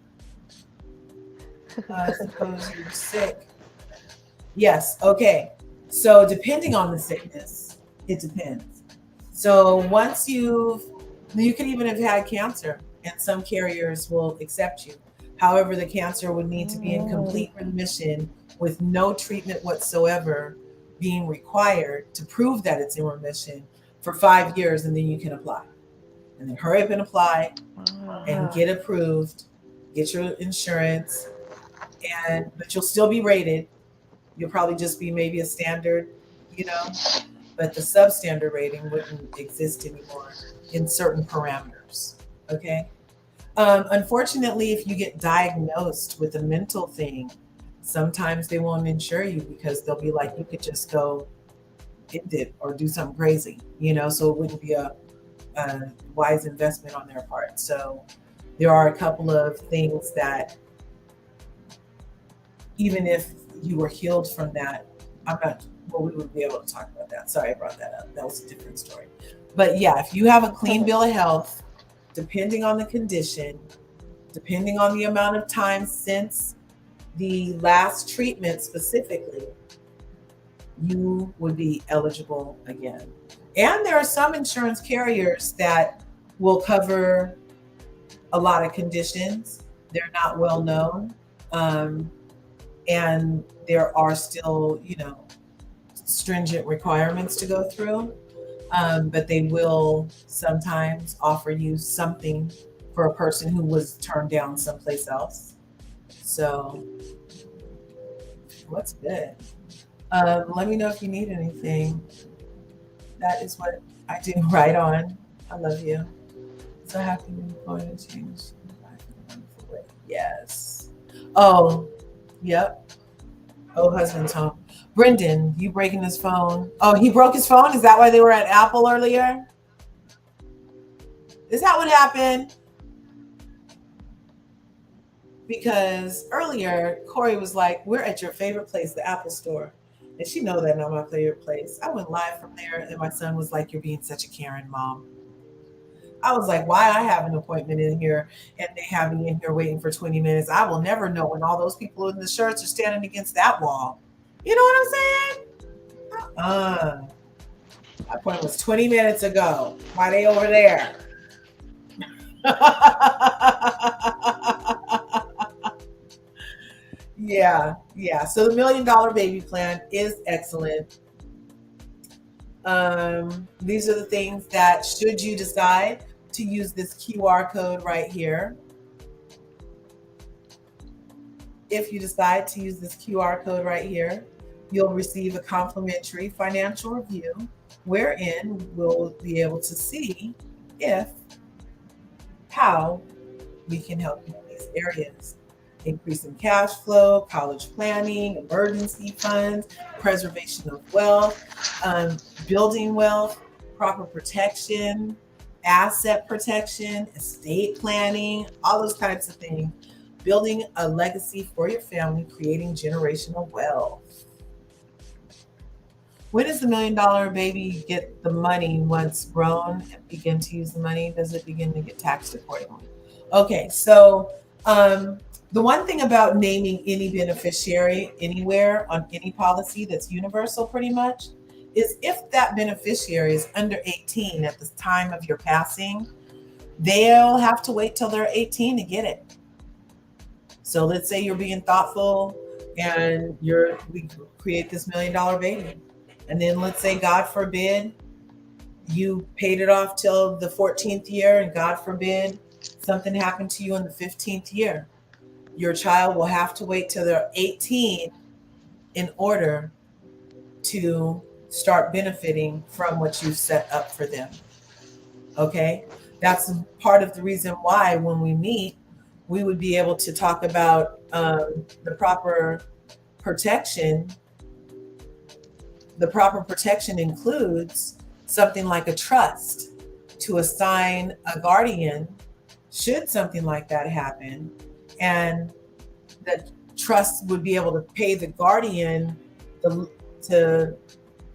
S1: I suppose you're sick. Yes. Okay. So depending on the sickness, it depends. So once you could even have had cancer, and some carriers will accept you. However, the cancer would need to be in complete remission with no treatment whatsoever being required to prove that it's in remission for 5 years, and then you can apply. And then hurry up and apply and get approved, get your insurance, but you'll still be rated. You'll probably just be maybe a standard, you know, but the substandard rating wouldn't exist anymore in certain parameters. Okay. Unfortunately, if you get diagnosed with a mental thing, sometimes they won't insure you because they'll be like, you could just go end it or do something crazy, you know, so it wouldn't be a wise investment on their part. So there are a couple of things that even if you were healed from that, we would be able to talk about that. Sorry, I brought that up. That was a different story. But yeah, if you have a clean bill of health, depending on the condition, depending on the amount of time since the last treatment specifically, you would be eligible again. And there are some insurance carriers that will cover a lot of conditions. They're not well known. And there are still, you know, stringent requirements to go through. But they will sometimes offer you something for a person who was turned down someplace else. So what's good? Let me know if you need anything. That is what I do. Right on. I love you. So happy when you're going to change your life in a wonderful way. Yes. Oh, yep. Oh, husband's home. Brendan, you breaking his phone? Oh, he broke his phone? Is that why they were at Apple earlier? Is that what happened? Because earlier, Corey was like, we're at your favorite place, the Apple store. And she know that not my favorite place. I went live from there, and my son was like, you're being such a Karen mom. I was like, why I have an appointment in here and they have me in here waiting for 20 minutes? I will never know when all those people in the shirts are standing against that wall. You know what I'm saying? My appointment was 20 minutes ago. Why they over there? Yeah. So the $1 Million Baby Plan is excellent. These are the things that, should you decide to use this QR code right here, if you decide to use this QR code right here, you'll receive a complimentary financial review wherein we'll be able to see how we can help you in these areas. Increasing cash flow, college planning, emergency funds, preservation of wealth, building wealth, proper protection, asset protection, estate planning, all those types of things. Building a legacy for your family, creating generational wealth. When does the $1 Million Baby get the money once grown and begin to use the money? Does it begin to get taxed accordingly? Okay, so the one thing about naming any beneficiary anywhere on any policy that's universal pretty much is if that beneficiary is under 18 at the time of your passing, they'll have to wait till they're 18 to get it. So let's say you're being thoughtful and we create this $1 Million Baby. And then let's say, God forbid, you paid it off till the 14th year, and God forbid something happened to you in the 15th year. Your child will have to wait till they're 18 in order to start benefiting from what you've set up for them. Okay? That's part of the reason why when we meet, we would be able to talk about the proper protection. The proper protection includes something like a trust to assign a guardian should something like that happen. And the trust would be able to pay the guardian to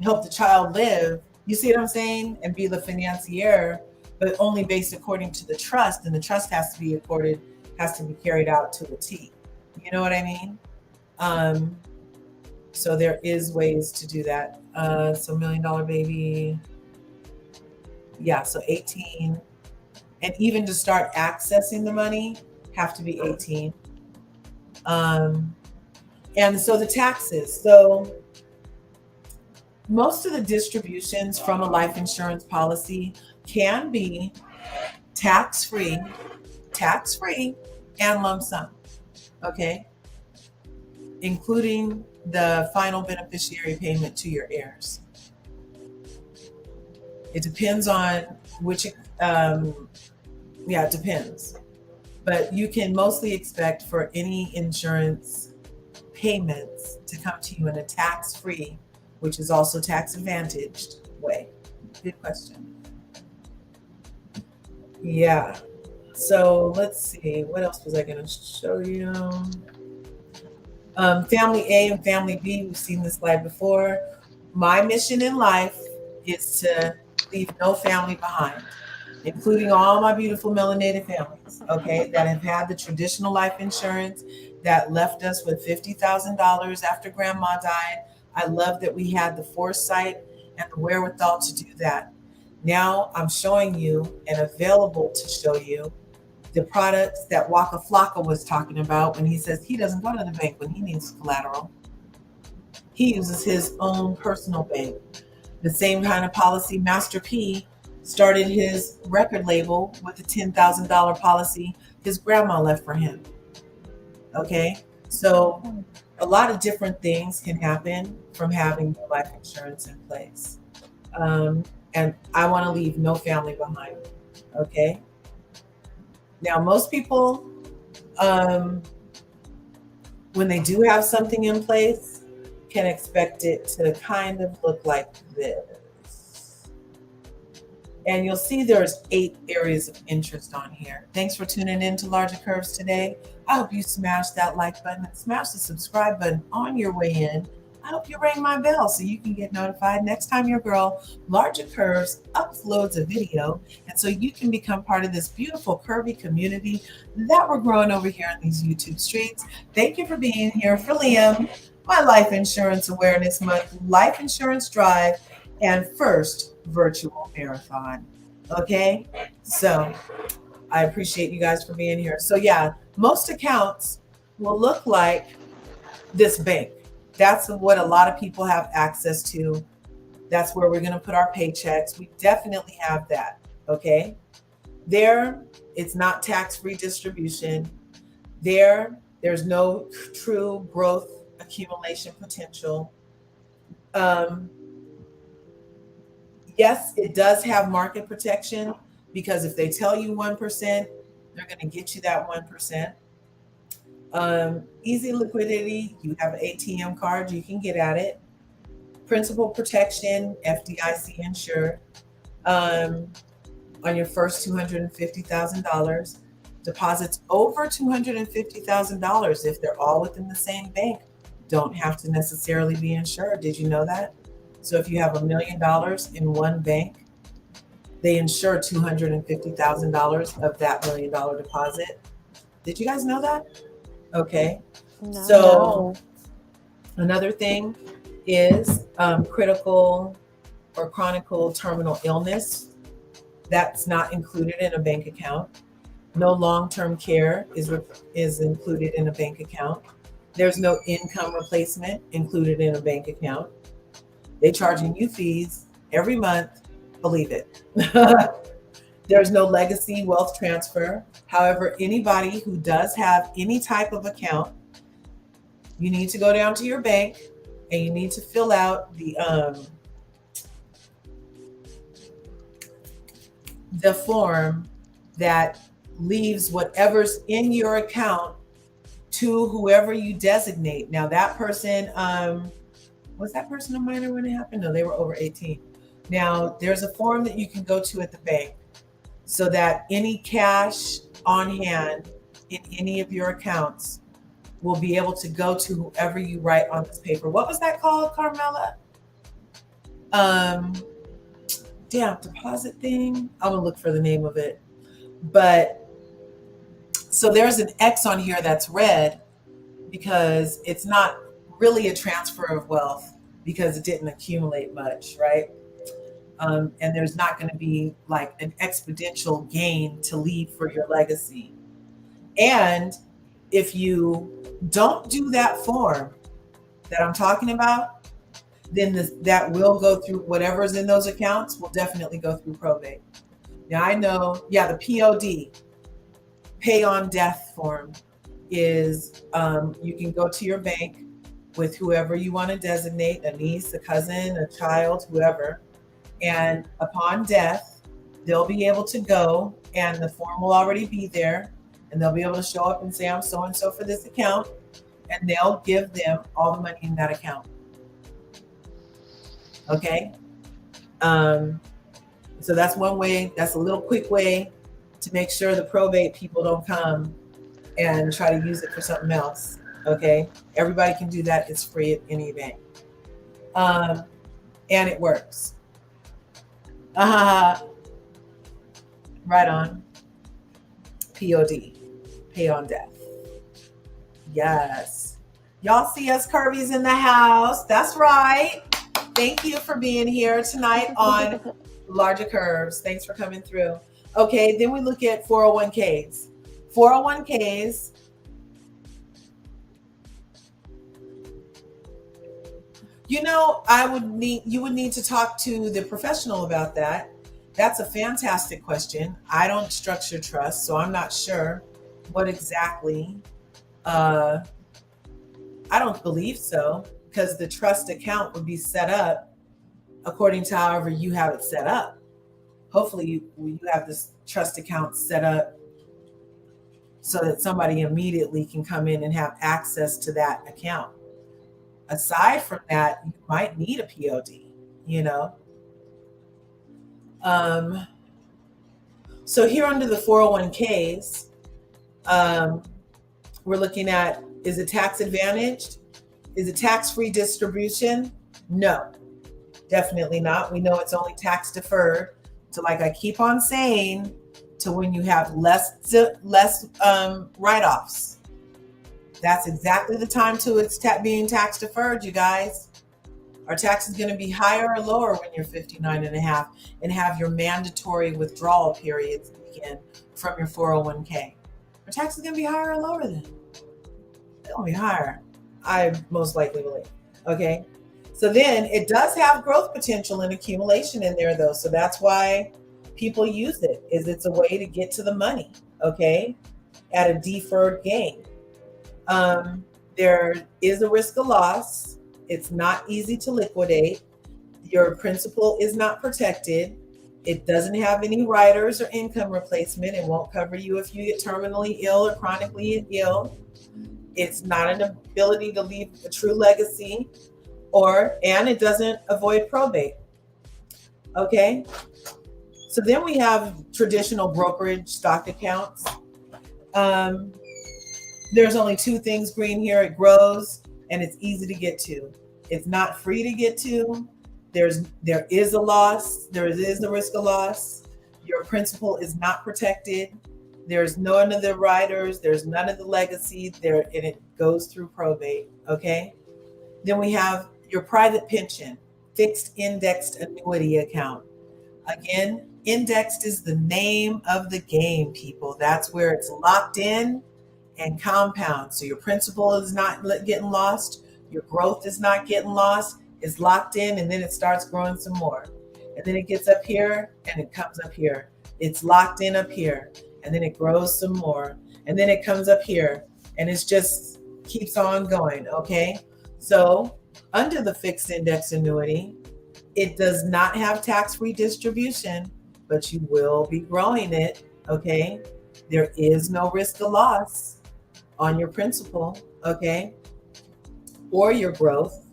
S1: help the child live. You see what I'm saying? And be the financier, but only based according to the trust. And the trust has to be carried out to a T. You know what I mean? So there is ways to do that. So $1 Million Baby. Yeah, so 18. And even to start accessing the money, have to be 18. And so the taxes. So most of the distributions from a life insurance policy can be tax-free, and lump sum. Okay? Including the final beneficiary payment to your heirs. It depends on which, it depends. But you can mostly expect for any insurance payments to come to you in a tax-free, which is also tax-advantaged way. Good question. Yeah. So let's see. What else was I going to show you? Family A and Family B, we've seen this slide before. My mission in life is to leave no family behind, including all my beautiful melanated families, okay, that have had the traditional life insurance that left us with $50,000 after grandma died. I love that we had the foresight and the wherewithal to do that. Now I'm showing you and available to show you the products that Waka Flocka was talking about when he says he doesn't go to the bank when he needs collateral. He uses his own personal bank. The same kind of policy Master P started his record label with a $10,000 policy his grandma left for him. Okay, so a lot of different things can happen from having life insurance in place. And I want to leave no family behind. Okay. Now, most people, when they do have something in place, can expect it to kind of look like this. And you'll see there's 8 areas of interest on here. Thanks for tuning in to Larger Curves today. I hope you smash that like button and smash the subscribe button on your way in. I hope you ring my bell so you can get notified next time your girl Larger Curves uploads a video, and so you can become part of this beautiful curvy community that we're growing over here on these YouTube streets. Thank you for being here for Liam, my Life Insurance Awareness Month, Life Insurance Drive, and first virtual marathon. Okay, so I appreciate you guys for being here. So yeah, most accounts will look like this bank. That's what a lot of people have access to. That's where we're going to put our paychecks. We definitely have that. Okay. There, it's not tax-free distribution. There's no true growth accumulation potential. Yes, it does have market protection because if they tell you 1%, they're going to get you that 1%. Easy liquidity, you have an ATM card, you can get at it. Principal protection, FDIC insured, on your first $250,000. Deposits over $250,000, if they're all within the same bank, don't have to necessarily be insured. Did you know that? So if you have $1 million in one bank, they insure $250,000 of that $1 million deposit. Did you guys know that? Okay.
S3: No.
S1: So another thing is critical or chronic terminal illness. That's not included in a bank account. No long-term care is included in a bank account. There's no income replacement included in a bank account. They're charging you fees every month. Believe it. There's no legacy wealth transfer. However, anybody who does have any type of account, you need to go down to your bank and you need to fill out the form that leaves whatever's in your account to whoever you designate. Now that person, was that person a minor when it happened? No, they were over 18. Now there's a form that you can go to at the bank so that any cash on hand in any of your accounts will be able to go to whoever you write on this paper. What was that called, Carmela? Deposit thing. I'm gonna look for the name of it. But so there's an X on here that's red because it's not really a transfer of wealth because it didn't accumulate much, right? And there's not going to be like an exponential gain to leave for your legacy. And if you don't do that form that I'm talking about, then that will go through whatever's in those accounts will definitely go through probate. Now I know, the POD, pay on death form, is you can go to your bank with whoever you want to designate, a niece, a cousin, a child, whoever. And upon death, they'll be able to go and the form will already be there. And they'll be able to show up and say, I'm so-and-so for this account. And they'll give them all the money in that account. Okay? So that's one way. That's a little quick way to make sure the probate people don't come and try to use it for something else. Okay? Everybody can do that. It's free at any bank. And it works. Right on. POD. Pay on death. Yes. Y'all see us curvies in the house. That's right. Thank you for being here tonight on Larger Curves. Thanks for coming through. Okay, then we look at 401ks. 401ks. You know, you would need to talk to the professional about that. That's a fantastic question. I don't structure trust, so I'm not sure what exactly. I don't believe so, because the trust account would be set up according to however you have it set up. Hopefully you have this trust account set up so that somebody immediately can come in and have access to that account. Aside from that, you might need a POD, you know. So here under the 401ks, we're looking at, is it tax advantaged? Is it tax-free distribution? No, definitely not. We know it's only tax deferred. So like I keep on saying, to when you have less write-offs. That's exactly the time to it's being tax deferred, you guys. Are taxes going to be higher or lower when you're 59 and a half and have your mandatory withdrawal periods begin from your 401k? Are taxes going to be higher or lower then? They're going to be higher, I most likely believe. Okay. So then it does have growth potential and accumulation in there though. So that's why people use it, is it's a way to get to the money. Okay. At a deferred gain. There is a risk of loss. It's not easy to liquidate. Your principal is not protected. It doesn't have any riders or income replacement. It won't cover you if you get terminally ill or chronically ill. It's not an ability to leave a true legacy, and it doesn't avoid probate. Okay. So then we have traditional brokerage stock accounts. There's only two things green here. It grows and it's easy to get to. It's not free to get to. There is a loss. There is a risk of loss. Your principal is not protected. There's none of the riders. There's none of the legacy there, and it goes through probate. Okay. Then we have your private pension, fixed indexed annuity account. Again, indexed is the name of the game, people. That's where it's locked in and compound. So your principal is not getting lost. Your growth is not getting lost. It's locked in, and then it starts growing some more. And then it gets up here and it comes up here. It's locked in up here, and then it grows some more. And then it comes up here, and it's just keeps on going. Okay. So under the fixed index annuity, it does not have tax-free distribution, but you will be growing it. Okay. There is no risk of loss on your principal, okay, or your growth.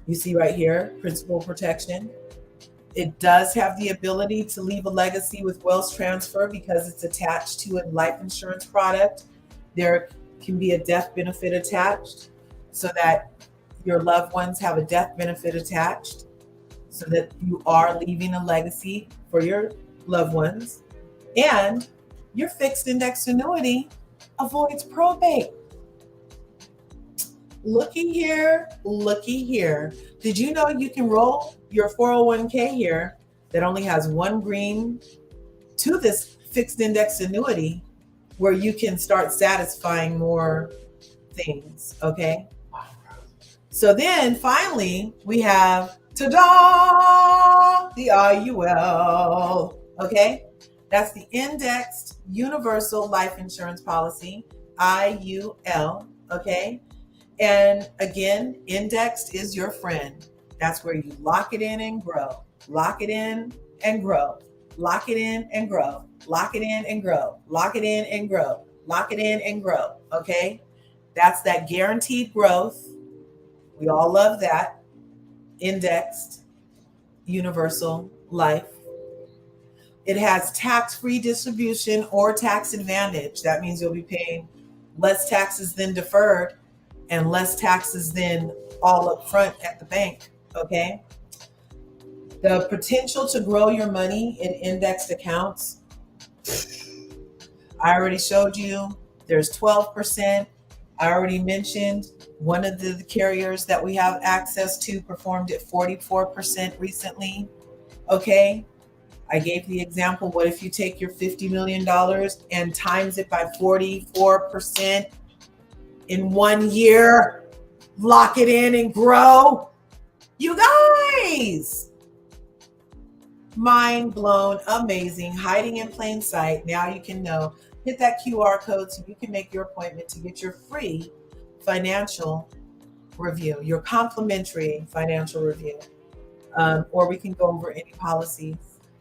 S1: You see right here, principal protection. It does have the ability to leave a legacy with wealth transfer because it's attached to a life insurance product. There can be a death benefit attached so that your loved ones have a death benefit attached so that you are leaving a legacy for your loved ones. And your fixed index annuity avoids probate. Looky here. Did you know you can roll your 401k here that only has one green to this fixed index annuity where you can start satisfying more things, okay? So then finally we have, ta-da, the IUL, okay? That's the Indexed Universal Life Insurance Policy, IUL, okay? And again, indexed is your friend. That's where you lock it in and grow. Lock it in and grow. Lock it in and grow. Lock it in and grow. Lock it in and grow. Lock it in and grow. Okay? That's that guaranteed growth. We all love that. Indexed, universal life. It has tax-free distribution or tax advantage. That means you'll be paying less taxes than deferred and less taxes than all up front at the bank. Okay? The potential to grow your money in indexed accounts, I already showed you. There's 12%. I already mentioned one of the carriers that we have access to performed at 44% recently. Okay. I gave the example. What if you take your $50 million and times it by 44% in 1 year? Lock it in and grow. You guys, mind blown, amazing, hiding in plain sight. Now you can know. Hit that QR code so you can make your appointment to get your free financial review, your complimentary financial review. Or we can go over any policies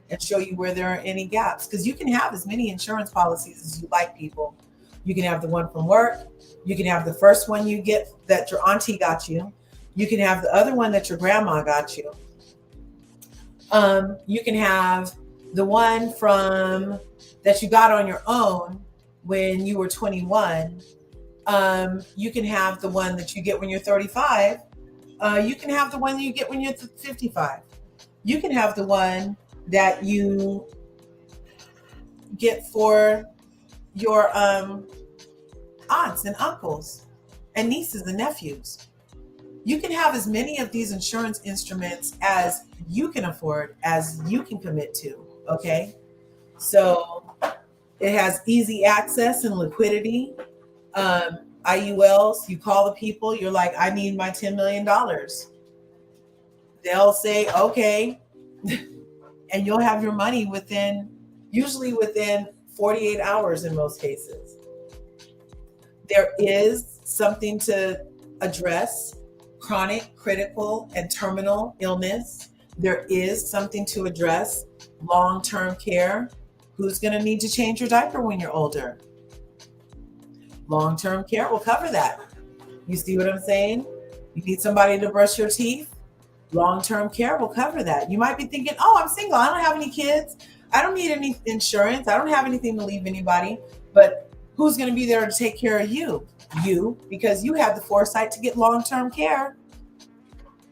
S1: and show you where there are any gaps. Because you can have as many insurance policies as you like, people. You can have the one from work. You can have the first one you get that your auntie got you. You can have the other one that your grandma got you. You can have the one from that you got on your own when you were 21. You can have the one that you get when you're 35. You can have the one you get when you're 55. You can have the one that you get for your aunts and uncles and nieces and nephews. You can have as many of these insurance instruments as you can afford, as you can commit to, okay? So it has easy access and liquidity. IULs, you call the people, you're like, I need my $10 million. They'll say, okay. And you'll have your money usually within 48 hours in most cases. There is something to address chronic, critical, and terminal illness. There is something to address long-term care. Who's going to need to change your diaper when you're older? Long-term care will cover that. You see what I'm saying? You need somebody to brush your teeth? Long-term care will cover that. You might be thinking, oh, I'm single. I don't have any kids. I don't need any insurance. I don't have anything to leave anybody. But who's going to be there to take care of you? You, because you have the foresight to get long-term care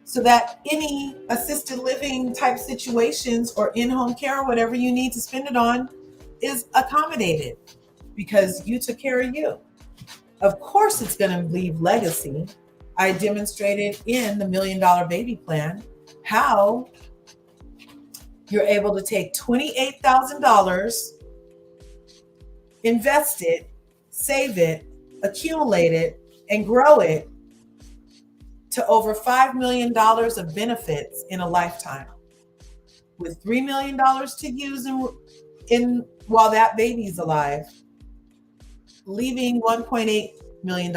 S1: so that any assisted living type situations or in-home care or whatever you need to spend it on is accommodated because you took care of you. Of course, it's going to leave legacy. I demonstrated in the $1 Million Baby Plan how you're able to take $28,000, invest it, save it, accumulate it, and grow it to over $5 million of benefits in a lifetime, with $3 million to use in while that baby's alive, leaving $1.8 million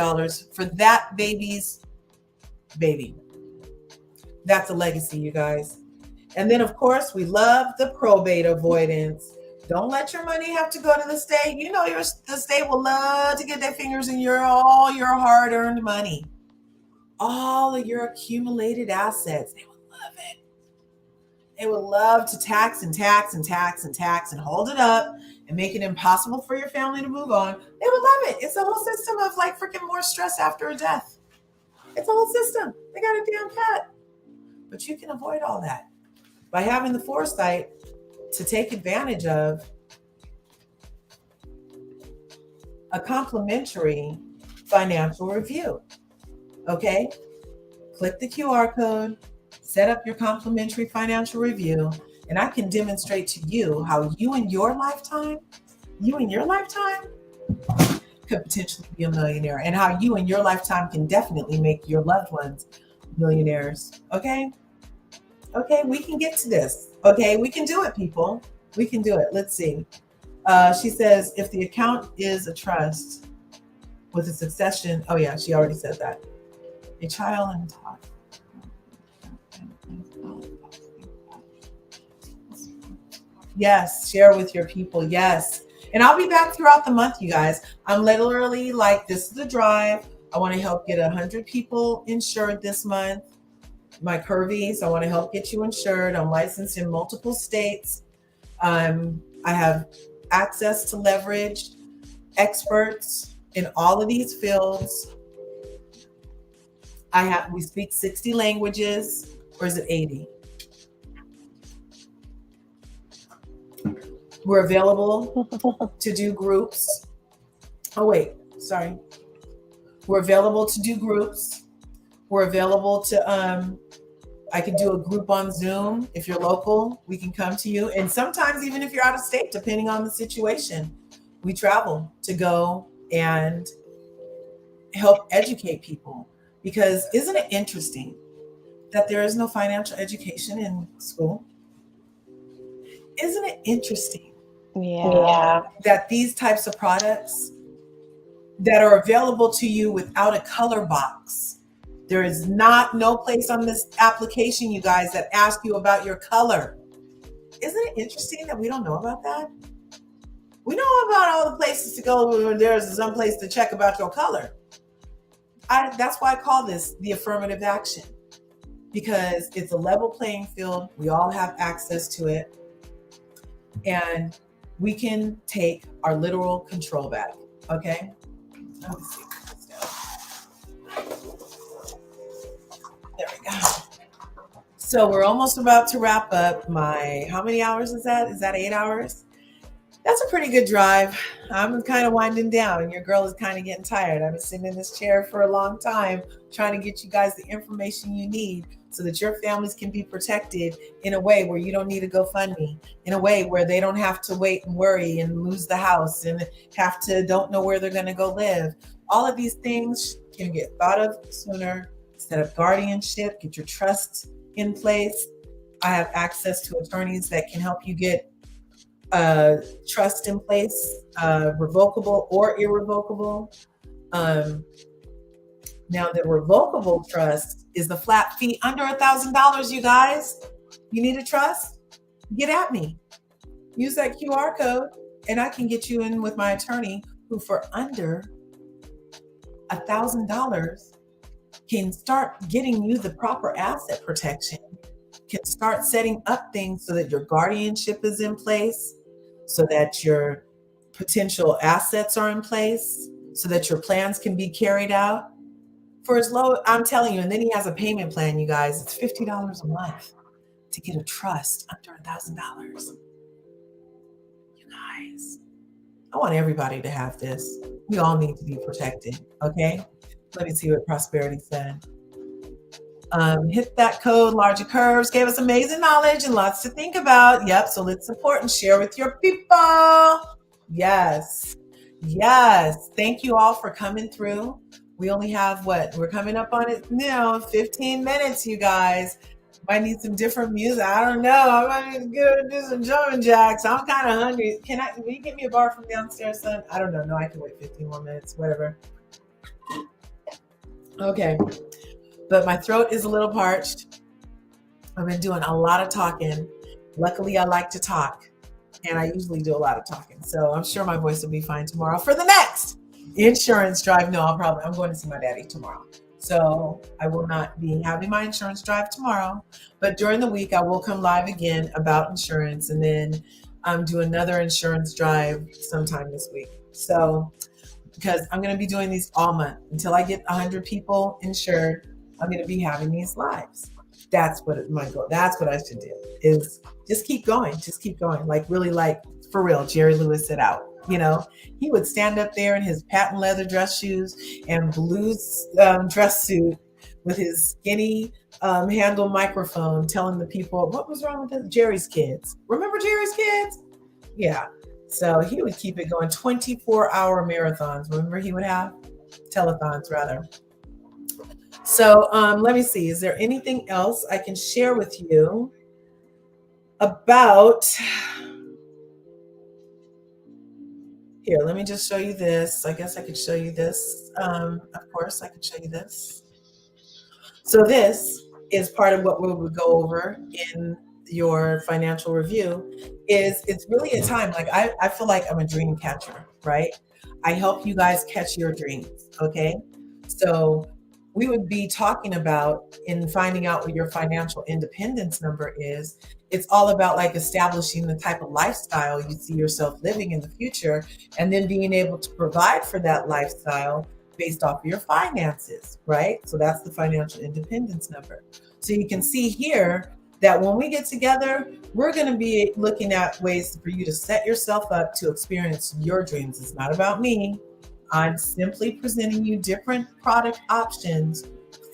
S1: for that baby's baby. That's a legacy, you guys. And then, of course, we love the probate avoidance. Don't let your money have to go to the state. You know, the state will love to get their fingers in all your hard-earned money. All of your accumulated assets. They would love it. They would love to tax and tax and tax and tax and hold it up and make it impossible for your family to move on. They would love it. It's a whole system of like freaking more stress after a death. It's a whole system. They got a damn cut. But you can avoid all that by having the foresight to take advantage of a complimentary financial review. Okay? Click the QR code, set up your complimentary financial review, and I can demonstrate to you how you in your lifetime could potentially be a millionaire, and how you in your lifetime can definitely make your loved ones millionaires. Okay? Okay, we can get to this. Okay, we can do it, people. We can do it. Let's see. She says, if the account is a trust with a succession, oh yeah, she already said that. A child and talk. Yes, share with your people. Yes. And I'll be back throughout the month, you guys. I'm literally like, this is the drive. I want to help get 100 people insured this month. My Curvies, I want to help get you insured. I'm licensed in multiple states. I have access to leverage experts in all of these fields. We speak 60 languages, or is it 80? We're available to do groups. Oh, wait, sorry. We're available to do groups. We're available to, I can do a group on Zoom. If you're local, we can come to you. And sometimes even if you're out of state, depending on the situation, we travel to go and help educate people. Because isn't it interesting that there is no financial education in school? Isn't it interesting?
S3: Yeah.
S1: That these types of products that are available to you without a color box. There is no place on this application, you guys, that ask you about your color. Isn't it interesting that we don't know about that? We know about all the places to go where there's some place to check about your color. That's why I call this the affirmative action, because it's a level playing field. We all have access to it. And we can take our literal control back. Okay? Let me see. There we go. So we're almost about to wrap up how many hours is that? Is that 8 hours? That's a pretty good drive. I'm kind of winding down and your girl is kind of getting tired. I've been sitting in this chair for a long time trying to get you guys the information you need so that your families can be protected in a way where you don't need a GoFundMe, in a way where they don't have to wait and worry and lose the house and don't know where they're going to go live. All of these things can get thought of sooner. Set up guardianship, get your trust in place. I have access to attorneys that can help you get trust in place, revocable or irrevocable. Now the revocable trust is the flat fee under $1,000, you guys. You need a trust? Get at me. Use that QR code and I can get you in with my attorney who for under $1,000 can start getting you the proper asset protection, can start setting up things so that your guardianship is in place, so that your potential assets are in place, so that your plans can be carried out for as low, I'm telling you, and then he has a payment plan, you guys, it's $50 a month to get a trust under $1,000. You guys, I want everybody to have this. We all need to be protected, okay? Let me see what Prosperity said. Hit that code, Larger Curves, gave us amazing knowledge and lots to think about. Yep, so let's support and share with your people. Yes. Thank you all for coming through. We only have we're coming up on it now, 15 minutes, you guys. Might need some different music. I don't know. I might need to go do some jumping jacks. I'm kind of hungry. Can you get me a bar from downstairs, son? I don't know. No, I can wait 15 more minutes, whatever. Okay. But my throat is a little parched. I've been doing a lot of talking. Luckily, I like to talk, and I usually do a lot of talking. So I'm sure my voice will be fine tomorrow for the next insurance drive. No, I'm going to see my daddy tomorrow. So I will not be having my insurance drive tomorrow, but during the week, I will come live again about insurance and then do another insurance drive sometime this week. So, because I'm going to be doing these all month until I get 100 people insured, I'm going to be having these lives. That's what my goal. That's what I should do is just keep going. Like really, like for real, Jerry Lewis said out. You know, he would stand up there in his patent leather dress shoes and blue dress suit with his skinny handle microphone telling the people what was wrong with Jerry's Kids. Remember Jerry's Kids? Yeah. So he would keep it going, 24-hour marathons. Remember he would have telethons rather. So let me see. Is there anything else I can share with you about? Here, let me just show you this. I guess I could show you this. Of course, I could show you this. So this is part of what we would go over in your financial review. Is it's really a time, like I feel like I'm a dream catcher, right? I help you guys catch your dreams, okay? So we would be talking about, in finding out what your financial independence number is, it's all about like establishing the type of lifestyle you see yourself living in the future, and then being able to provide for that lifestyle based off of your finances, right? So that's the financial independence number. So you can see here that when we get together, we're going to be looking at ways for you to set yourself up to experience your dreams. It's not about me. I'm simply presenting you different product options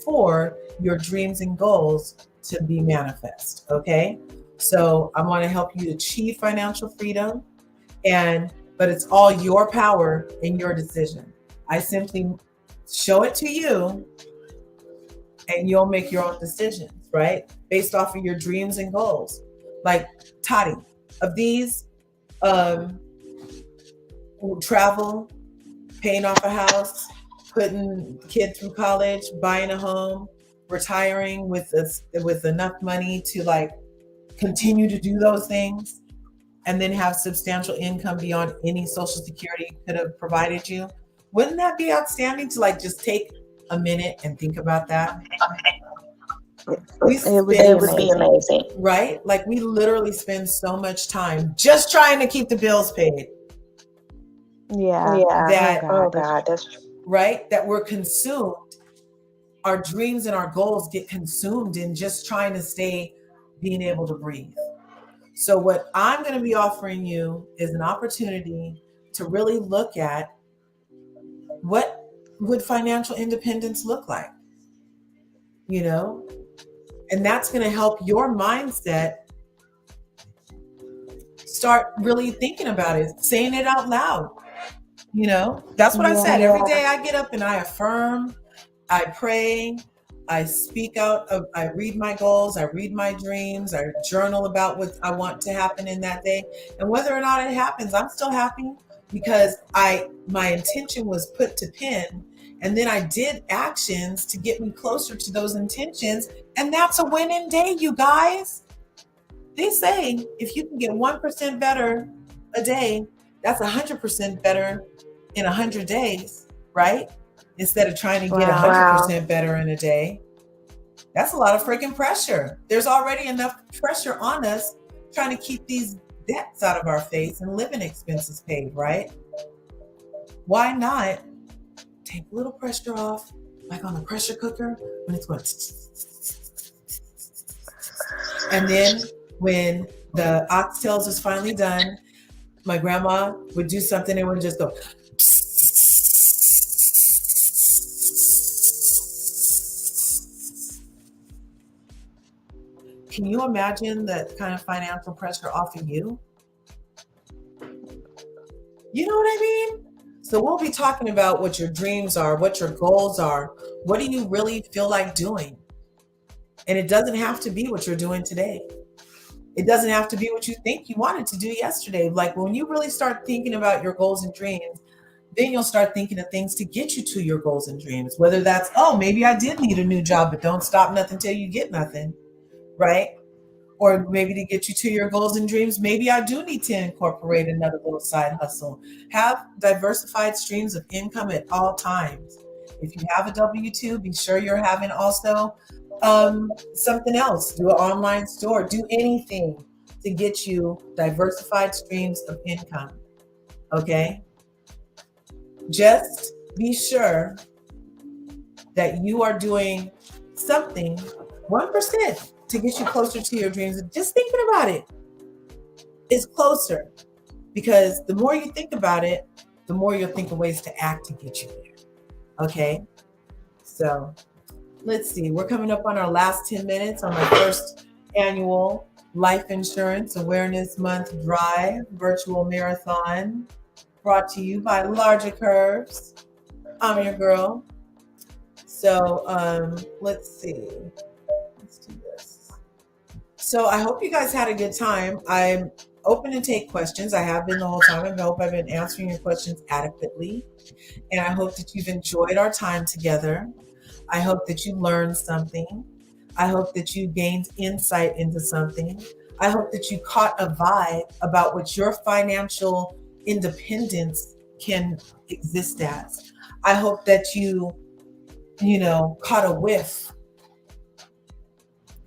S1: for your dreams and goals to be manifest, okay? So I want to help you achieve financial freedom, but it's all your power and your decision. I simply show it to you and you'll make your own decisions, right? Based off of your dreams and goals. Like Tati, of these, travel, paying off a house, putting the kid through college, buying a home, retiring with enough money to like continue to do those things, and then have substantial income beyond any Social Security could have provided you. Wouldn't that be outstanding to like just take a minute and think about that?
S3: It would be amazing.
S1: Right? Like we literally spend so much time just trying to keep the bills paid.
S3: Yeah.
S1: Oh God, that's true. Right? That we're consumed. Our dreams and our goals get consumed in just trying to stay being able to breathe. So what I'm going to be offering you is an opportunity to really look at what would financial independence look like, you know? And that's going to help your mindset start really thinking about it, saying it out loud. You know, that's what I said. Every day I get up and I affirm, I pray, I speak out, I read my goals, I read my dreams, I journal about what I want to happen in that day. And whether or not it happens, I'm still happy because my intention was put to pen, and then I did actions to get me closer to those intentions. And that's a winning day, you guys. They say if you can get 1% better a day, that's 100% better in 100 days, right? Instead of trying to get 100% better in a day. That's a lot of freaking pressure. There's already enough pressure on us trying to keep these debts out of our face and living expenses paid, right? Why not take a little pressure off, like on a pressure cooker, when it's going, and then when the oxtails is finally done, my grandma would do something and would just go, can you imagine that kind of financial pressure off of you? You know what I mean? So we'll be talking about what your dreams are, what your goals are. What do you really feel like doing? And it doesn't have to be what you're doing today. It doesn't have to be what you think you wanted to do yesterday. Like when you really start thinking about your goals and dreams, then you'll start thinking of things to get you to your goals and dreams. Whether that's, oh, maybe I did need a new job, but don't stop nothing till you get nothing, right? Or maybe to get you to your goals and dreams, maybe I do need to incorporate another little side hustle. Have diversified streams of income at all times. If you have a W-2, be sure you're having also something else. Do an online store. Do anything to get you diversified streams of income. Okay? Just be sure that you are doing something, 1%, to get you closer to your dreams. Just thinking about it is closer, because the more you think about it, the more you'll think of ways to act to get you there. Okay? So let's see. We're coming up on our last 10 minutes on my first annual Life Insurance Awareness Month Drive virtual marathon, brought to you by Larger Curves. I'm your girl. So let's see. Let's do this. So I hope you guys had a good time. I'm open to take questions. I have been the whole time. I hope I've been answering your questions adequately. And I hope that you've enjoyed our time together. I hope that you learned something. I hope that you gained insight into something. I hope that you caught a vibe about what your financial independence can exist as. I hope that you caught a whiff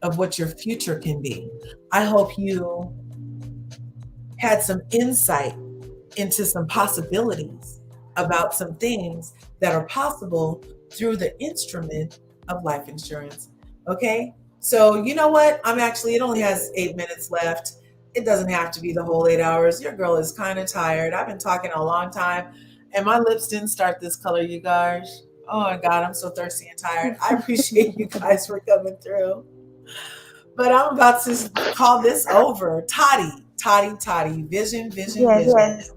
S1: of what your future can be. I hope you had some insight into some possibilities about some things that are possible through the instrument of life insurance. Okay? So, you know what? It only has 8 minutes left. It doesn't have to be the whole 8 hours. Your girl is kind of tired. I've been talking a long time, and my lips didn't start this color, you guys. Oh my God, I'm so thirsty and tired. I appreciate you guys for coming through. But I'm about to call this over. Toddy, vision.
S3: Yes.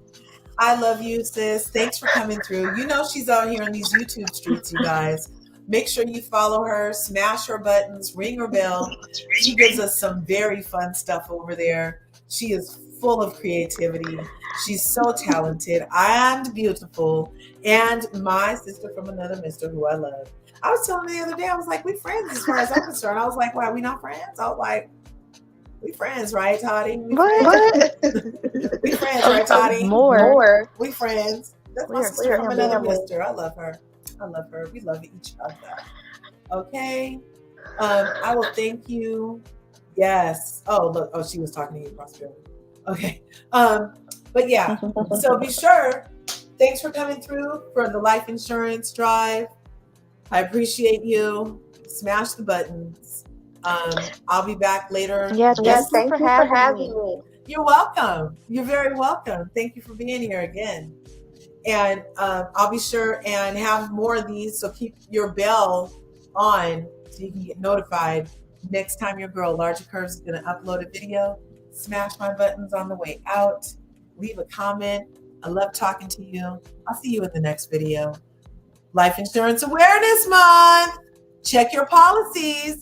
S1: I love you, sis. Thanks for coming through. You know she's out here on these YouTube streets, you guys. Make sure you follow her, smash her buttons, ring her bell. She gives us some very fun stuff over there. She is full of creativity. She's so talented and beautiful. And my sister from another mister who I love. I was telling her the other day, I was like, we friends as far as I'm concerned. I was like, why, we not friends? I was like, we friends, right, Toddy?
S3: What?
S1: We friends, right, Toddy?
S3: More.
S1: We friends. That's my
S3: We're
S1: sister from another
S3: family.
S1: mister. I love her. We love each other. Okay. I will thank you. Yes. Oh, look. Oh, she was talking to you, Prosperity. Okay. But yeah. So be sure. Thanks for coming through for the life insurance drive. I appreciate you. Smash the buttons. I'll be back later.
S3: Yes, thank you for having me.
S1: You're welcome. You're very welcome. Thank you for being here again. And I'll be sure and have more of these. So keep your bell on so you can get notified next time your girl, Larger Curves, is going to upload a video. Smash my buttons on the way out. Leave a comment. I love talking to you. I'll see you in the next video. Life Insurance Awareness Month. Check your policies.